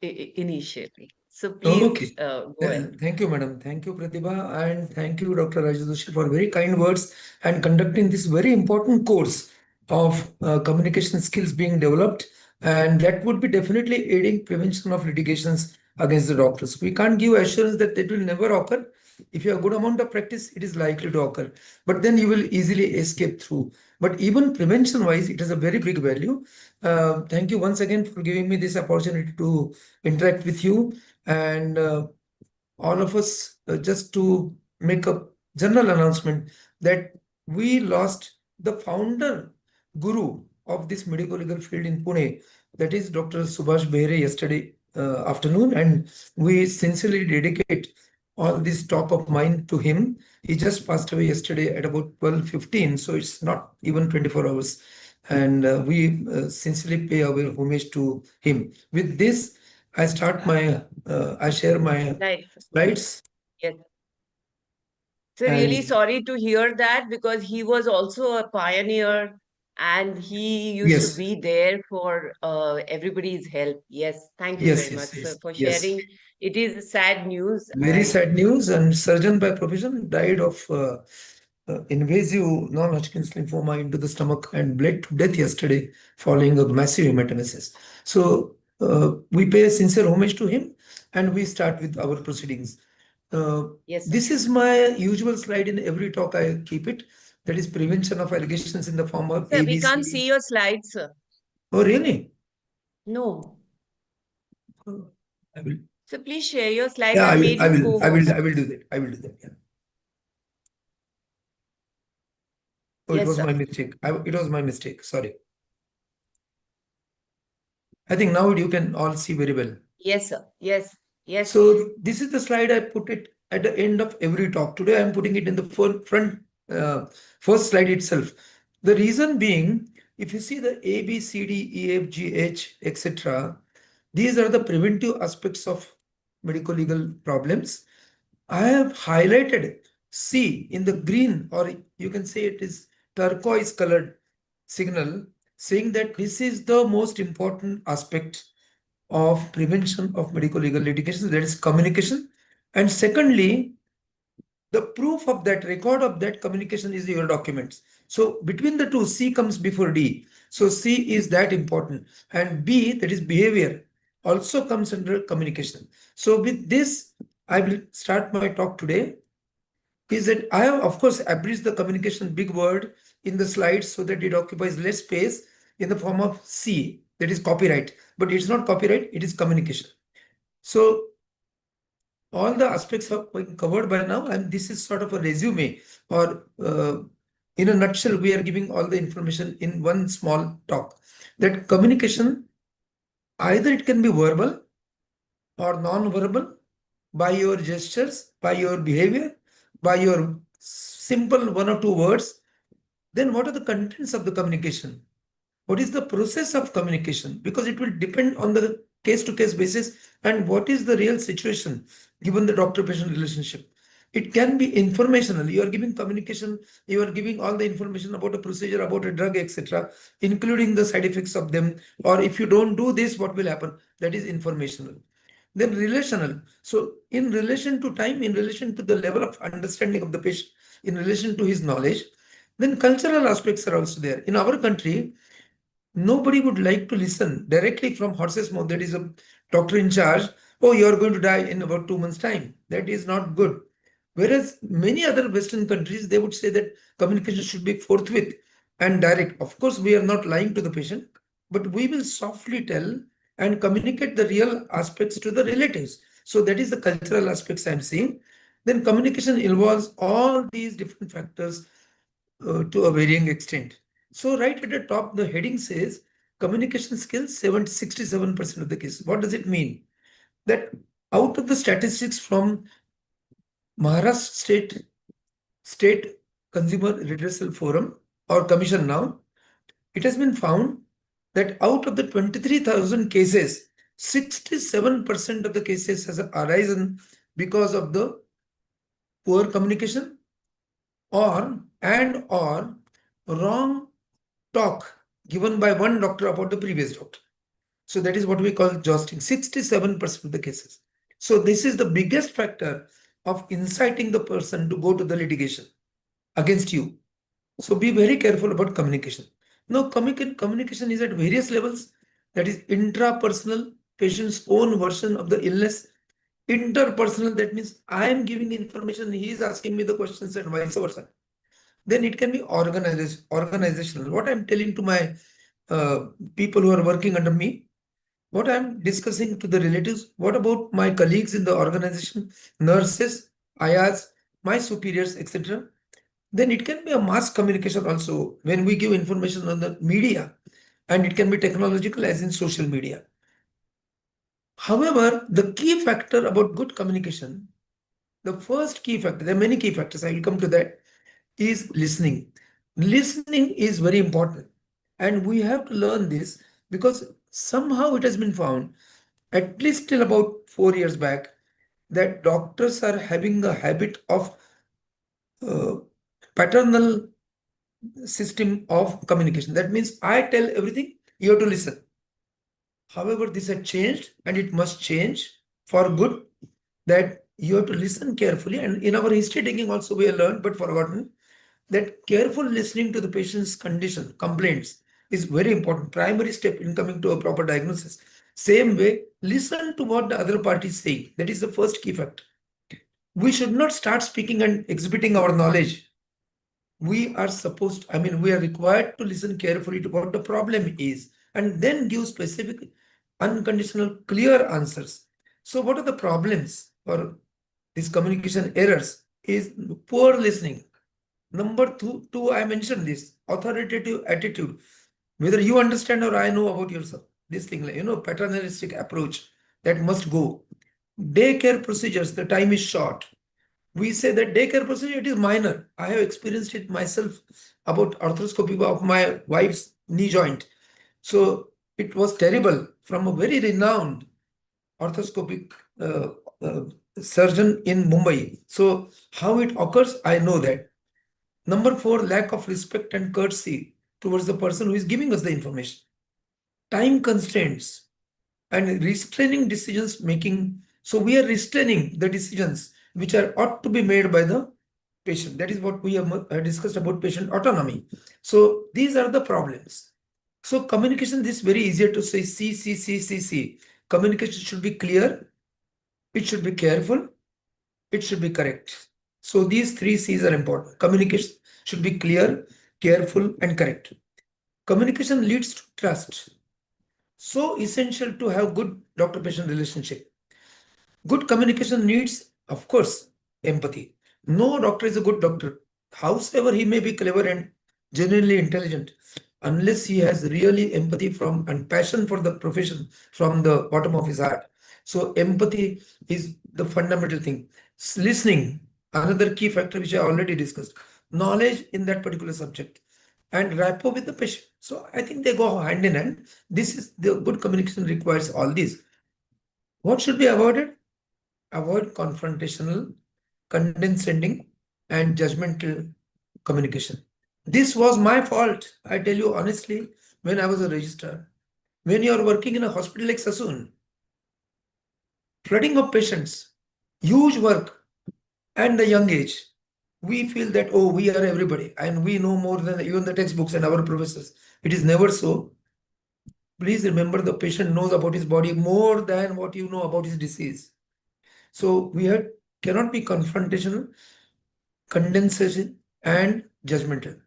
initially. So please go ahead. Thank you, madam. Thank you, Pratibha, and thank you, Dr. Rajadoshi, for very kind words and conducting this very important course of communication skills being developed, and that would be definitely aiding prevention of litigations against the doctors. We can't give assurance that it will never occur. If you have a good amount of practice, it is likely to occur, but then you will easily escape through. But even prevention wise, it has a very big value. Thank you once again for giving me this opportunity to interact with you and all of us, just to make a general announcement that we lost the founder guru of this medical legal field in Pune, that is Dr. Subhash Behere, yesterday afternoon, and we sincerely dedicate all this top of mind to him. He just passed away yesterday at about 12:15, so it's not even 24 hours. And we sincerely pay our homage to him. With this, I start my, I share my slides. Yes. So really And- sorry to hear that, because he was also a pioneer and he used to be there for everybody's help. Yes, thank you very much, sir, for sharing. It is sad news. Very sad news, and surgeon by profession died of invasive non-Hodgkin's lymphoma into the stomach and bled to death yesterday following a massive hematemesis. So we pay sincere homage to him and we start with our proceedings. Yes, This is my usual slide in every talk I keep it. That is prevention of allegations in the form of sir, we ABC. can't see your slides, sir. Oh, really? No. I will. So please share your slides. Yeah, I I made will. you I will. co-host. I will do that. I will do that. Yeah. Oh, it Yes, was sir. my mistake. It was my mistake. Sorry. I think now you can all see very well. Yes, sir. Yes. Yes. So this is the slide I put it at the end of every talk. Today I'm putting it in the front first slide itself. The reason being, if you see the A, B, C, D, E, F, G, H, etc., these are the preventive aspects of medical legal problems. I have highlighted C in the green, or you can say it is turquoise colored signal, saying that this is the most important aspect of prevention of medical legal litigation, that is communication. And secondly, the proof of that record of that communication is your documents. So between the two, C comes before D. So C is that important. And B, that is behavior, also comes under communication. So with this, I will start my talk today. Is that I have, of course, abridged the communication big word in the slides so that it occupies less space in the form of C, that is copyright. But it's not copyright, it is communication. So all the aspects have been covered by now, and this is sort of a resume, or in a nutshell, we are giving all the information in one small talk. That communication, either it can be verbal or non-verbal, by your gestures, by your behavior, by your simple one or two words. Then what are the contents of the communication? What is the process of communication? Because it will depend on the case-to-case basis and what is the real situation given the doctor-patient relationship. It can be informational. You are giving communication, you are giving all the information about a procedure, about a drug, etc., including the side effects of them. Or if you don't do this, what will happen? That is informational. Then relational. So in relation to time, in relation to the level of understanding of the patient, in relation to his knowledge, then cultural aspects are also there. In our country, nobody would like to listen directly from horse's mouth. That is a doctor in charge. Oh, you are going to die in about 2 months' time. That is not good. Whereas many other Western countries, they would say that communication should be forthwith and direct. Of course, we are not lying to the patient, but we will softly tell and communicate the real aspects to the relatives. So that is the cultural aspects I'm seeing. Then communication involves all these different factors to a varying extent. So right at the top, the heading says communication skills, 67% of the cases. What does it mean? That out of the statistics from Maharashtra State Consumer Redressal Forum or Commission now, it has been found that out of the 23,000 cases, 67% of the cases has arisen because of the poor communication or wrong talk given by one doctor about the previous doctor. So that is what we call jostling, 67% of the cases. So this is the biggest factor of inciting the person to go to the litigation against you. So be very careful about communication. Now, communication is at various levels. That is intrapersonal, patient's own version of the illness. Interpersonal, that means I am giving information, he is asking me the questions and vice versa. Then it can be organizational. What I'm telling to my people who are working under me, what I'm discussing to the relatives, what about my colleagues in the organization, nurses, IAs, my superiors, etc. Then it can be a mass communication also when we give information on the media, and it can be technological as in social media. However, the key factor about good communication, the first key factor, there are many key factors, I will come to that, is listening. Listening is very important, and we have to learn this because somehow it has been found, at least till about 4 years back, that doctors are having a habit of paternal system of communication. That means I tell everything, you have to listen. However, this has changed, and it must change for good, that you have to listen carefully. And in our history taking also we have learned but forgotten that careful listening to the patient's condition, complaints, is very important. Primary step in coming to a proper diagnosis. Same way, listen to what the other party is saying. That is the first key factor. We should not start speaking and exhibiting our knowledge. We are we are required to listen carefully to what the problem is and then give specific unconditional, clear answers. So what are the problems for these communication errors? Is poor listening. Number two, I mentioned this authoritative attitude. Whether you understand or I know about yourself, this thing, paternalistic approach that must go. Daycare procedures, the time is short. We say that daycare procedure, it is minor. I have experienced it myself about arthroscopy of my wife's knee joint. So it was terrible from a very renowned arthroscopic surgeon in Mumbai. So how it occurs, I know that. Number 4, lack of respect and courtesy towards the person who is giving us the information. Time constraints and restraining decisions making. So we are restraining the decisions which ought to be made by the patient. That is what we have discussed about patient autonomy. So these are the problems. So communication, this is very easier to say C. Communication should be clear, it should be careful, it should be correct. So these 3 C's are important. Communication should be clear, careful, and correct. Communication leads to trust. So essential to have good doctor-patient relationship. Good communication needs, of course, empathy. No doctor is a good doctor. Howsoever he may be clever and genuinely intelligent, unless he has really empathy from and passion for the profession from the bottom of his heart. So empathy is the fundamental thing. Listening, another key factor which I already discussed. Knowledge in that particular subject and rapport with the patient. So I think they go hand in hand. This is the good communication requires all these. What should be avoided? Avoid confrontational, condescending, and judgmental communication. This was my fault. I tell you honestly, when I was a registrar, when you are working in a hospital like Sassoon, flooding of patients, huge work, and the young age, we feel that, oh, we are everybody and we know more than even the textbooks and our professors. It is never so. Please remember, the patient knows about his body more than what you know about his disease. So we cannot be confrontational, condensation, and judgmental.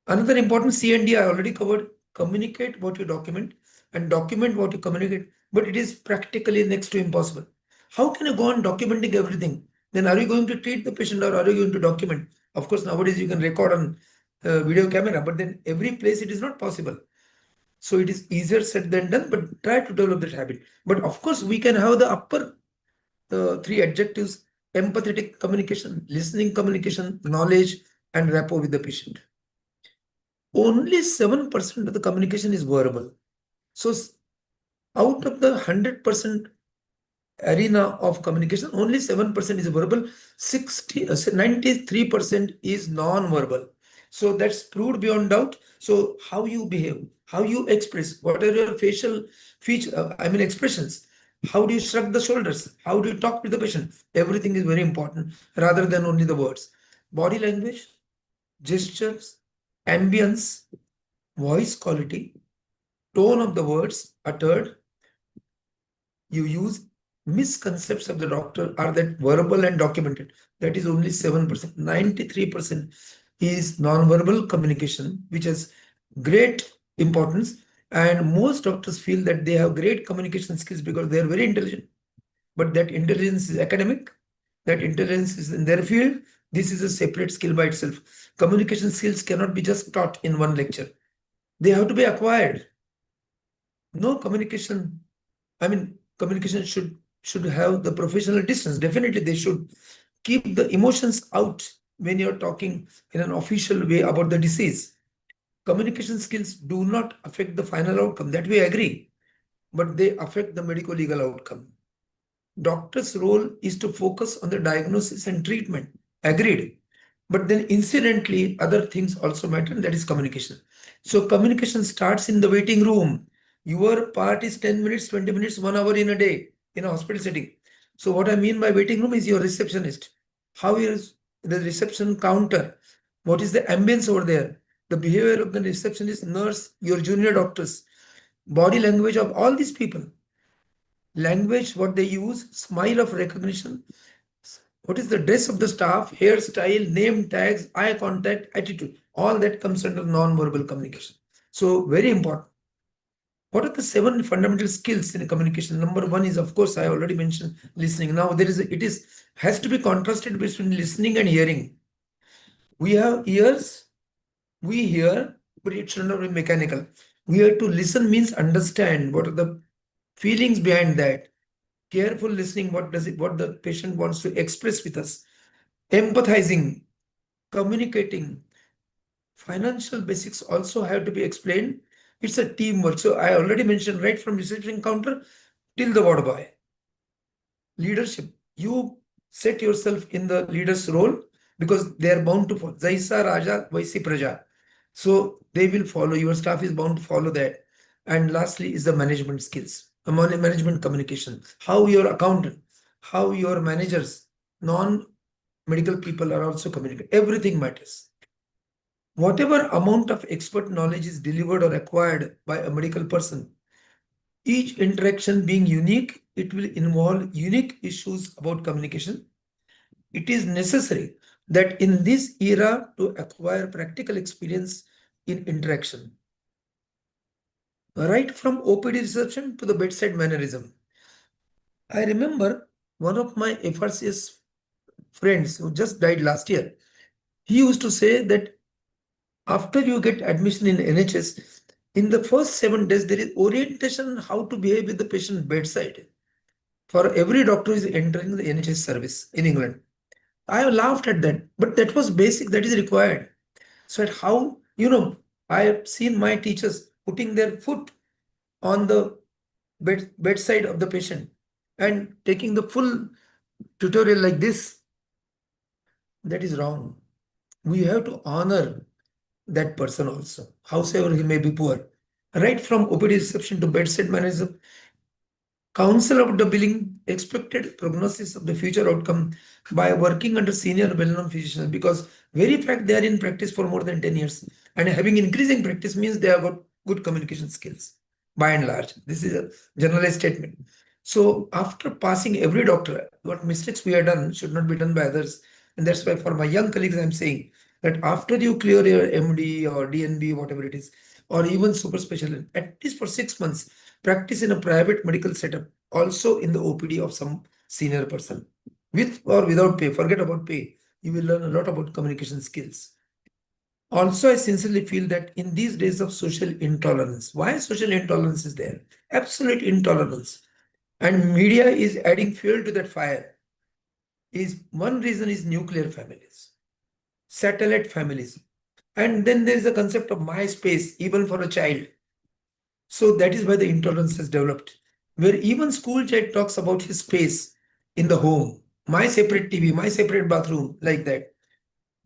Another important C&D I already covered. Communicate what you document and document what you communicate, but it is practically next to impossible. How can you go on documenting everything? Then are you going to treat the patient or are you going to document? Of course, nowadays you can record on video camera, but then every place it is not possible. So it is easier said than done, but try to develop that habit. But of course, we can have the upper 3 adjectives: empathetic communication, listening communication, knowledge, and rapport with the patient. Only 7% of the communication is verbal. So out of the 100% arena of communication, only 7% is verbal, 93% is non-verbal. So that's proved beyond doubt. So how you behave, how you express, what are your facial expressions, how do you shrug the shoulders, how do you talk with the patient, everything is very important rather than only the words. Body language, gestures, ambience, voice quality, tone of the words uttered, you use, misconceptions of the doctor are that verbal and documented. That is only 7%. 93% is non-verbal communication, which has great importance. And most doctors feel that they have great communication skills because they are very intelligent. But that intelligence is academic, that intelligence is in their field. This is a separate skill by itself. Communication skills cannot be just taught in one lecture. They have to be acquired. No communication, communication should have the professional distance. Definitely they should keep the emotions out when you're talking in an official way about the disease. Communication skills do not affect the final outcome, that we agree, but they affect the medico-legal outcome. Doctor's role is to focus on the diagnosis and treatment, agreed. But then incidentally, other things also matter, and that is communication. So communication starts in the waiting room. Your part is 10 minutes, 20 minutes, 1 hour in a day in a hospital setting. So what I mean by waiting room is your receptionist. How is the reception counter? What is the ambience over there? The behavior of the receptionist, nurse, your junior doctors, body language of all these people. Language, what they use, smile of recognition. What is the dress of the staff, hairstyle, name tags, eye contact, attitude. All that comes under non-verbal communication. So very important. What are the 7 fundamental skills in communication? Number 1 is, of course, I already mentioned listening. Now has to be contrasted between listening and hearing. We have ears, we hear, but it should not be mechanical. We have to listen means understand what are the feelings behind that. Careful listening, what the patient wants to express with us. Empathizing, communicating. Financial basics also have to be explained. It's a teamwork. So I already mentioned right from reception counter till the ward boy. Leadership. You set yourself in the leader's role because they are bound to follow. Jaisa Raja, Vaisi Praja. So they will follow. Your staff is bound to follow that. And lastly is the management skills, management communication. How your accountant, how your managers, non-medical people are also communicating. Everything matters. Whatever amount of expert knowledge is delivered or acquired by a medical person, each interaction being unique, it will involve unique issues about communication. It is necessary that in this era to acquire practical experience in interaction. Right from OPD reception to the bedside mannerism. I remember one of my FRCS friends who just died last year. He used to say that after you get admission in NHS, in the first 7 days, there is orientation on how to behave with the patient bedside. For every doctor who is entering the NHS service in England. I have laughed at that, but that was basic, that is required. So at how, I have seen my teachers putting their foot on the bedside of the patient and taking the full tutorial like this. That is wrong. We have to honor that person also, howsoever he may be poor. Right from OPD reception to bedside mannerism, counsel about the billing, expected prognosis of the future outcome by working under senior well-known physicians, because very fact they are in practice for more than 10 years and having increasing practice means they have got good communication skills by and large. This is a generalized statement. So after passing every doctor, what mistakes we have done should not be done by others. And that's why for my young colleagues, I'm saying that after you clear your MD or DNB, whatever it is, or even super specialist, at least for 6 months, practice in a private medical setup, also in the OPD of some senior person, with or without pay. Forget about pay. You will learn a lot about communication skills. Also, I sincerely feel that in these days of social intolerance, why social intolerance is there? Absolute intolerance. And media is adding fuel to that fire. One reason is nuclear families, satellite families. And then there is a concept of my space, even for a child. So that is why the intolerance has developed, where even school child talks about his space in the home, my separate TV, my separate bathroom, like that.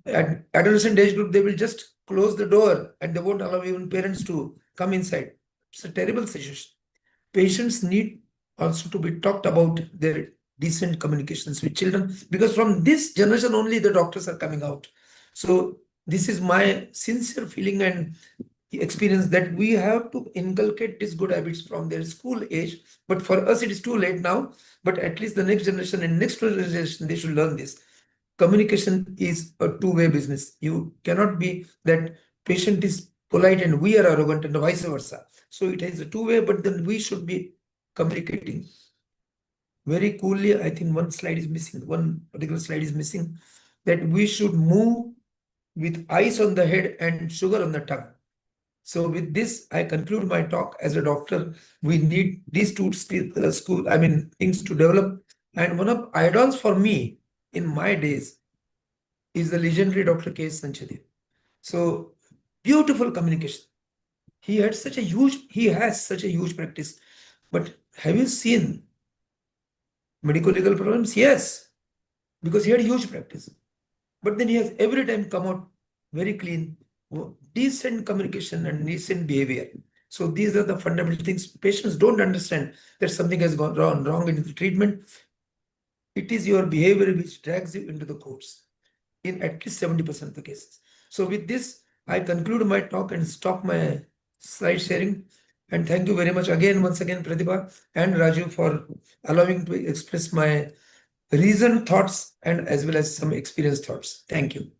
At adolescent age group, they will just close the door and they won't allow even parents to come inside. It's a terrible situation. Patients need also to be talked about their decent communications with children, because from this generation only the doctors are coming out. So this is my sincere feeling and experience that we have to inculcate these good habits from their school age. But for us, it is too late now. But at least the next generation and next generation, they should learn this. Communication is a two-way business. You cannot be that patient is polite and we are arrogant and vice versa. So it is a two-way, but then we should be communicating very coolly. I think one slide is missing. One particular slide is missing. That we should move with ice on the head and sugar on the tongue. So with this, I conclude my talk. As a doctor, we need these two things to develop. And one of idols for me in my days is the legendary Dr. K.S. Sancheti. So beautiful communication. He has such a huge practice. But have you seen medical legal problems? Yes, because he had huge practice. But then he has every time come out very clean, decent communication and decent behavior. So these are the fundamental things. Patients don't understand that something has gone wrong in the treatment. It is your behavior which drags you into the courts in at least 70% of the cases. So with this, I conclude my talk and stop my slide sharing. And thank you very much once again, Pratibha and Raju, for allowing to express my reasoned thoughts and as well as some experienced thoughts. Thank you.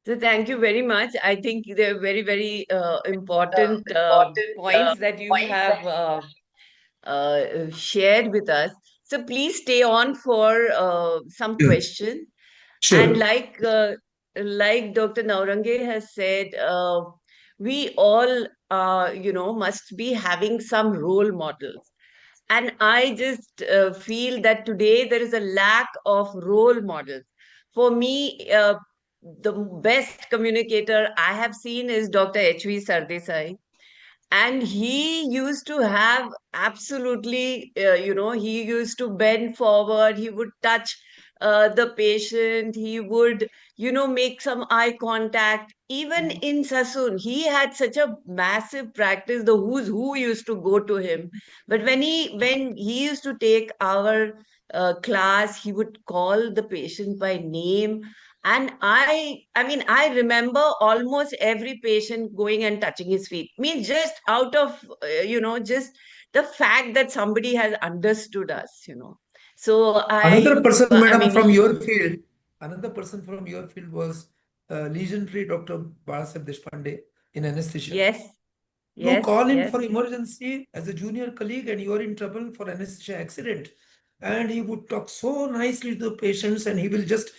So thank you very much. I think they're very, very important points that you have shared with us. So please stay on for some Yeah. questions. And Sure. like Dr. Naurange has said, we all, must be having some role models. And I just feel that today there is a lack of role models. For me, the best communicator I have seen is Dr. H.V. Sardesai. And he used to have absolutely, he used to bend forward, he would touch the patient, he would, make some eye contact. Even in Sassoon, he had such a massive practice, the who's who used to go to him. But when he used to take our class, he would call the patient by name. And I mean, I remember almost every patient going and touching his feet. Means just out of, just the fact that somebody has understood us. So Another person, I madam, mean, from your field, another person from your field was legendary Dr. Balasaheb Deshpande in anesthesia. yes, You yes, call him yes. for emergency as a junior colleague and you are in trouble for anesthesia accident. And he would talk so nicely to the patients and he will just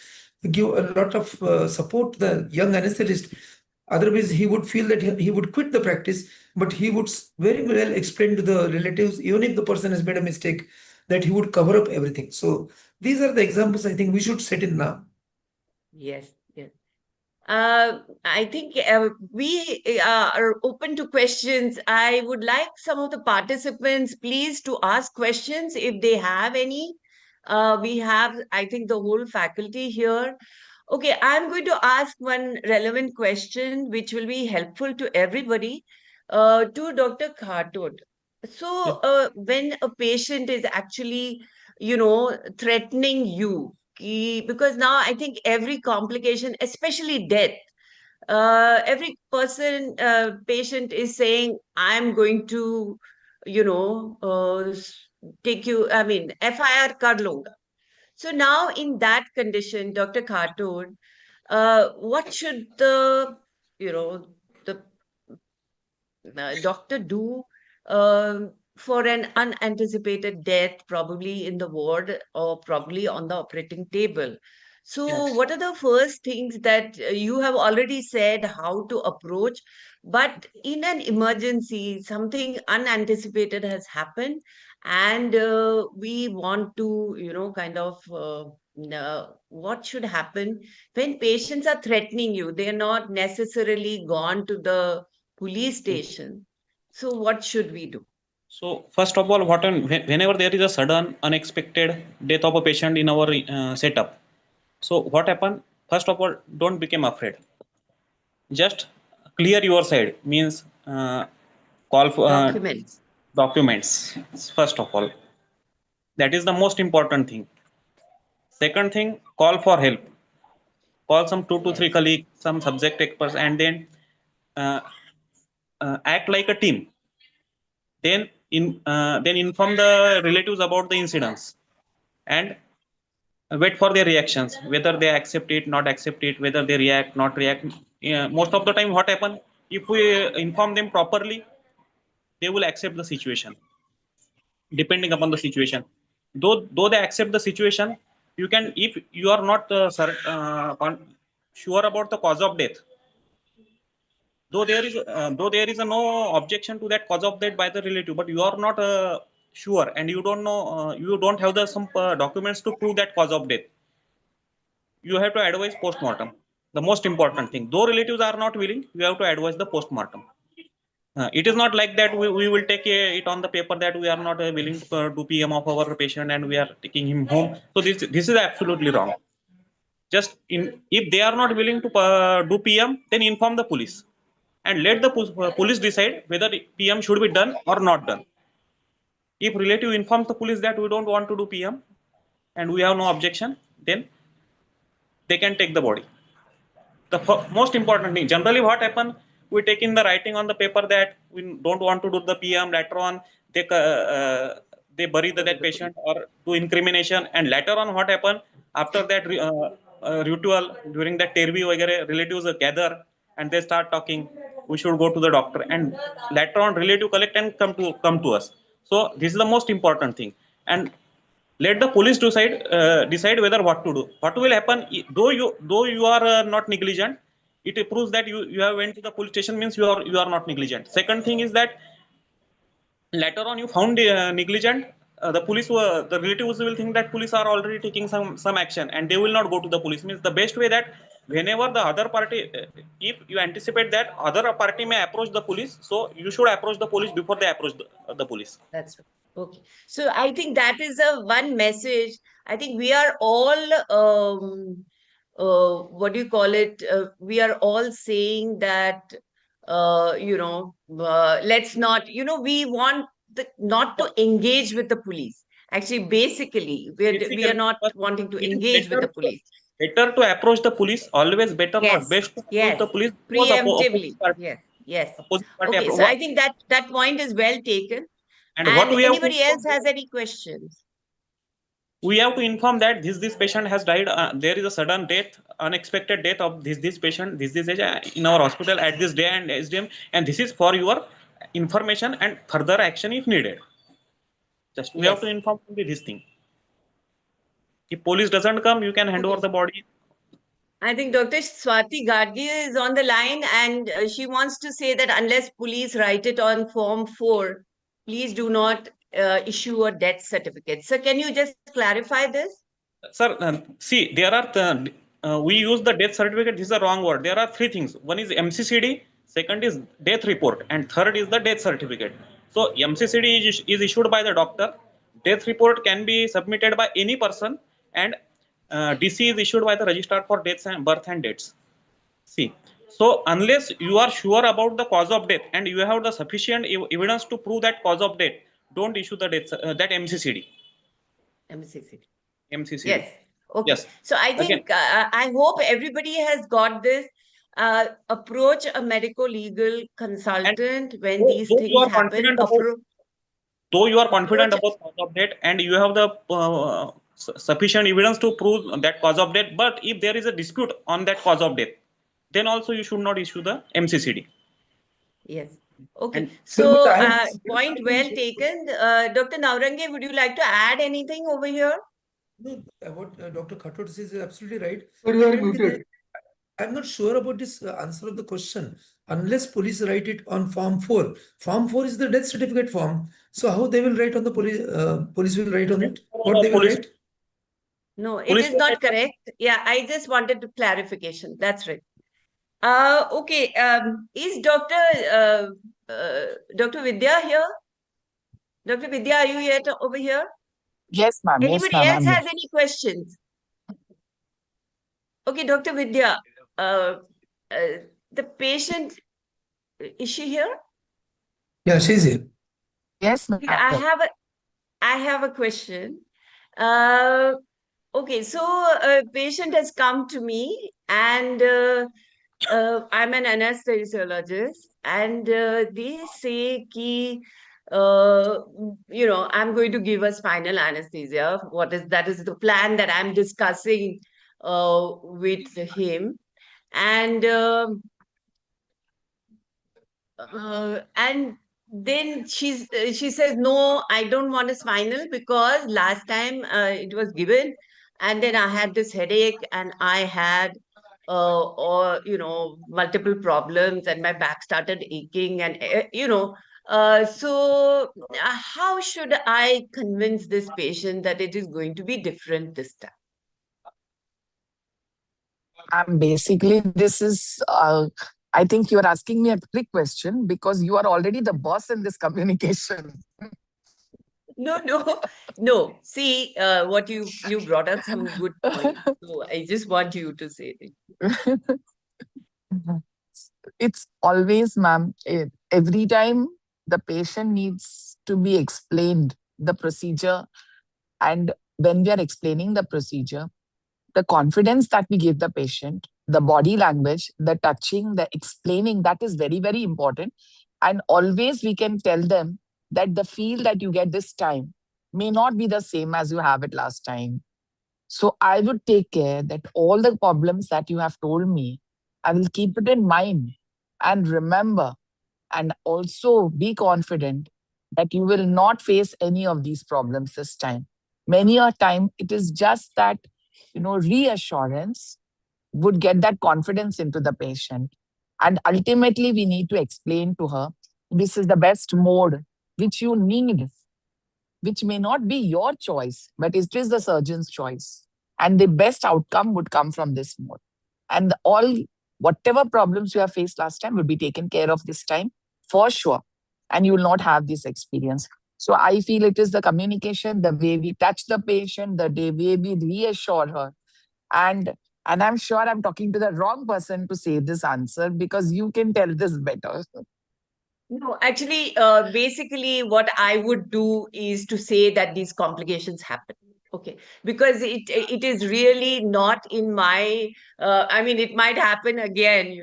give a lot of support to the young anesthetist. Otherwise, he would feel that he would quit the practice, but he would very well explain to the relatives, even if the person has made a mistake, that he would cover up everything. So these are the examples I think we should set in now. Yes, yes. I think we are open to questions. I would like some of the participants, please, to ask questions if they have any. We have, I think, the whole faculty here. Okay, I'm going to ask one relevant question, which will be helpful to everybody, to Dr. Khatod. So, when a patient is actually, threatening you, because now I think every complication, especially death, every patient is saying, I'm going to, take you, I mean, FIR kar lunga. So now in that condition, Dr. Khatod, what should the doctor do for an unanticipated death, probably in the ward or probably on the operating table? So, Yes. what are the first things that you have already said how to approach? But in an emergency, something unanticipated has happened, and we want to, what should happen when patients are threatening you? They are not necessarily gone to the police station. So what should we do? So first of all, whenever there is a sudden, unexpected death of a patient in our setup, so what happen? First of all, don't become afraid. Just clear your side. Means call for Documents. documents. First of all, that is the most important thing. Second thing, call for help. Call some 2 to 3 Yes. colleagues, some subject experts, and then uh, act like a team. Then inform the relatives about the incidents and wait for their reactions, whether they accept it, not accept it, whether they react, not react. Most of the time, what happen, if we inform them properly, they will accept the situation, depending upon the situation. Though they accept the situation, you can, if you are not sure about the cause of death, though there is a no objection to that cause of death by the relative, but you are not sure, and you don't know, you don't have the some documents to prove that cause of death, you have to advise post-mortem. The most important thing, though relatives are not willing, you have to advise the post-mortem. It is not like that we will take it on the paper that we are not willing to do PM of our patient and we are taking him home. So this is absolutely wrong. Just if they are not willing to do PM, then inform the police and let the police decide whether PM should be done or not done. If relative informs the police that we don't want to do PM and we have no objection, then they can take the body. The most important thing, generally what happen, we take in the writing on the paper that we don't want to do the PM. Later on, they bury the dead patient or do incrimination, and later on what happen, after that ritual during that tervi वगैरह relatives gather and they start talking. We should go to the doctor, and later on relative collect and come to us. So this is the most important thing, and let the police decide whether what to do. What will happen though you are not negligent, it proves that you have went to the police station, means you are not negligent. Second thing is that later on you found negligent, the relatives will think that police are already taking some action, and they will not go to the police. Means the best way that whenever the other party, if you anticipate that other party may approach the police, so you should approach the police before they approach the police. That's right. Okay. So I think that is a one message. I think we are all, what do you call it? We are all saying that, let's not, we want not to engage with the police. Actually, basically, we are not wanting to engage with the police. Better to approach the police, always better, Yes, not best to approach yes, the police. preemptively. Yes. Okay, so I think that point is well taken. And what we have anybody else has any questions? We have to inform that this patient has died. There is a sudden death, unexpected death of this patient, this age in our hospital at this day and SDM, and this is for your information and further action if needed. Just we have to inform this thing. If police doesn't come, you can hand over the body. I think Dr. Swati Gadge is on the line, and she wants to say that unless police write it on Form 4, please do not issue a death certificate. So can you just clarify this? Sir, see, there are, we use the death certificate. This is the wrong word. There are three things. One is MCCD, second is death report, and third is the death certificate. So MCCD is issued by the doctor. Death report can be submitted by any person, and DC is issued by the registrar for deaths and birth and dates. See, so unless you are sure about the cause of death and you have the sufficient evidence to prove that cause of death, don't issue the death that MCCD. MCCD. Yes. Okay. Yes. So I think I hope everybody has got this. Approach a medico-legal consultant when these things happen. Though you are confident about cause of death and you have the sufficient evidence to prove that cause of death, but if there is a dispute on that cause of death, then also you should not issue the MCCD. Yes. Okay. So point well taken. Dr. Naurange, would you like to add anything over here? No, what Dr. Khator says is absolutely right. Sir, you are muted. I'm not sure about this answer of the question. Unless police write it on Form 4. Form 4 is the death certificate form. So how they will write on the police? Police will write on it? What they will write? No, it is not correct. Yeah, I just wanted to clarification. That's right. Okay. Is Dr. Vidya here? Dr. Vidya, are you here over here? Yes, ma'am. Anybody else has any questions? Okay, Dr. Vidya, the patient, is she here? Yeah, she's here. Yes, ma'am. I have a question. Okay, so a patient has come to me, and I'm an anesthesiologist, and they say ki, I'm going to give a spinal anesthesia. That is the plan that I'm discussing with him, and then she says, no, I don't want a spinal because last time it was given, and then I had this headache, and I had multiple problems, and my back started aching, and so how should I convince this patient that it is going to be different this time? Basically, this is, I think you are asking me a trick question because you are already the boss in this communication. No. See, what you brought up some good points. So I just want you to say it. It's always, ma'am, every time the patient needs to be explained the procedure, and when we are explaining the procedure, the confidence that we give the patient, the body language, the touching, the explaining, that is very, very important. And always we can tell them that the feel that you get this time may not be the same as you have it last time. So I would take care that all the problems that you have told me, I will keep it in mind and remember, and also be confident that you will not face any of these problems this time. Many a time it is just that, reassurance would get that confidence into the patient. And ultimately, we need to explain to her, this is the best mode which you need, which may not be your choice, but it is the surgeon's choice. And the best outcome would come from this mode. And whatever problems you have faced last time will be taken care of this time for sure. And you will not have this experience. So I feel it is the communication, the way we touch the patient, the way we reassure her. And I'm sure I'm talking to the wrong person to say this answer, because you can tell this better. No, actually, basically what I would do is to say that these complications happen. Okay, because it is really not in my, I mean, it might happen again,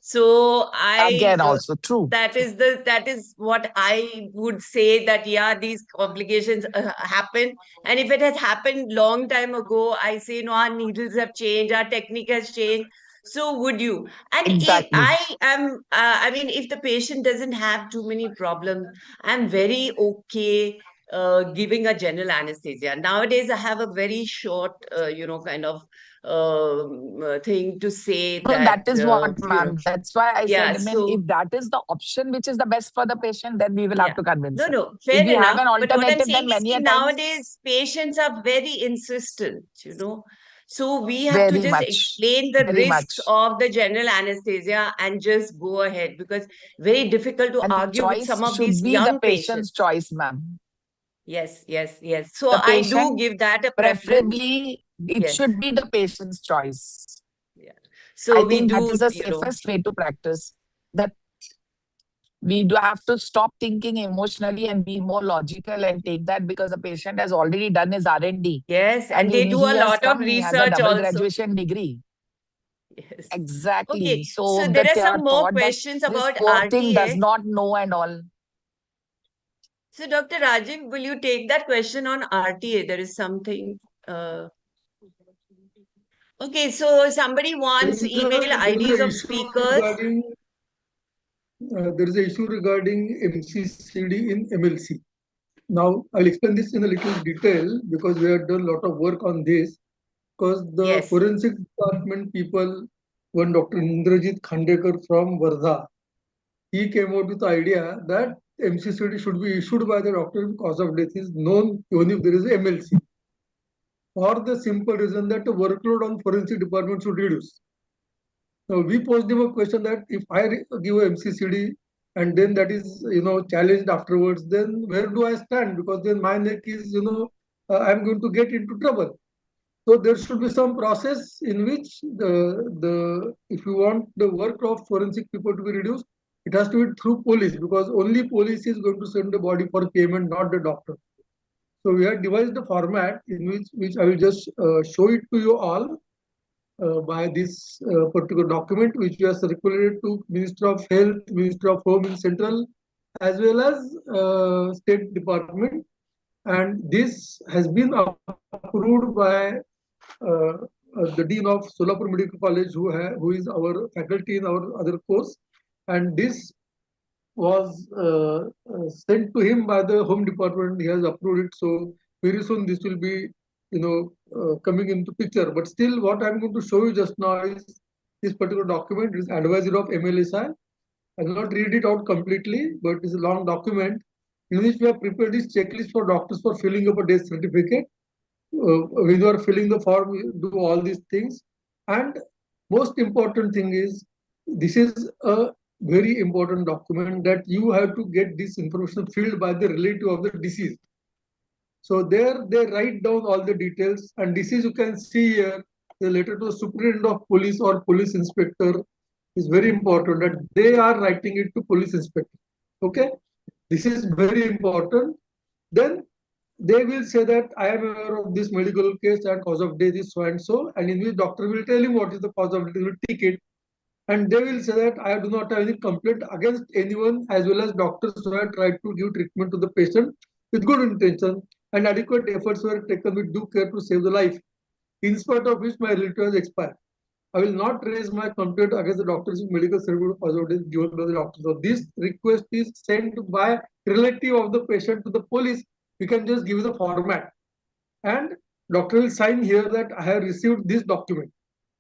So Again, also true. that is what I would say, that yeah, these complications happen. And if it has happened long time ago, I say no, our needles have changed, our technique has changed. So would you? And Exactly. I mean, if the patient doesn't have too many problems, I'm very okay giving a general anesthesia. Nowadays, I have a very short, kind of thing to say So that, that is what, ma'am. That's why I yeah, said, so if that is the option which is the best for the patient, then we will have to convince her. no, fair If we have enough. an But what I'm alternative, saying then is, many a times, nowadays patients are very insistent, So we have to very just much, explain the very risks much. of the general anesthesia and just go ahead, because very difficult to And the argue with choice some of should these be the young patient's patients. choice, ma'am. Yes. So The I do patient, give that a preference. preferably, it Yes. should be the patient's choice. Yeah. So I we think that do, is the safest way to practice. That we do have to stop thinking emotionally and be more logical and take that, because the patient has already done his R&D. Yes, and they do he a has lot of come, he has a research double also. graduation degree. Yes. Exactly. Okay, So so the there are some more thought that questions this about poor thing does RTA. not know and all. So Dr. Rajiv, will you take that question on RTA? There is something. Okay, so somebody wants email IDs of speakers. There is an issue regarding MCCD in MLC. Now, I'll explain this in a little detail because we have done a lot of work on this. Because the forensic department people, one Dr. Indrajit Khandekar from Wardha, he came out with the idea that MCCD should be issued by the doctor if cause of death is known even if there is a MLC. For the simple reason that the workload on forensic department should reduce. Now we posed him a question that if I give a MCCD and then that is challenged afterwards, then where do I stand? Because then my neck is I'm going to get into trouble. So there should be some process in which if you want the work of forensic people to be reduced, it has to be through police, because only police is going to send the body for payment, not the doctor. So we have devised a format in which I will just show it to you all by this particular document, which we have circulated to Minister of Health, Minister of Home in Central, as well as State Department. And this has been approved by the Dean of Solapur Medical College, who is our faculty in our other course. And this was sent to him by the Home Department. He has approved it. So very soon this will be coming into picture. But still, what I'm going to show you just now is this particular document. It is advisory of MLSI. I will not read it out completely, but it's a long document in which we have prepared this checklist for doctors for filling up a death certificate. When you are filling the form, you do all these things. And most important thing is, this is a very important document that you have to get this information filled by the relative of the deceased. So there they write down all the details, and this is, you can see here, the letter to the superintendent of police or police inspector is very important, that they are writing it to police inspector. Okay, this is very important. Then they will say that I am aware of this medical case and cause of death is so and so, and in which doctor will tell him what is the cause of death, he will take it. And they will say that I do not have any complaint against anyone, as well as doctors who have tried to give treatment to the patient with good intention, and adequate efforts were taken with due care to save the life. in spite of which my relative has expired. I will not raise my complaint against the doctors if medical certificate positive is given by the doctor. So this request is sent by relative of the patient to the police. We can just give the format, and doctor will sign here that I have received this document.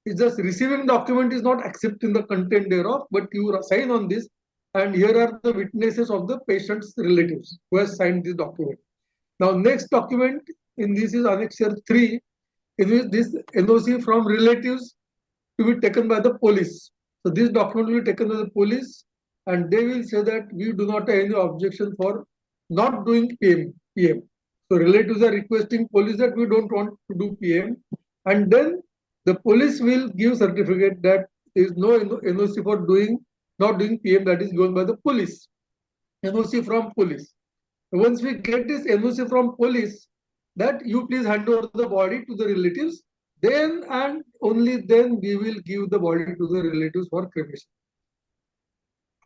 It's just receiving document is not accepting the content thereof, but you sign on this, and here are the witnesses of the patient's relatives who has signed this document. Now, next document in this is Annexure 3, in which this NOC from relatives to be taken by the police. So this document will be taken by the police, and they will say that we do not have any objection for not doing PM. So relatives are requesting police that we don't want to do PM, and then the police will give certificate that there is no NOC for not doing PM, that is given by the police. NOC from police. Once we get this NOC from police, that you please hand over the body to the relatives, then and only then we will give the body to the relatives for cremation.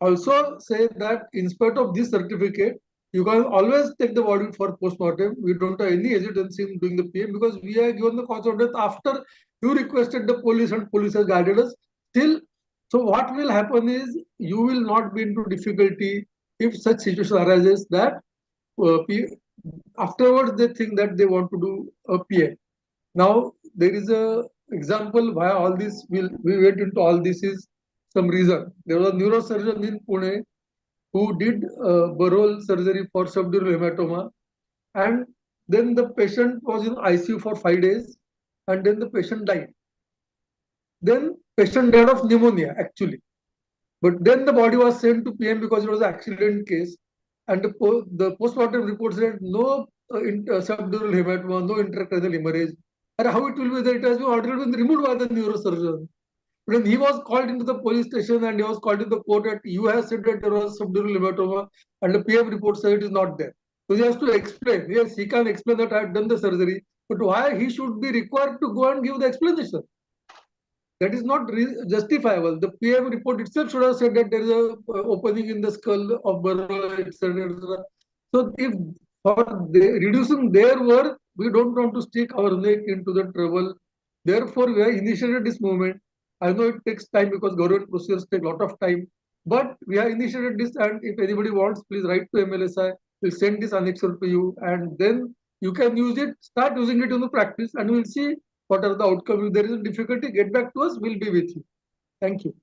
Also say that in spite of this certificate, you can always take the body for post-mortem. We don't have any hesitancy in doing the PM because we are given the cause of death after you requested the police and police has guided us. Still, so what will happen is you will not be into difficulty if such situation arises that afterwards they think that they want to do a PM. Now there is a example why all this we went into all this is some reason. There was a neurosurgeon in Pune who did Burwell surgery for subdural hematoma, and then the patient was in ICU for 5 days, and then the patient died. Then patient died of pneumonia actually, but then the body was sent to PM because it was an accident case, and the post-mortem report said no subdural hematoma, no intracranial hemorrhage. And how it will be that it has been already been removed by the neurosurgeon. When he was called into the police station and he was called in the court that you have said that there was subdural hematoma and the PM report said it is not there. So he has to explain. Yes, he can explain that I have done the surgery, but why he should be required to go and give the explanation? That is not justifiable. The PM report itself should have said that there is a opening in the skull of Burwell, etc. So if for reducing their work, we don't want to stick our neck into the trouble. Therefore, we have initiated this movement. I know it takes time because government procedures take a lot of time, but we have initiated this, and if anybody wants, please write to MLSI. We'll send this annexure to you, and then you can use it, start using it in the practice, and we'll see what are the outcomes. If there is a difficulty, get back to us, we'll be with you. Thank you.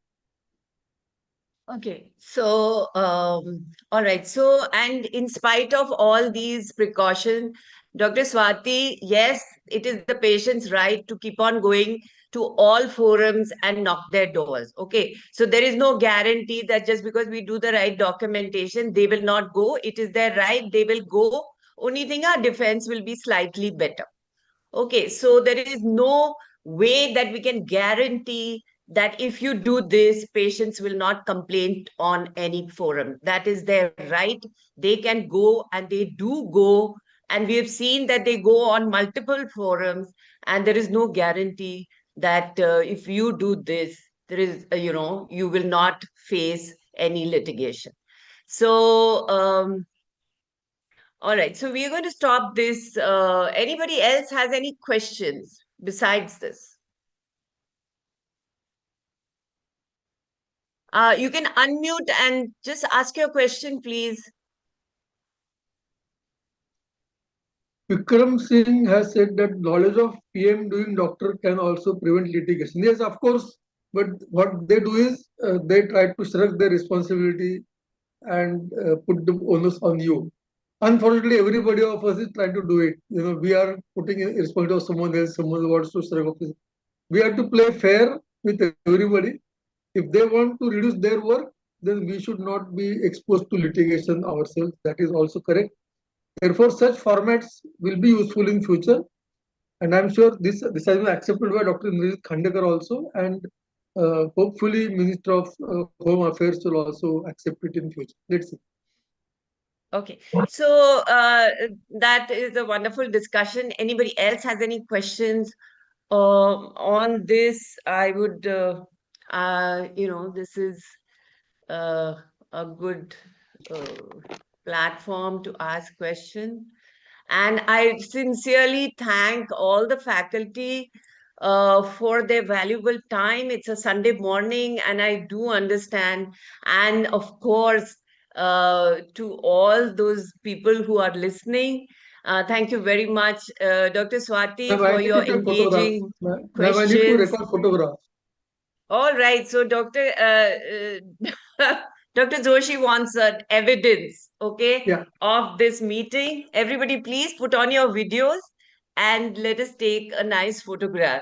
Okay, so all right. So, and in spite of all these precautions, Dr. Swati, yes, it is the patient's right to keep on going to all forums and knock their doors. Okay, so there is no guarantee that just because we do the right documentation, they will not go. It is their right, they will go. Only thing, our defense will be slightly better. Okay, so there is no way that we can guarantee that if you do this, patients will not complain on any forum. That is their right. They can go, and they do go. And we have seen that they go on multiple forums, and there is no guarantee that if you do this, there is, you will not face any litigation. So, all right, so we are going to stop this. Anybody else has any questions besides this? You can unmute and just ask your question, please. Vikram Singh has said that knowledge of PM doing doctor can also prevent litigation. Yes, of course, but what they do is they try to shrug their responsibility and put the onus on you. Unfortunately, everybody of us is trying to do it. We are putting a responsibility of someone else, someone wants to shrug off. We have to play fair with everybody. If they want to reduce their work, then we should not be exposed to litigation ourselves. That is also correct. Therefore, such formats will be useful in future, and I'm sure this has been accepted by Dr. Indrajit Khandekar also, and hopefully Minister of Home Affairs will also accept it in future. Let's see. Okay, so that is a wonderful discussion. Anybody else has any questions on this? I would, this is a good platform to ask questions. And I sincerely thank all the faculty for their valuable time. It's a Sunday morning, and I do understand. And of course, to all those people who are listening, thank you very much, Dr. Swati, Ma'am, I for need your to take photograph. engaging Ma'am, I need to questions. record photograph. All right, so Dr. Dr. Joshi wants evidence, okay, Yeah. of this meeting. Everybody, please put on your videos and let us take a nice photograph.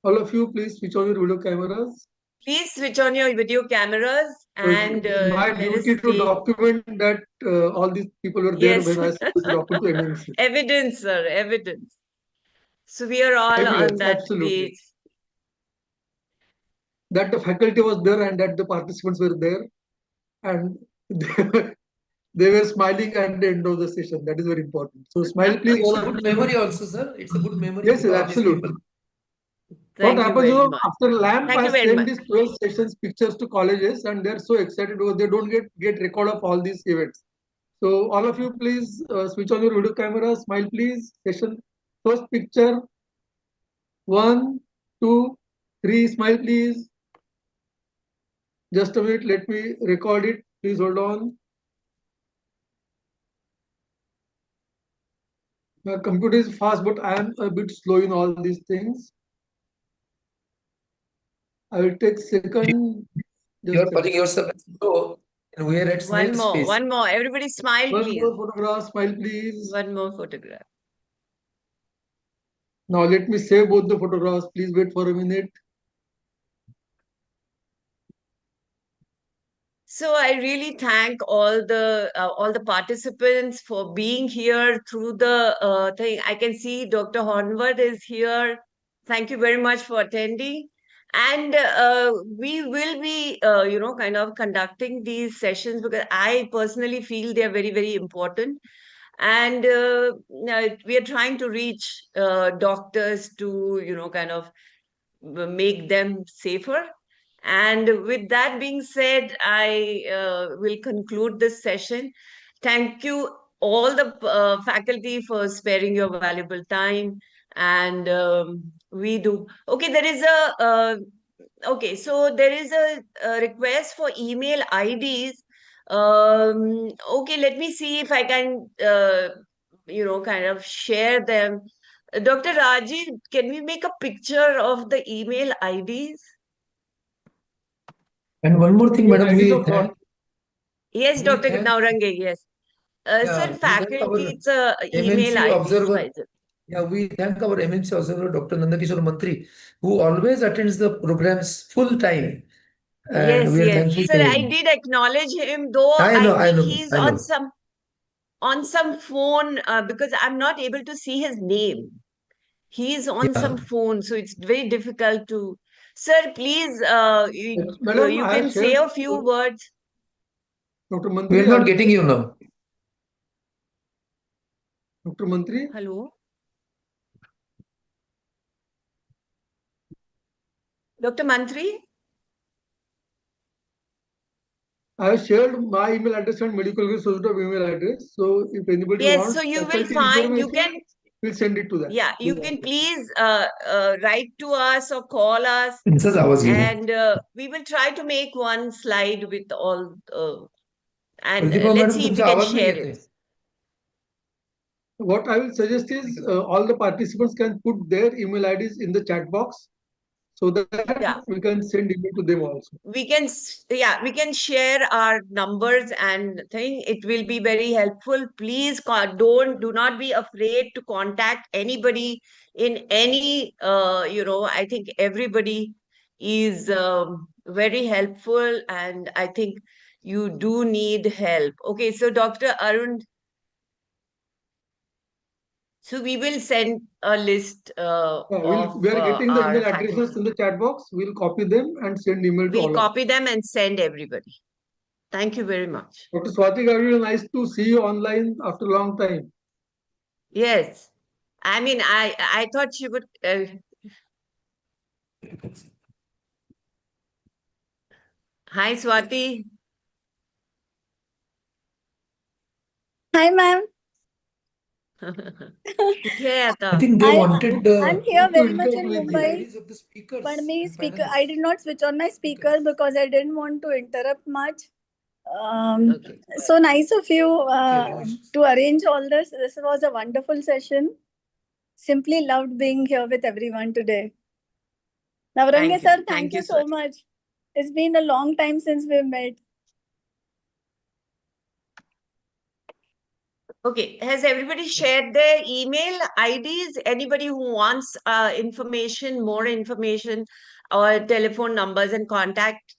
All of you, please switch on your video cameras. Please switch on your video cameras and It's my let us duty to take. document that all these people were there Yes, when I sent this document to MMC. evidence, sir, evidence. So we are all on Evidence, that absolutely. page. That the faculty was there and that the participants were there, and they were smiling at the end of the session. That is very important. So smile, please. It's all a of good you. memory also, sir. It's a good memory Yes, with yes, all these people. absolutely. Thank What you happens very is much. after LAMP, Thank I you very send much. these 12 sessions pictures to colleges, and they're so excited because they don't get record of all these events. So all of you, please switch on your video camera. Smile, please. Session first picture. 1, 2, 3. Smile, please. Just a minute. Let me record it. Please hold on. My computer is fast, but I am a bit slow in all these things. I will take second. You are Just a calling yourself as slow, and we are at One snail's more, pace. one more. Everybody smile, one please. more photograph. Smile, please. One more photograph. Now let me save both the photographs. Please wait for a minute. So I really thank all the participants for being here through the thing. I can see Dr. Hornwood is here. Thank you very much for attending. And we will be, kind of conducting these sessions because I personally feel they are very, very important. And we are trying to reach doctors to, kind of make them safer. And with that being said, I will conclude this session. Thank you, all the faculty, for sparing your valuable time. And we do. Okay, there is okay, so there is a request for email IDs. Okay, let me see if I can, kind of share them. Dr. Raji, can we make a picture of the email IDs? And one more thing, madam, we thank. Yes, We Dr. thank- Naurange, yes. Yeah, Sir, we thank faculty, our it's a email MMC ID. observer. advisor. Yeah, we thank our MMC observer, Dr. Nandakishore Mantri, who always attends the programs full time. And Yes, we are yes. thankful Sir, to I him. did acknowledge him, though I know, I think know, he's I know. on some phone because I'm not able to see his name. He's on Yeah. some phone, so it's very difficult to. Sir, please, you Madam, I can have say shared a few words. Dr. We Mantri. are not getting you now. Dr. Mantri. Hello. Dr. Mantri? I have shared my email address and medical resource of email address. So if anybody Yes, wants so you will faculty find, you information, can, we'll send it to that. yeah, you can please write to us or call us, Sir, आवाज ये नहीं. and we will try to make one slide with all, and Pratibha let's madam see if we तुमचा can आवाज नहीं share येते. it. What I will suggest is all the participants can put their email IDs in the chat box so that Yeah. we can send email to them also. We can, we can share our numbers and thing. It will be very helpful. Please do not be afraid to contact anybody in any, I think everybody is very helpful, and I think you do need help. Okay, so Dr. Arun, so we will send a list We of are getting the our email faculty. addresses in the chat box. We'll copy them and send email to We'll all of copy them and send everybody. Thank you very much. Dr. Swati Gauri, nice to see you online after a long time. Yes. I mean, I thought she would. Hi, Swati. Hi, ma'am. कुठे आहे आता? I think they wanted I'm here to very much in interview the Mumbai. IDs of the speakers But me and speaker, panelists. I did not switch on my speaker because I didn't want to interrupt much. Okay. So nice of you no issues. to arrange all this. This was a wonderful session. Simply loved being here with everyone today. Navarange Thank you. sir, Thank thank you you so so much. It's been a long time since we met. Okay, has everybody shared their email IDs? Anybody who wants information, more information, or telephone numbers and contact,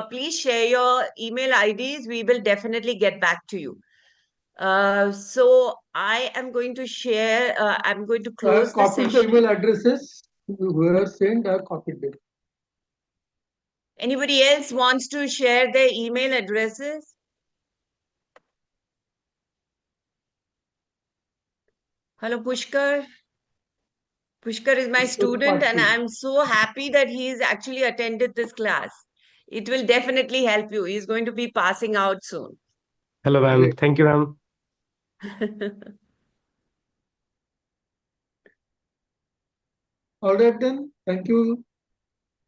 please share your email IDs. We will definitely get back to you. So I am going to share, I'm going to I have close the copied the session. email addresses. Whoever sent, I have copied them. Anybody else wants to share their email addresses? Hello, Pushkar. Pushkar is my Pushkar student, and Patil. I'm so happy that he's actually attended this class. It will definitely help you. He's going to be passing out soon. Hello, ma'am. Great. Thank you, ma'am. All right then. Thank you.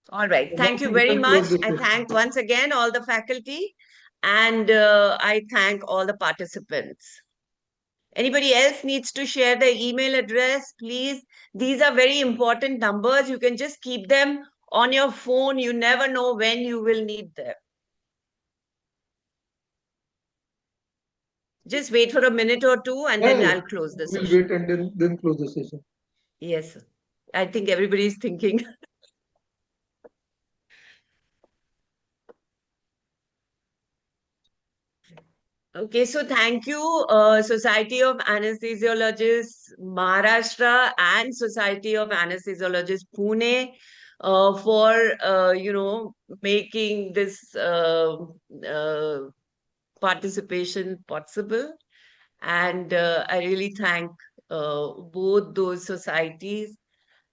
All right. Now Thank you we very can close much. this I session. thank once again all the faculty, and I thank all the participants. Anybody else needs to share their email address, please? These are very important numbers. You can just keep them on your phone. You never know when you will need them. Just wait for a minute or two, and then Yeah, I'll close the we'll session. wait and then close the session. Yes, sir. I think everybody's thinking. Okay, so thank you, Society of Anesthesiologists Maharashtra and Society of Anesthesiologists Pune for making this participation possible. And I really thank both those societies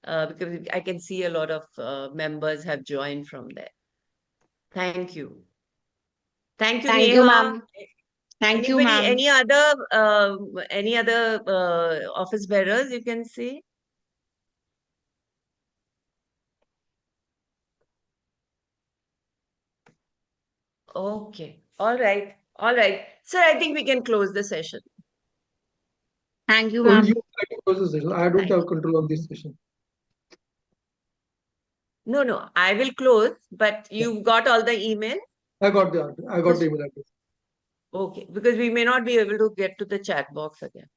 because I can see a lot of members have joined from there. Thank you. Thank you, Thank you, Neha. ma'am. Thank you, Anybody, ma'am. any other office bearers you can see? Okay. All right. All right. Sir, I think we can close the session. Thank you, Only ma'am. you try to close the session. I don't Thank have you. control on this session. No, I will close, but you've got all the email? I got the answer. I got the email address. Okay, because we may not be able to get to the chat box again.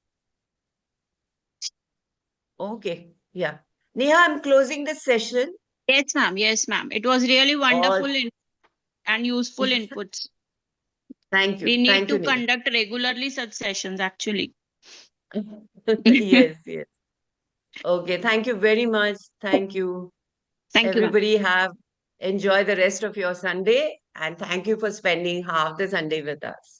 Okay, yeah. Neha, I'm closing the session. Yes, ma'am. Yes, ma'am. It was really wonderful and useful inputs. Thank you. We need Thank you, to Neha. conduct regularly such sessions, actually. Yes, yes. Okay, thank you very much. Thank you. Thank you, ma'am. Everybody enjoy the rest of your Sunday, and thank you for spending half the Sunday with us.